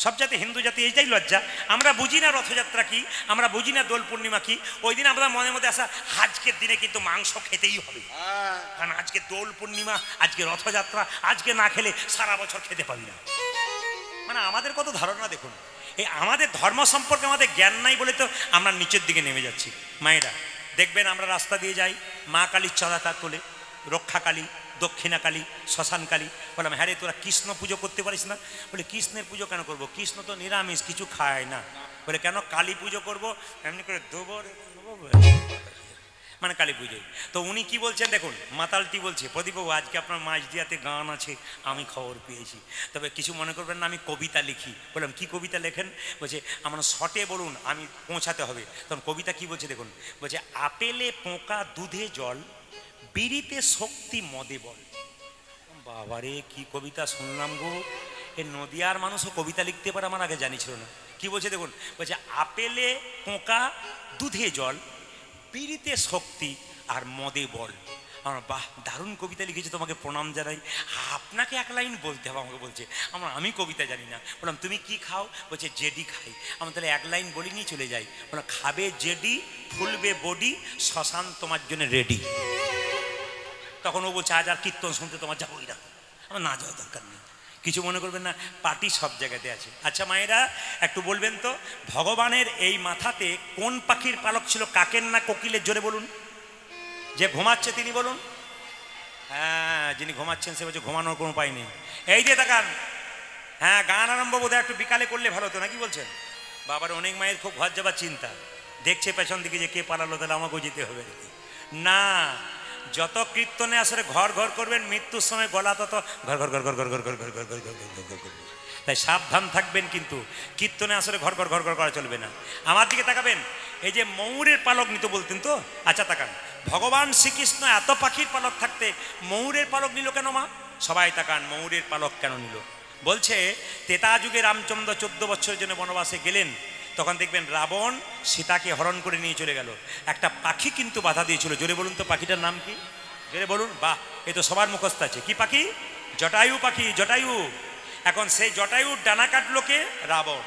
সব জাতি হিন্দু জাতি এইটাই লজ্জা, আমরা বুঝি না রথযাত্রা কি, আমরা বুঝি না দোল পূর্ণিমা কি। ওই দিন আমরা মনের মধ্যে আসা আজকের দিনে কিন্তু মাংস খেতেই হবে, কারণ আজকে দোল পূর্ণিমা, আজকে রথযাত্রা, আজকে না খেলে সারা বছর খেতে পাবি না। মানে আমাদের কত ধারণা দেখুন, এই আমাদের ধর্ম সম্পর্কে আমাদের জ্ঞান নাই বলে তো আমরা নিচের দিকে নেমে যাচ্ছি। মায়েরা দেখবেন আমরা রাস্তা দিয়ে যাই, মা কালীর চাঁদা তোলে, রক্ষাকালী, দক্ষিণাকালী, শ্মশানকালী। বললাম হ্যাঁ রে তোরা কৃষ্ণ পুজো করতে পারিস না? বলে কৃষ্ণের পুজো কেন করবো, কৃষ্ণ তো নিরামিষ, কিছু খায় না। বলে কেন? কালী পুজো করবো, এমনি করে দেবো মানে কালী পুজোয়। তো উনি কি বলছেন দেখুন, মাতালটি বলছে প্রদীপবাবু আজকে আপনার মাঝদিয়াতে গান আছে, আমি খবর পেয়েছি, তবে কিছু মনে করবেন না আমি কবিতা লিখি। বললাম কি কবিতা লেখেন? বলছে আমার শর্টে বলুন, আমি পৌঁছাতে হবে। তখন কবিতা কি বলছে দেখুন, বলছে আপেলে পোকা দুধে জল, বিড়িতে শক্তি মদে বল। বাবারে কি কবিতা শুনলাম গো, এ নদিয়ার মানুষও কবিতা লিখতে পারে, আমার আগে জানি ছিল না। কি বলছে দেখুন, বলছে আপেলে পোকা দুধে জল, বিড়িতে শক্তি আর মদে বল। আমার বাহ দারুণ কবিতা লিখেছি, তোমাকে প্রণাম জানাই। আপনাকে এক লাইন বলতে হবে আমাকে। বলছে আমি কবিতা জানি না। বললাম তুমি কি খাও? বলছে জেডি খাই। আমি তাহলে এক লাইন বলি নিয়ে চলে যাই। বললাম খাবে জেডি, ফুলবে বডি, শ্মশান তোমার জন্য রেডি। তখন ও বলছে আজ আর কীর্তন শুনতে তোমার যাবোই না। আমার না যাওয়ার দরকার নেই, কিছু মনে করবেন না, পার্টি সব জায়গাতে আছে। আচ্ছা মায়েরা একটু বলবেন তো, ভগবানের এই মাথাতে কোন পাখির পালক ছিল, কাকের না কোকিলের? জোরে বলুন। যে ঘুমাচ্ছে তিনি বলুন। হ্যাঁ যিনি ঘুমাচ্ছেন সে বলছে ঘুমানোর কোনো উপায় নেই। এই যে তাকান, হ্যাঁ গান আরম্ভ বোধহয় একটু বিকালে করলে ভালো হতো, নাকি বলছেন? বাবার অনেক মায়ের খুব ঘর যাবার চিন্তা, দেখছে পেছন দিকে যে কে পালালো, তাহলে আমাকেও যেতে হবে না। যত কীর্তনে আসলে ঘর ঘর করবেন, মৃত্যুর সময় গলা তত ঘর ঘর ঘর ঘর ঘর ঘর ঘর ঘর ঘর ঘর ঘর ঘর ঘর ঘর। তাই সাবধান থাকবেন, কিন্তু কীর্তনে আসলে ঘর ঘর ঘর ঘর করা চলবে না। আমার দিকে তাকাবেন, এই যে ময়ূরের পালক নিতে বলতেন তো, আচ্ছা তাকান, ভগবান শ্রীকৃষ্ণ এত পাখির পালক থাকতে ময়ূরের পালক নিল কেন মা? সবাই তাকান, ময়ূরের পালক কেন নিল? বলছে ত্রেতা যুগে রামচন্দ্র 14 বছরের জন্য বনবাসে গেলেন, তখন দেখবেন রাবণ সীতাকে হরণ করে নিয়ে চলে গেল। একটা পাখি কিন্তু বাধা দিয়েছিল। জোরে বলুন তো পাখিটার নাম কি? জোরে বলুন। বাহ, এ তো সবার মুখস্থ আছে। কি পাখি? জটায়ু পাখি, জটায়ু। এখন সেই জটায়ুর ডানা কাটলো কে? রাবণ।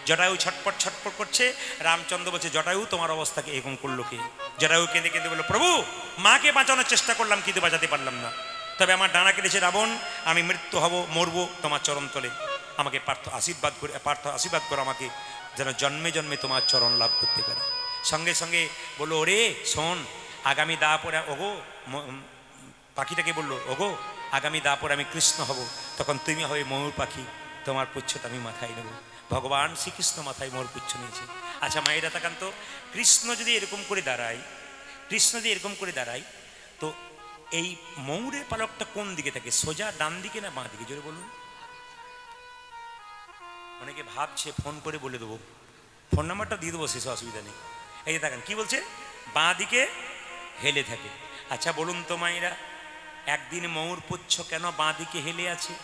জটায়ু ছটপট ছটপট করছে, রামচন্দ্র বলছে জটায়ু তোমার অবস্থাকে এরকম করলো কে? জটায়ু কেঁদে কেঁদে বললো প্রভু মাকে বাঁচানোর চেষ্টা করলাম কিন্তু বাঁচাতে পারলাম না, তবে আমার ডানা কেটেছে রাবণ, আমি মৃত্যু হব, মরবো তোমার চরণ তলে, আমাকে পার্থ আশীর্বাদ করো আমাকে, যেন জন্মে জন্মে তোমার চরণ লাভ করতে পারে। সঙ্গে সঙ্গে বললো ওরে শোন, আগামী দা পরে ওগো, পাখিটাকে বললো ওগো আগামী দা পরে আমি কৃষ্ণ হব, তখন তুমি হবে ময়ূর পাখি, তোমার পুচ্ছটা আমি মাথায় নেব। ভগবান শ্রীকৃষ্ণ মাথায় মোর পুচ্ছ নিয়েছে। আচ্ছা মায়েরা তাকান তো, কৃষ্ণ যদি এরকম করে দাঁড়ায়, কৃষ্ণ দিয়ে এরকম করে দাঁড়াই, তো এই ময়ূরের পালকটা কোন দিকে থাকে, সোজা ডান দিকে না বাঁ দিকে, জোরে বলুন। অনেকে ভাবছে ফোন করে বলে দেবো, ফোন নাম্বারটা দিয়ে দেবো, শেষ অসুবিধা নেই। এই যে দেখেন কি বলছে, বাঁ দিকে হেলে থাকে। আচ্ছা বলুন তো মায়েরা, একদিন ময়ূর পুচ্ছ কেন বাঁ দিকে হেলে আছে?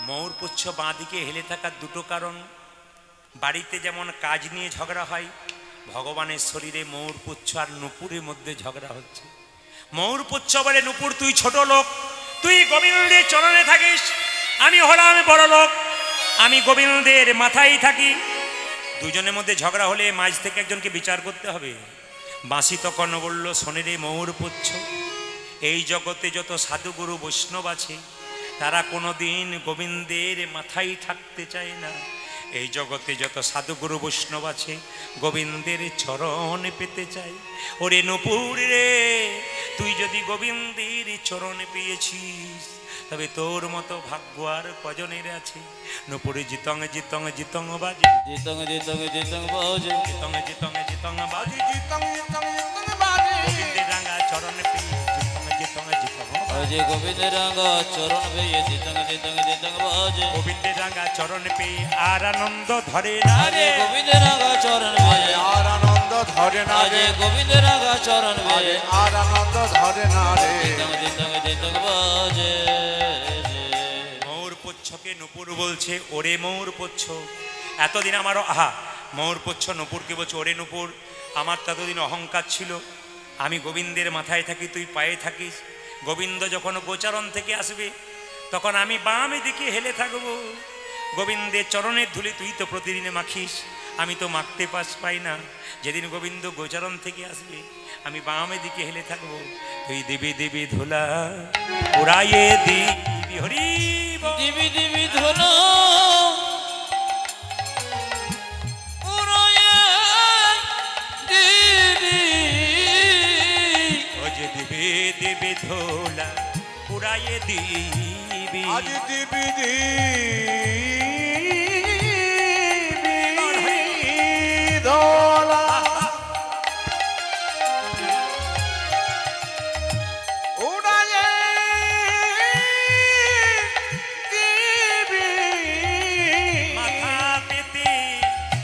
ময়ূর পুচ্ছ বাঁ দিকে হেলে থাকার দুটো কারণ। বাড়িতে যেমন কাজ নিয়ে ঝগড়া হয়, ভগবানের শরীরে ময়ূর পুচ্ছ আর নুপুরের মধ্যে ঝগড়া হচ্ছে। ময়ূর পুচ্ছ বলে, নুপুর তুই ছোট লোক, তুই গোবিন্দের চরণে থাকিস, আমি হলাম বড় লোক, আমি গোবিন্দের মাথায় থাকি। দুজনের মধ্যে ঝগড়া হলে মাঝ থেকে একজনকে বিচার করতে হবে। বাঁশি তখন বলল, শোনে রে ময়ূর পুচ্ছ, এই জগতে যত সাধুগুরু বৈষ্ণব আছে তারা কোনোদিন গোবিন্দের মাথায় থাকতে চায় না। এই জগতে যত সাধুগুরু বৈষ্ণব আছে গোবিন্দের চরণ পেতে চাই। ওরে নুপুর রে, তুই যদি গোবিন্দের চরণ পেয়েছিস তবে তোর মতো ভাগ্য আর কজনের আছে। নুপুরে জিতং জিতং জিতং বাজে, জিতং জিতং জিতং বাজে, জিতং জিতং জিতং বাজে, জিতং জিতং জিতং বাজে। গোবিন্দের রাঙা চরণ পেয়ে জিতং জিতং জিতং বাজে, গোবিন্দের রাঙা চরণ পেয়ে জিতং জিতং জিতং বাজে, গোবিন্দের রাঙা চরণ পেয়ে আর আনন্দ ধরে না আজে রে। গোবিন্দের রাঙা চরণ পেয়ে, আর আনন্দ ধরে না আজে রে, গোবিন্দের রাঙা চরণ পেয়ে, আর আনন্দ ধরে না রে। জিতং জিতং জিতং বাজে। ময়ূর পুচ্ছকে নুপুর বলছে, ওরে ময়ূর পুচ্ছ, এতদিন আমার ময়ূর পুচ্ছ নুপুরকে বলছে, ওরে নুপুর, আমার ততদিন অহংকার ছিল, আমি গোবিন্দের মাথায় থাকি, তুই পায়ে থাকিস। গোবিন্দ যখন গোচারণ থেকে আসবে তখন আমি বামে দিকে হেলে থাকবো। গোবিন্দের চরণের ধুলি তুই তো প্রতিদিনে মাখিস, আমি তো মাখতে পাই না। যেদিন গোবিন্দ গোচারণ থেকে আসবে আমি বামে দিকে হেলে থাকবো, তুই দিবি দিবি ধুলা উড়াইয়ে দিবি। হরি বল। দিবি দিবি ধুলো উড়াইয়ে দিবি, ও যে দিবি দিবি ধুলা উড়াইয়ে দিবি। আজ দিবি দিবি দোলা উড়ায়ে দিবি। মাথা পেতে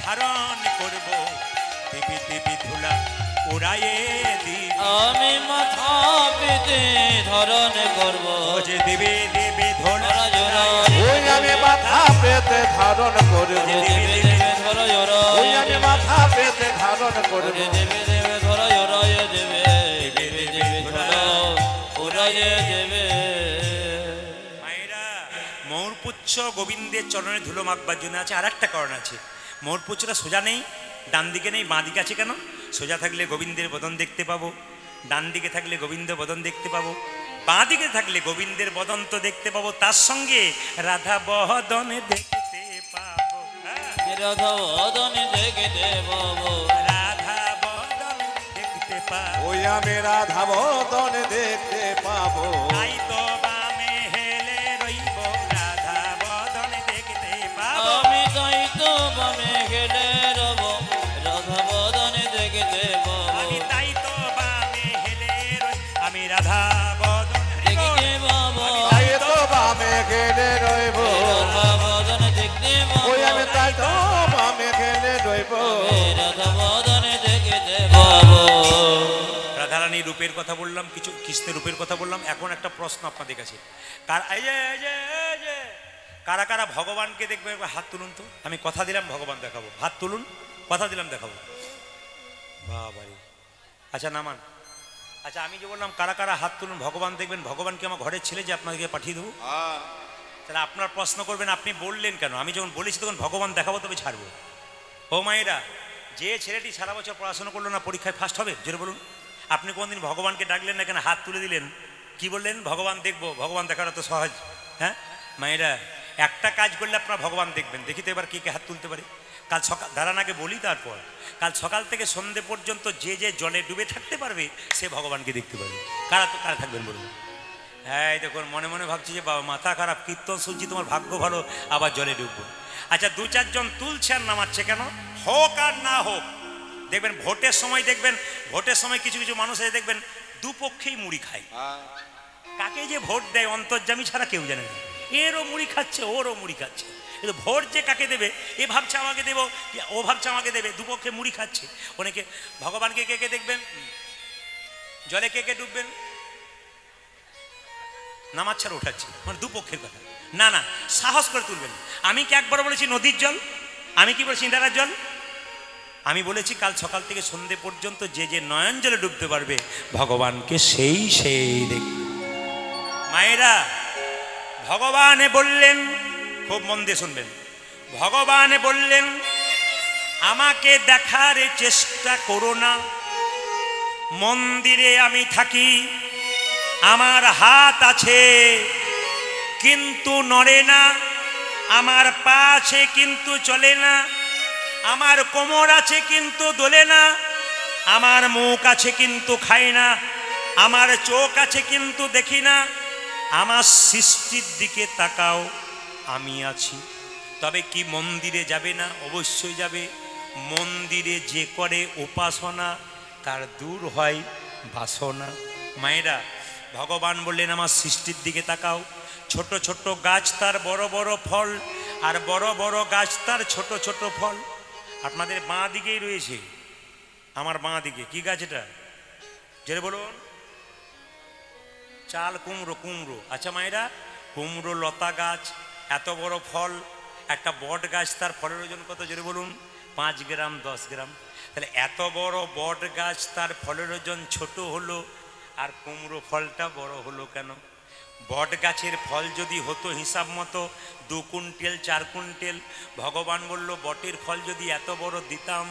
ধারণ করব, দিবি দিবি ধুলা উড়াইয়ে দিবি। আমি মাথা পেতে ধারণ করব, ও যে দিবি দিবি ধুলা জোড়া ওই আমি মাথা পেতে ধারণ করব, দেবে দেবে ধরা জোড়া, ওই আমি মাথা পেতে ধারণ করব। দেবে দেবে ধরা জোড়া দেবে, দেবে দেবে ধরা উড়াইয়ে দেবে। মায়েরা, ময়ূরপুচ্ছ গোবিন্দের চরণে ধুলো মাখবার জন্য আছে। আর একটা কারণ আছে, ময়ূরপুচ্ছটা সোজা নেই, ডান দিকে নেই, বাঁ দিকে আছে কেন? সোজা থাকলে গোবিন্দের বদন দেখতে পাবো, ডান দিকে থাকলে গোবিন্দ বদন দেখতে পাবো, বাঁ দিকে থাকলে গোবিন্দের বদন তো দেখতে পাবো, তার সঙ্গে রাধা বদন দেখতে পাবো। হ্যাঁ, রাধা বদনে দেখতে পাবো, রাধা বদন দেখতে পাবো। ওই আমি রাধা বদন দেখতে পাবো। তাই তো বামে হেলে রইব, রাধা বদন দেখতে পাবো। আমি তাই তো বামে গেলে রব, রাধা বদনে দেখতে পাবো, আমি তাই তো বামে হেলে রই, আমি রাধা বদন দেখতে পাবো, তাই তো বামে গেলে রইব, রাধা বদনে দেখতে ওই আমি তাই তো পাবো, বামে গেলে রইব। রাধা বদনে দেখতে পাবো। রাধারানী রূপের কথা বললাম, কিছু কৃষ্ণের রূপের কথা বললাম। এখন একটা প্রশ্ন আপনাদের কাছে, কারা কারা ভগবানকে দেখবে? একবার হাত তুলুন তো। আমি কথা দিলাম ভগবান দেখাবো, হাত তুলুন, কথা দিলাম দেখাবো। বাবারে, আচ্ছা নামান। আচ্ছা আমি যে বললাম কারা কারা হাত তুলুন ভগবান দেখবেন, ভগবানকে আমার ঘরের ছেলে যে আপনাদেরকে পাঠিয়ে দেবো। তাহলে আপনার প্রশ্ন করবেন, আপনি বললেন কেন? আমি যখন বলেছি তখন ভগবান দেখাবো তবে ছাড়বো। ও মায়েরা, যে ছেলেটি সারা বছর পড়াশোনা করলো না, পরীক্ষায় ফার্স্ট হবে? জোরে বলুন। আপনি কোনদিন ভগবানকে ডাকলেন না কেন? হাত তুলে দিলেন, কি বললেন? ভগবান দেখবো। ভগবান দেখাটা তো সহজ। হ্যাঁ মায়েরা, একটা কাজ করলে আপনারা ভগবান দেখবেন। দেখি তো এবার কে কে হাত তুলতে পারে। কাল সকাল, দাঁড়ান আগে বলি, তারপর কাল সকাল থেকে সন্ধে পর্যন্ত যে যে জলে ডুবে থাকতে পারবে সে ভগবানকে দেখতে পারবে। কারা তো কারা থাকবেন বলুন? হ্যাঁ দেখুন, মনে মনে ভাবছি যে বাবা মাথা খারাপ, কীর্তন শুনছি, তোমার ভাগ্য ভালো, আবার জলে ডুববো। আচ্ছা দু চারজন তুলছে আর নামাচ্ছে কেন? হোক আর না হোক, দেখবেন ভোটের সময় কিছু কিছু মানুষ এসে দেখবেন দুপক্ষেই মুড়ি খায়। কাকে যে ভোট দেয় অন্তর্যামী ছাড়া কেউ জানে না। এরও মুড়ি খাচ্ছে, ওরও মুড়ি খাচ্ছে, কিন্তু ভোট যে কাকে দেবে এ ভাবছে আমাকে দেবো, ও ভাবছে আমাকে দেবে, দুপক্ষে মুড়ি খাচ্ছে। অনেকে ভগবানকে কে কে দেখবেন, জলে কে কে ডুববেন, নামাজ ছাড়া উঠাচ্ছে, মানে দুপক্ষের কথা। না না, সাহস করে তুলবেন। আমি কি একবার বলেছি নদীর জল? আমি কি বলেছি ইন্দারার জল? আমি বলেছি কাল সকাল থেকে সন্ধে পর্যন্ত যে যে নয়ন জলে ডুবতে পারবে ভগবানকে সেই দেখবে। মায়েরা, ভগবানে বললেন, খুব মন দিয়ে শুনবেন, ভগবানে বললেন আমাকে দেখার চেষ্টা করো না। মন্দিরে আমি থাকি, আমার হাত আছে কিন্তু নড়ে না, আমার পা আছে কিন্তু চলে না, আমার কোমর আছে কিন্তু দোলে না, আমার মুখ আছে কিন্তু খায় না, আমার চোখ আছে কিন্তু দেখি না। আমার সৃষ্টির দিকে তাকাও, আমি আছি। তবে কি মন্দিরে যাবে না? অবশ্যই যাবে। মন্দিরে যে করে উপাসনা তার দূর হয় বাসনা। মায়েরা, ভগবান বললেন আমার সৃষ্টির দিকে তাকাও। ছোট ছোট গাছ তার বড় বড় ফল, আর বড় বড় গাছ তার ছোট ছোট ফল। আপনাদের বাঁ দিকেই রয়েছে, আমার বাঁ দিকে কি গাছ এটা? যেটা বলুন, চাল কুমড়ো। কুমড়ো, আচ্ছা মায়েরা, কুমড়ো লতা গাছ, এত বড় ফল। একটা বট গাছ, তার ফলের ওজন কত? জোরে বলুন, 5 গ্রাম 10 গ্রাম। তাহলে এত বড় বট গাছ, তার ফলের ওজন ছোট হলো, আর কুমড়ো ফলটা বড় হলো কেন? বট গাছের ফল যদি হতো হিসাব মতো 2 কুইন্টাল 4 কুইন্টাল, ভগবান বলল বটের ফল যদি এত বড় দিতাম,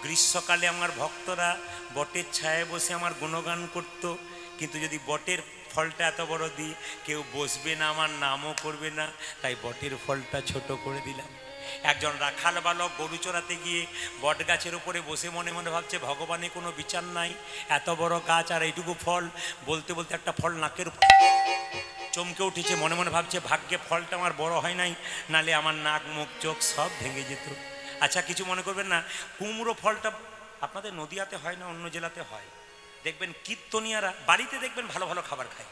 গ্রীষ্মকালে আমার ভক্তরা বটের ছায়ায় বসে আমার গুণগান করত। কিন্তু যদি বটের ফলটা এত বড় দিই, কেউ বসবে না, আমার নামও করবে না, তাই বটের ফলটা ছোট করে দিলাম। একজন রাখাল বালক গরু চড়াতে গিয়ে বট গাছের উপরে বসে মনে মনে ভাবছে ভগবানের কোনো বিচার নাই, এত বড় গাছ আর এইটুকু ফল। বলতে বলতে একটা ফল নাকের চমকে উঠেছে, মনে মনে ভাবছে ভাগ্যে ফলটা আমার বড় হয় নাই, নালে আমার নাক মুখ চোখ সব ভেঙে যেত। আচ্ছা, কিছু মনে করবেন না, কুমড়ো ফলটা আপনাদের নদিয়াতে হয় না, অন্য জেলাতে হয়। দেখবেন কীর্তনিয়ারা বাড়িতে দেখবেন ভালো ভালো খাবার খায়,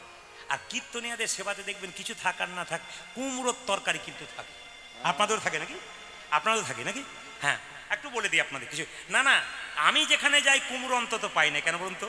আর কীর্তনিয়াদের সেবাতে দেখবেন কিছু থাক আর না থাক কুমড়োর তরকারি কিন্তু থাকে। আপনাদেরও থাকে নাকি? আপনাদেরও থাকে নাকি? হ্যাঁ, একটু বলে দিই আপনাদের কিছু। না না, আমি যেখানে যাই কুমড়ো অন্তত পাই না। কেন বলুন তো?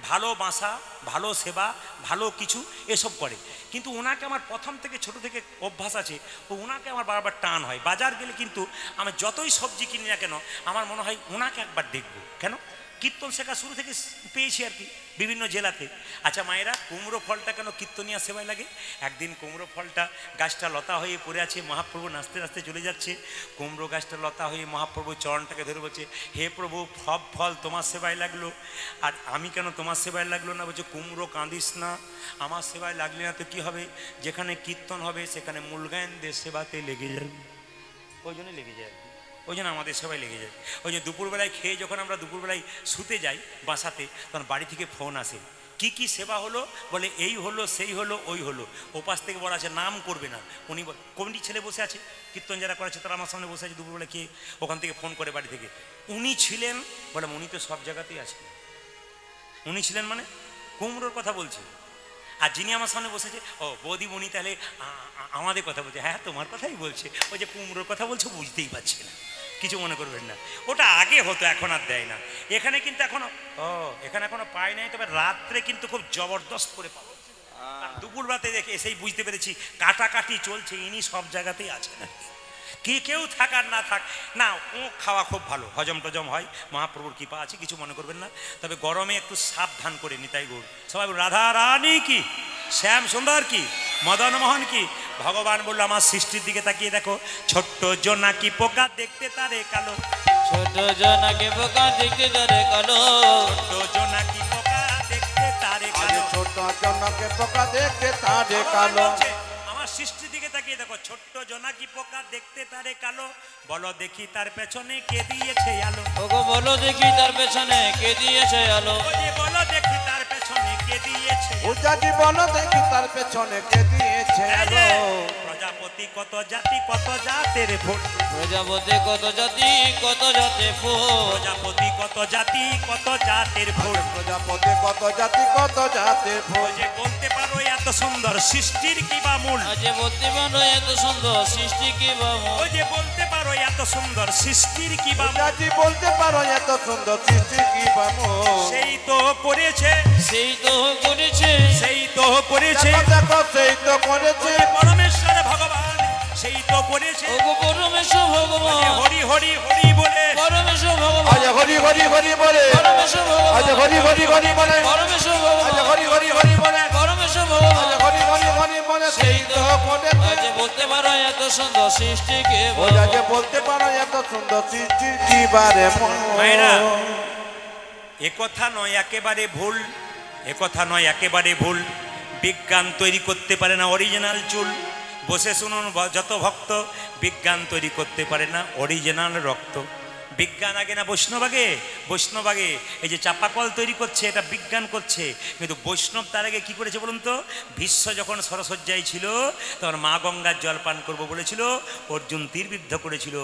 ভালো বাসা, ভালো সেবা, ভালো কিছু এসব করে। কিন্তু ওনাকে আমার প্রথম থেকে ছোট থেকে অভ্যাস আছে, তো ওনাকে আমার বারবার টান হয়। বাজার গেলে কিন্তু আমি যতই সবজি কিনি না কেন, আমার মনে হয় ওনাকে একবার দেখবো। কেন? কীর্তন শেখা শুরু থেকে পেয়েছি আর কি, বিভিন্ন জেলাতে। আচ্ছা মায়েরা, কুমড়ো ফলটা কেন কীর্তনিয়া সেবায় লাগে? একদিন কুমড়ো ফলটা গাছটা লতা হয়ে পড়ে আছে, মহাপ্রভু নাচতে নাচতে চলে যাচ্ছে। কুমড়ো গাছটা লতা হয়ে মহাপ্রভু চরণটাকে ধরে বলছে, হে প্রভু, সব ফল তোমার সেবায় লাগলো, আর আমি কেন তোমার সেবায় লাগলো না? বলছে, কুমড়ো কাঁদিস না, আমার সেবায় লাগলে না তো কী হবে? যেখানে কীর্তন হবে সেখানে মূল গায়নদের সেবাতে লেগে যাবে, ওই জন্য লেগে যায়, ওই জন্য আমাদের সবাই লেগে যায়। ওই যে দুপুরবেলায় খেয়ে যখন আমরা দুপুরবেলায় শুতে যাই বাসাতে, তখন বাড়ি থেকে ফোন আসে, কি কি সেবা হলো? বলে এই হলো, সেই হলো, ওই হলো। ওপাশ থেকে বলা আছে নাম করবে না। উনি কমিটির ছেলে বসে আছে, কীর্তন যারা করেছে তারা আমার সামনে বসে আছে দুপুরবেলা খেয়ে, ওখান থেকে ফোন করে বাড়ি থেকে, উনি ছিলেন। বলে উনি তো সব জায়গাতেই আছেন। উনি ছিলেন মানে কুমড়োর কথা বলছে। আর যিনি আমার সামনে বসেছে, ও বৌদি, উনি তাহলে আমাদের কথা বলছে। হ্যাঁ, তোমার কথাই বলছে। ওই যে কুমড়োর কথা বলছে, বুঝতেই পারছে না। কিছু মনে করবেন না, ওটা আগে হতো, এখন আর দেয় না। এখানে কিন্তু এখনো পাই নাই, তবে রাত্রে কিন্তু খুব জবরদস্ত করে পাবো। দুপুর রাতে দেখে এসেই বুঝতে পেরেছি কাটাকাটি চলছে, ইনি সব জায়গাতেই আছেন। কি কেউ থাক আর না থাক না, ও খাওয়া খুব ভালো, হজম টজম হয়, মহাপ্রভুর কৃপা আছে, কিছু মনে করবেন না। তবে গরমে একটু সাবধান করে নিতাই গৌর। সবাই রাধা রানী কি, শ্যাম সুন্দর কি, মদন মোহন কি। ভগবান বললো আমার সৃষ্টির দিকে তাকিয়ে দেখো, ছোট্ট জোনাকি পোকা দেখতে তারে কালো, ছোট জোনাকি পোকা দেখতে তারে কালো, ছোট্ট জোনাকি পোকা দেখতে তারে কালো, ছোট জনকে পোকা দেখতে তারে কালো। আমার সৃষ্টির দিকে তাকিয়ে দেখো, ছোট্ট জোনাকি পোকা দেখতে তারে কালো, বলো দেখি তার পেছনে কে দিয়েছে আলো। ওগো বলো দেখি তার পেছনে কে দিয়েছে আলো। বলো দেখি তার পেছনে কে দিয়েছে, উজাজি বলো দেখি তার পেছনে কে দিয়েছে আলো। প্রজাপতি প্রজাপতি কত জাতি কত জাতের ফুল, প্রজাপতি কত জাতি কত জাতে ফুল, প্রজাপতি কত জাতি কত জাতের ফুল। প্রজাপতি কত জাতি কত জাতের ও ফুল। যে বলতে পারো এত সুন্দর সৃষ্টির কি বা মূল, আজ বলতে পারো এত সুন্দর সৃষ্টি কি ও বাবু, যে বলতে পারো এত সুন্দর সৃষ্টির কি বা মূল। জাতি বলতে পারো এত সুন্দর সৃষ্টি কি বামু। সেই তো করেছে, সেই তো করেছে, সেই তো করেছে, দেখো দেখো সেই তো করেছে। পরমেশ্বর ভগবান সেই তো করেছে। ওগো পরমেশ্বর ভগবান, হরি হরি হরি বলে, পরমেশ্বর আজ ভগবান, হরি হরি হরি বলে, পরমেশ্বর আজ ভগবান, হরি হরি হরি বলে, পরমেশ্বর আজ ভগবান, হরি হরি হরি বলে, পরমেশ্বর আজ ভগবান। হরি হরি হরি বলে সেই তো করেছে। আজ বলতে পারো এত সুন্দর সৃষ্টি কে ও যে বলতে পারো এত সুন্দর সৃষ্টি কি বারে মায়েরা, একথা নয় একেবারে ভুল, একথা নয় একেবারে ভুল। বিজ্ঞান তৈরি করতে পারে না অরিজিনাল চুল। বসে শুনুন যত ভক্ত, বিজ্ঞান তৈরি করতে পারে না অরিজিনাল রক্ত। বিজ্ঞান আগে না বৈষ্ণব আগে? বৈষ্ণব আগে। এই যে চাপা কল তৈরি করছে এটা বিজ্ঞান করছে, কিন্তু বৈষ্ণব তার আগে কি করেছে বলুন তো? ভীষ্ম যখন সরসজ্জায় ছিল তখন মা গঙ্গার জল পান করবো বলেছিল, অর্জুন তীরবিদ্ধ করেছিল,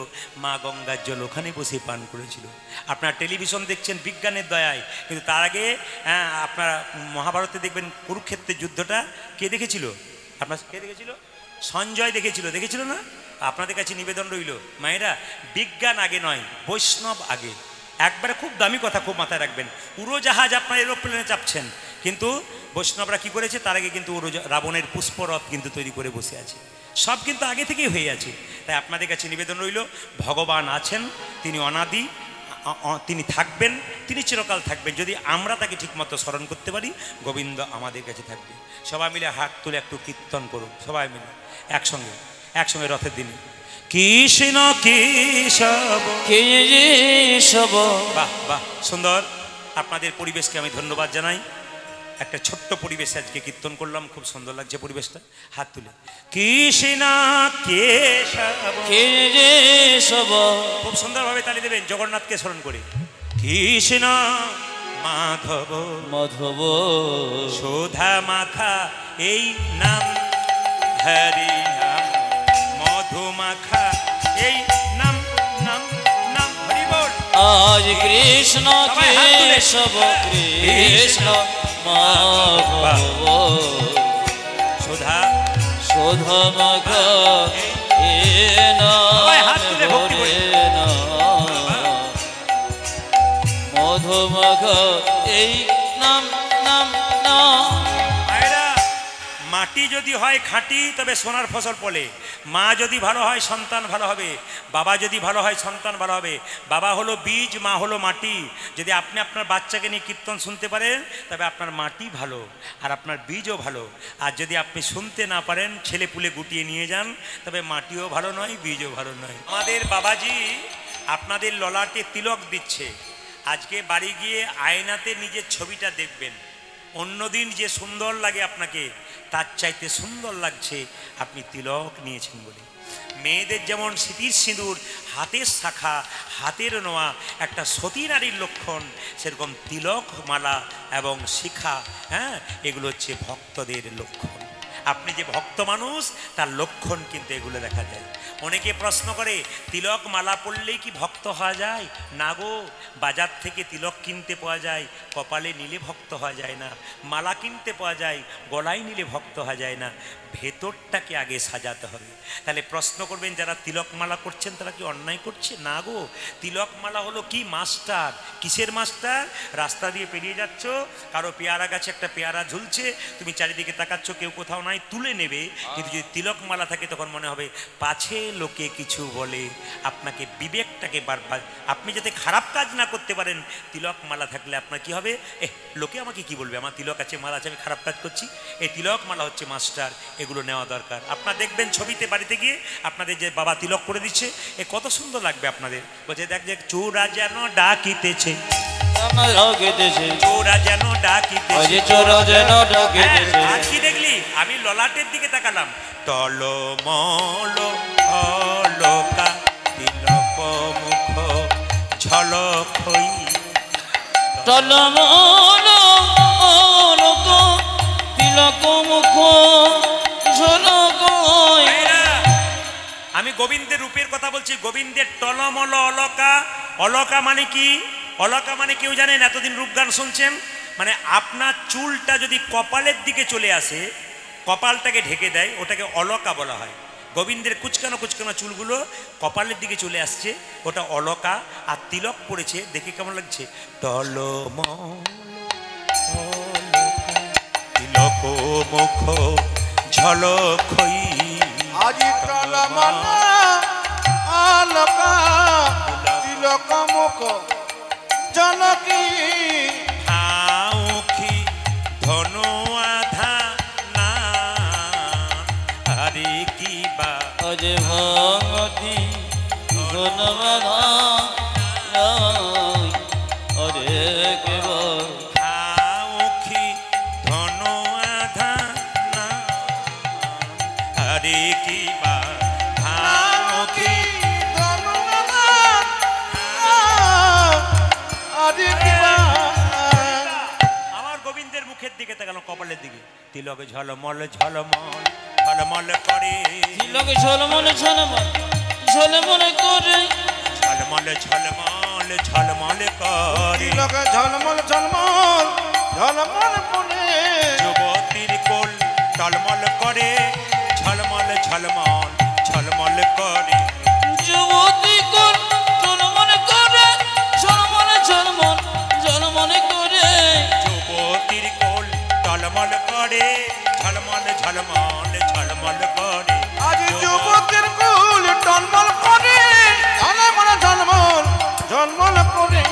মা গঙ্গার জল ওখানে বসে পান করেছিল। আপনারা টেলিভিশন দেখছেন বিজ্ঞানের দয়ায়, কিন্তু তার আগে আপনারা মহাভারতে দেখবেন কুরুক্ষেত্রের যুদ্ধটা কে দেখেছিল? আপনার কে দেখেছিল? সঞ্জয় দেখেছিল, দেখেছিল না? আপনাদের কাছে নিবেদন রইল মায়েরা, বিজ্ঞান আগে নয়, বৈষ্ণব আগে। একবারে খুব দামি কথা, খুব মাথায় রাখবেন। উড়োজাহাজ আপনার এরোপ্লেনে চাপছেন, কিন্তু বৈষ্ণবরা কি করেছে? তার আগে কিন্তু রাবণের পুষ্পরথ কিন্তু তৈরি করে বসে আছে। সব কিন্তু আগে থেকেই হয়ে আছে। তাই আপনাদের কাছে নিবেদন রইল, ভগবান আছেন, তিনি অনাদি, তিনি থাকবেন, তিনি চিরকাল থাকবেন। যদি আমরা তাকে ঠিকমতো স্মরণ করতে পারি, গোবিন্দ আমাদের কাছে থাকবে। সবাই মিলে হাত তুলে একটু কীর্তন করুন, সবাই মিলে একসঙ্গে, একসঙ্গে রথের দিনে। কৃষ্ণ কেশব কেশব। বাহ বাহ, সুন্দর। আপনাদের পরিবেশকে আমি ধন্যবাদ জানাই। একটা ছোট্ট পরিবেশে আজকে কীর্তন করলাম, খুব সুন্দর লাগছে পরিবেশটা। হাত তুলে কৃষ্ণ কেশব, কেশব। খুব সুন্দরভাবে তালি দেবেন জগন্নাথকে স্মরণ করে। কৃষ্ণ মাধব মাধব সুধা মাখা এই নাম, হরি নাম মধু মাখা এই নাম, নাম নাম হরি বল। আজ কৃষ্ণ কেশব, কৃষ্ণ মাধব সুধা সুধা মাখা এ সবাই হাত নাম, তুলে ভক্তি করি। হরে নাম, মধু মাখা এই নাম, নাম নাম। মায়েরা, মাটি যদি হয় খাঁটি তবে সোনার ফসল ফলে। মা যদি ভালো হয় সন্তান ভালো হবে, বাবা যদি ভালো হয় সন্তান ভালো হবে। বাবা হলো বীজ, মা হলো মাটি। যদি আপনি আপনার বাচ্চাকে নিয়ে কীর্তন শুনতে পারেন তবে আপনার মাটি ভালো আর আপনার বীজও ভালো। আর যদি আপনি শুনতে না পারেন, ছেলে পুলে গুটিয়ে নিয়ে যান, তবে মাটিও ভালো নয়, বীজও ভালো নয়। আমাদের বাবাজি আপনাদের ললাটে তিলক দিচ্ছে। আজকে বাড়ি গিয়ে আয়নাতে নিজের ছবিটা দেখবেন। অন্যদিন যে সুন্দর লাগে আপনাকে, তার চাইতে সুন্দর লাগছে আপনি তিলক নিয়েছেন বলে। মেয়েদের যেমন স্মৃতির সিঁদুর, হাতের শাখা, হাতের নোয়া একটা সতী নারীর লক্ষণ, সেরকম তিলক মালা এবং শিখা, এগুলো হচ্ছে ভক্তদের লক্ষণ। আপনি যে ভক্ত মানুষ তার লক্ষণ কিন্তু এগুলো দেখা যায়। অনেকে প্রশ্ন করে, তিলক মালা পরলেই কি ভক্ত হওয়া যায়? না গো, বাজার থেকে তিলক কিনতে পাওয়া যায়, কপালে নিলে ভক্ত হওয়া যায় না। মালা কিনতে পাওয়া যায়, গলায় নিলে ভক্ত হওয়া যায় না। ভেতরটাকে আগে সাজাতে হবে। তাহলে প্রশ্ন করবেন, যারা তিলক মালা করছেন তারা কি অন্যায় করছে? না গো, তিলক মালা হলো কি মাস্টার। কিসের মাস্টার? রাস্তা দিয়ে পেরিয়ে যাচ্ছ, কারো পেয়ারা গাছে একটা পেয়ারা ঝুলছে, তুমি চারিদিকে তাকাচ্ছ, কেউ কোথাও নাই, তুলে নেবে। কিন্তু যদি তিলক মালা থাকে তখন মনে হবে পাছে লোকে কিছু বলে। আপনাকে বিবেকটাকে বারবার, আপনি যাতে খারাপ কাজ না করতে পারেন, তিলক মালা থাকলে আপনার কি হবে? লোকে আমাকে কি বলবে, আমার তিলক আছে, মালা আছে, আমি খারাপ কাজ করছি। এই তিলক মালা হচ্ছে মাস্টার, এগুলো নেওয়া দরকার। আপনারা দেখবেন ছবিতে বাড়িতে গিয়ে আপনাদের যে বাবা তিলক করে দিচ্ছে, কত সুন্দর লাগবে আপনাদের। বলছে, দেখ যে চোরা যেন ডাকিতেছে, চোরা যেন ডাকিতেছে, চোরা যেন ডাকিতেছে। আর কি দেখলি? আমি ললাটের দিকে তাকালাম, টলমল অলকা তিলক মুখ ঝলক হই, টলমল অলকা তিলক মুখ ঝলক হই। গোবিন্দের রূপের কথা বলছি, গোবিন্দের টলমল অলকা। অলকা মানে কি? অলকা মানে কেউ জানেন? এতদিন রূপগান শুনছেন, মানে আপনার চুলটা যদি কপালের দিকে চলে আসে, কপালটাকে ঢেকে দেয়, ওটাকে অলকা বলা হয়। গোবিন্দের কুচকানো কুচকানো চুলগুলো কপালের দিকে চলে আসছে, ওটা অলকা। আর তিলক পড়েছে, দেখে কেমন লাগছে? টলমল তিলক মুখ ঝলকই, আজি টলমল আলকা তিলক মুখ ঝলকি, আউখি ধনু আধা না আরে কি বা অজে ভগতি ধনবাধা অরে কেবল আউখি ধনু আধা না আরে কি বা আউখি। আমার গোবিন্দের মুখের দিকে তাকালাম, কপালের দিকে, তিলক ঝলমল ঝলমল ঝলমল করে, তিলক ঝলমল ঝলমল ঝলমল করে, ঝলমল ঝলমল ঝলমল করে, তিলক ঝলমল ঝলমল ঝলমল পড়ে, যুবতীর কোল টলমল করে, ঝলমল ঝলমল ঝলমল করে, যুবতী কোন ঝলমল করে, ঝলমল ঝলমল ঝলমল করে, যুবতীর কোল টলমল করে, ঝলমল ঝলমল ঝলমল করে, আজি যুবকের কুল টলমল করে, ঝলমল ঝলমল ঝলমল করে,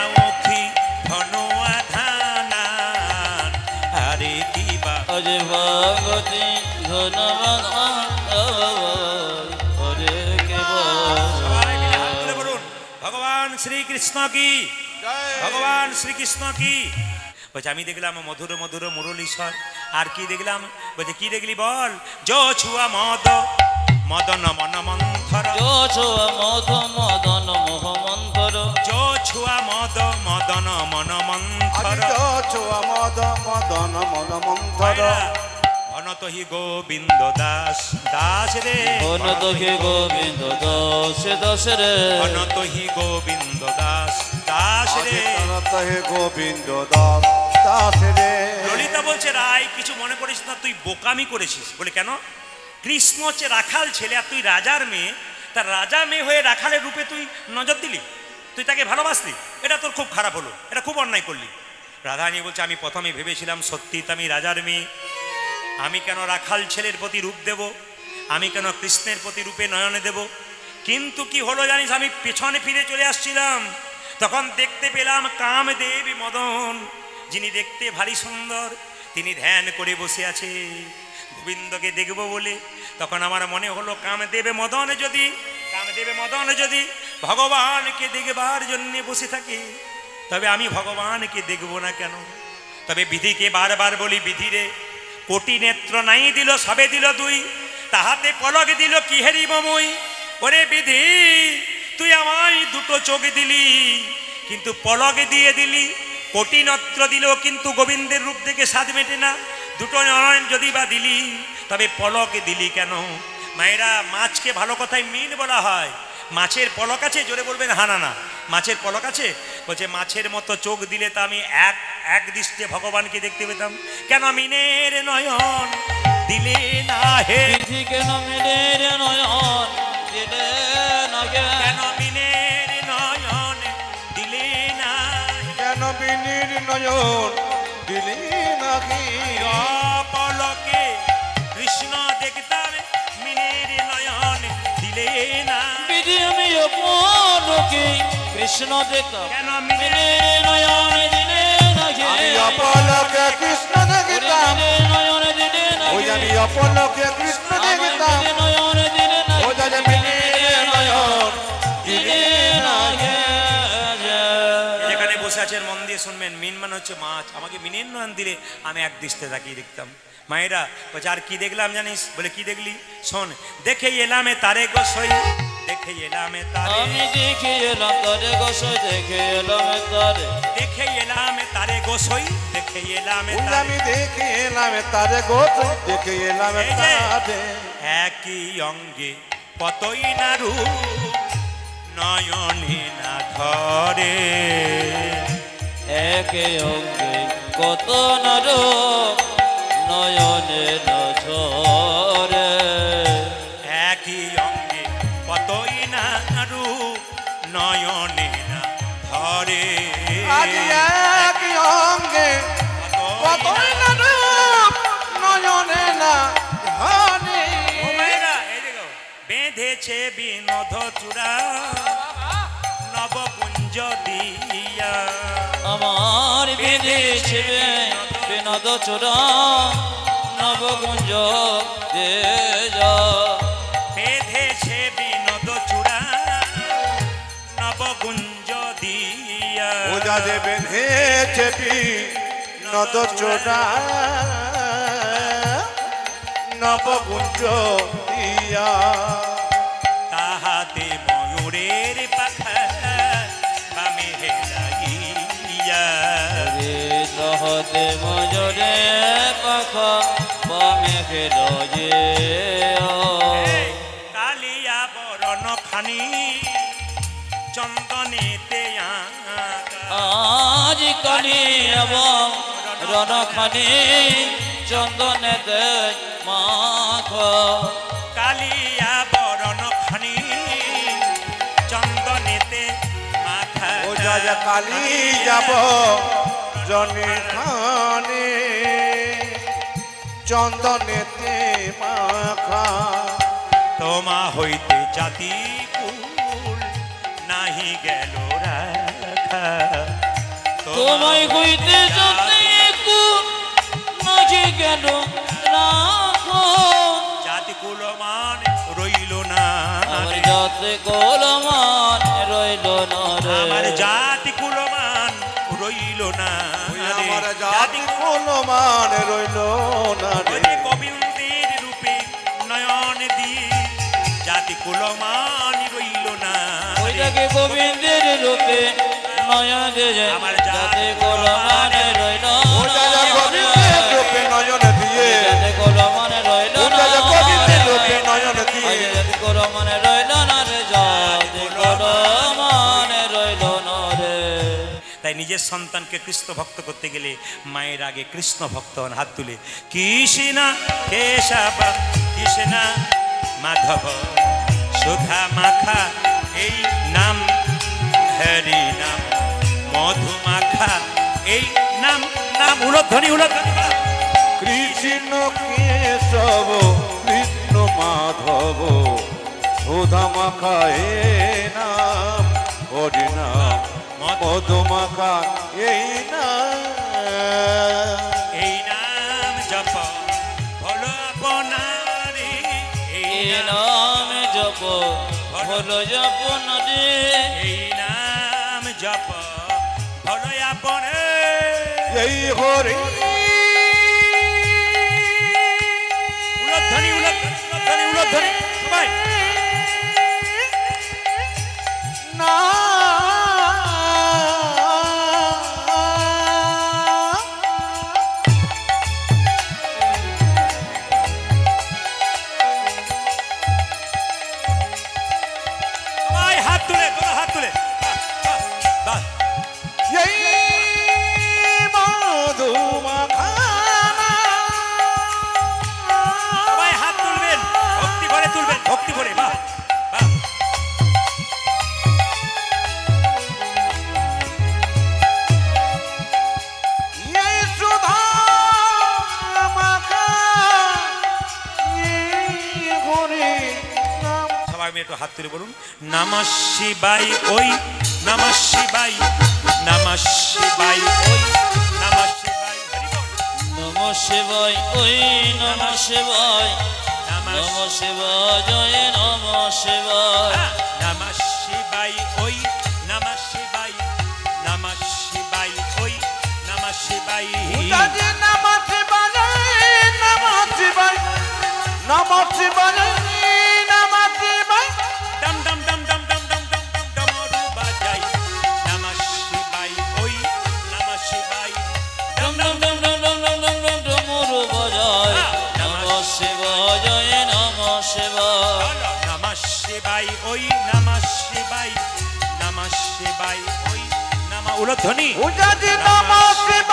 আউখি ধনু আধানা আরে কি বা অজে ভগতি ধনবাধা অরে সবাই মিলে হাত কেবল তুলে বলুন, ভগবান শ্রীকৃষ্ণ কি, জয়। ভগবান শ্রীকৃষ্ণ কি। বলছে আমি দেখলাম মধুর মধুর মুরলী স্বর। আর কি দেখলাম? বলছে কি দেখলি বল? যো ছুয়া মদ মদন মন মন্থর, যো ছোয়া মধ মদন মোহ মন্থর, যো ছুয়া মদ মদন মন মন্থর, আজি ছোয়া মদ মদন মন মন্থর, অনত হি গোবিন্দ দাস দাস রে, অনত হে গোবিন্দ দাস দাস রে, অনত হি গোবিন্দ দাস দাস আজি রে। তরত হে গোবিন্দ দাস দাস রে। ললিতা বলছে রায় কিছু মনে করিস না, তুই বোকামি করেছিস। বলে কেন? কৃষ্ণ হচ্ছে রাখাল ছেলে, আর তুই রাজার মেয়ে, তার রাজা মেয়ে হয়ে রাখালের রূপে তুই নজর দিলি, তুই তাকে ভালোবাসলি, এটা তোর খুব খারাপ হলো, এটা খুব অন্যায় করলি। রাধারানী বলছে আমি প্রথমে ভেবেছিলাম সত্যি তো আমি রাজার মেয়ে, আমি কেন রাখাল ছেলের প্রতি রূপ দেব, আমি কেন কৃষ্ণের প্রতি রূপে নয়নে দেব। কিন্তু কি হলো জানিস, আমি পেছনে ফিরে চলে আসছিলাম, তখন দেখতে পেলাম কামদেব মদন, যিনি দেখতে ভারী সুন্দর, তিনি ধ্যান করে বসে আছে গোবিন্দকে দেখব বলে। তখন আমার মনে হলো কামদেব মদন যদি ভগবানকে দেখবার জন্য বসে থাকে, তবে আমি ভগবানকে দেখব না কেন? তবে বিধিকে বারবার বলি, বিধি রে কোটি নেত্র নাই দিল, সবে দিল দুই, তাহাতে পলক দিল কি হেরিব মই। ওরে বিধি তুই আমায় দুটো চোখ দিলি, কিন্তু পলকে দিয়ে দিলি, কোটি নেত্র দিল কিন্তু গোবিন্দের রূপ দেখে স্বাদ মেটে না। দুটো নয়ন যদি বা দিলি, তবে পলকে দিলি কেন? মায়েরা, মাছকে ভালো কথায় মিন বলা হয়। মাছের পলক আছে? জোরে বলবেন হানা না। মাছের পলক আছে? বলছে মাছের মতো চোখ দিলে তো আমি এক দৃষ্টে ভগবানকে দেখতে পেতাম। কেন মিনের নয়ন দিলে না হে? বিধি কেন মিনের নয়ন দিলে না গে? কেন মিনের নয়ন দিলে না? কেন বিনির নয়ন দিলি নাকি? পলকে কৃষ্ণ দেখতাম, মিনের নয়ন দিলে না। বিধি আমি অপরকে কৃষ্ণ দেখতাম, কেন মিনের নয়ন দিলে না গে? আমি অপলকে কৃষ্ণ দেখতাম, মিনের নয়ন দিলে না ওই গে? আমি অপলকে কৃষ্ণ দেখতাম, মিনের নয়ন দিলে না ওই গে? জানে বিনির নয়ন দিলে না গে? যেখানে বসে আছেন মন দিয়ে শুনবেন, মিন মানে হচ্ছে মাছ। আমাকে মিনের নয়ন দিলে আমি এক দৃষ্টে তাকিয়ে দেখতাম। মায়েরা বলছে আর কি দেখলাম জানিস? বলে কি দেখলি? শোন, দেখে এলামে তারে গোসই, দেখে এলামে তারে, আমি দেখে এলাম তারে গোসই, দেখে এলাম তারে, দেখে এলামে তারে গোসই, দেখে এলামে ওই তারে। আমি দেখে এলাম তারে গোত, দেখে এলাম এই যে, তারে। একই অঙ্গে কতই না রূপ নয়নে না ধরে একে অঙ্গে কত নর নয়নে নঝরে একই অঙ্গে কতই না রূপ নয়নে না ধরে আজ এক অঙ্গে কতই না রূপ নয়নে না ধরে। ও মায়েরা, এই দেখো, বেঁধেছে বিনোদ চূড়া নবকুঞ্জ দিয়া আমার বিদেশে বিনোদ চূড়া নবকুঞ্জ দে যা বেঁধেছে বিনোদ চূড়া নবকুঞ্জ দিয়া ওজা যে বেঁধেছে নদ চোরা নবকুঞ্জ দিয়া তাহাতে ময়ূরের পাখা বামে হেলাইয়া রে তহতে মজরে পাখা বামে ফেরজে কালিয়া বরণ খানি চন্দনেতে আঁকা। আজ কালি এবং রণখানি চন্দনেতে মাখ কালিয়া বরণ খানি চন্দনেতে মাখা ওজা যে কালি যাব জনে খানে চন্দনেতে মাখা তোমা হইতে জাতি ফুল নাহি গেল রাখা তোমায় হইতে যদি মাঝে গেল রাখো জাতি কুলমান রইল না আমার রে। যাতে গোলমান রইল না আমার রে জাতি কুলমান রইল না রে। আমার জাতি কুলমান রইল না রে। ওরে গোবিন্দের রূপে নয়ন দিয়ে জাতি কুলমান রইল না রে। ওইটাকে গোবিন্দের রূপে নয়ন দিয়ে আমার যাতে গোলমান রইল ওজা না যে গোবিন্দের রূপে নয়ন দিয়ে যাতে গোলমান রইল ওজা না যে গোবিন্দের রূপে রে। নয়ন দিয়ে যাতে গোলমান রইল না রে যাতে গোলমান রইল না রে তাই নিজের সন্তানকে কৃষ্ণ ভক্ত করতে গেলে মায়ের আগে কৃষ্ণ ভক্ত হন। হাত তুলে কৃষ্ণ কেশব কৃষ্ণ মাধব সুধা মাখা এই নাম হরি নাম মধু মাখা এই নাম নাম উলধ্বনি উলধ্বনি কৃষ্ণ কেশব কৃষ্ণ মাধব সুধা মাখা এ নাম হরি নাম মধু মাখা এই নাম এই নাম জপ হলো আপনারে এই নাম জপ হলো জপ নদী এই নাম জপ হলো আপনে এই হরি উলধ্বনি উলধ্বনি উলধ্বনি উলধ্বনি সবাই না সবাই হাত তুলে তোরা হাত তুলে বাহ, বাহ, বাহ। এই মধু মাখা সবাই হাত তুলবেন ভক্তি ভরে তুলবেন ভক্তি ভরে বাহ বাহ এই সুধা মাখা এই হরি নাম সবাই মিলে একটু হাত তুলে বলুন নমঃ শিবাই ওই নমঃ শিবাই নমঃ শিবাই ওই নমঃ শিবাই হরি বল নম শিবায় ওই নম শিবায় নমঃ নম শিবায় জয় নম শিবায় নমঃ শিবাই ওই নমঃ শিবাই নমঃ শিবাই ওই নমঃ শিবাই উজাজি নমঃ শিবায় নমঃ শিবায় নমঃ শিবায় নমঃ শিবায় ডম ডম ডম ডম ডম ডম ডম ডম ডমরু বাজাই নমঃ শিবাই ওই নমঃ শিবাই ডম ডম ডম ডম ডম ডম ডম ডম ডমরু বাজায় নম শিবায় জয় নম শিবায় নমঃ শিবায় ওই নমঃ শিবায় নমঃ শিবায় ওই নমঃ উলধ্বনি উজাজি নমঃ শিবায়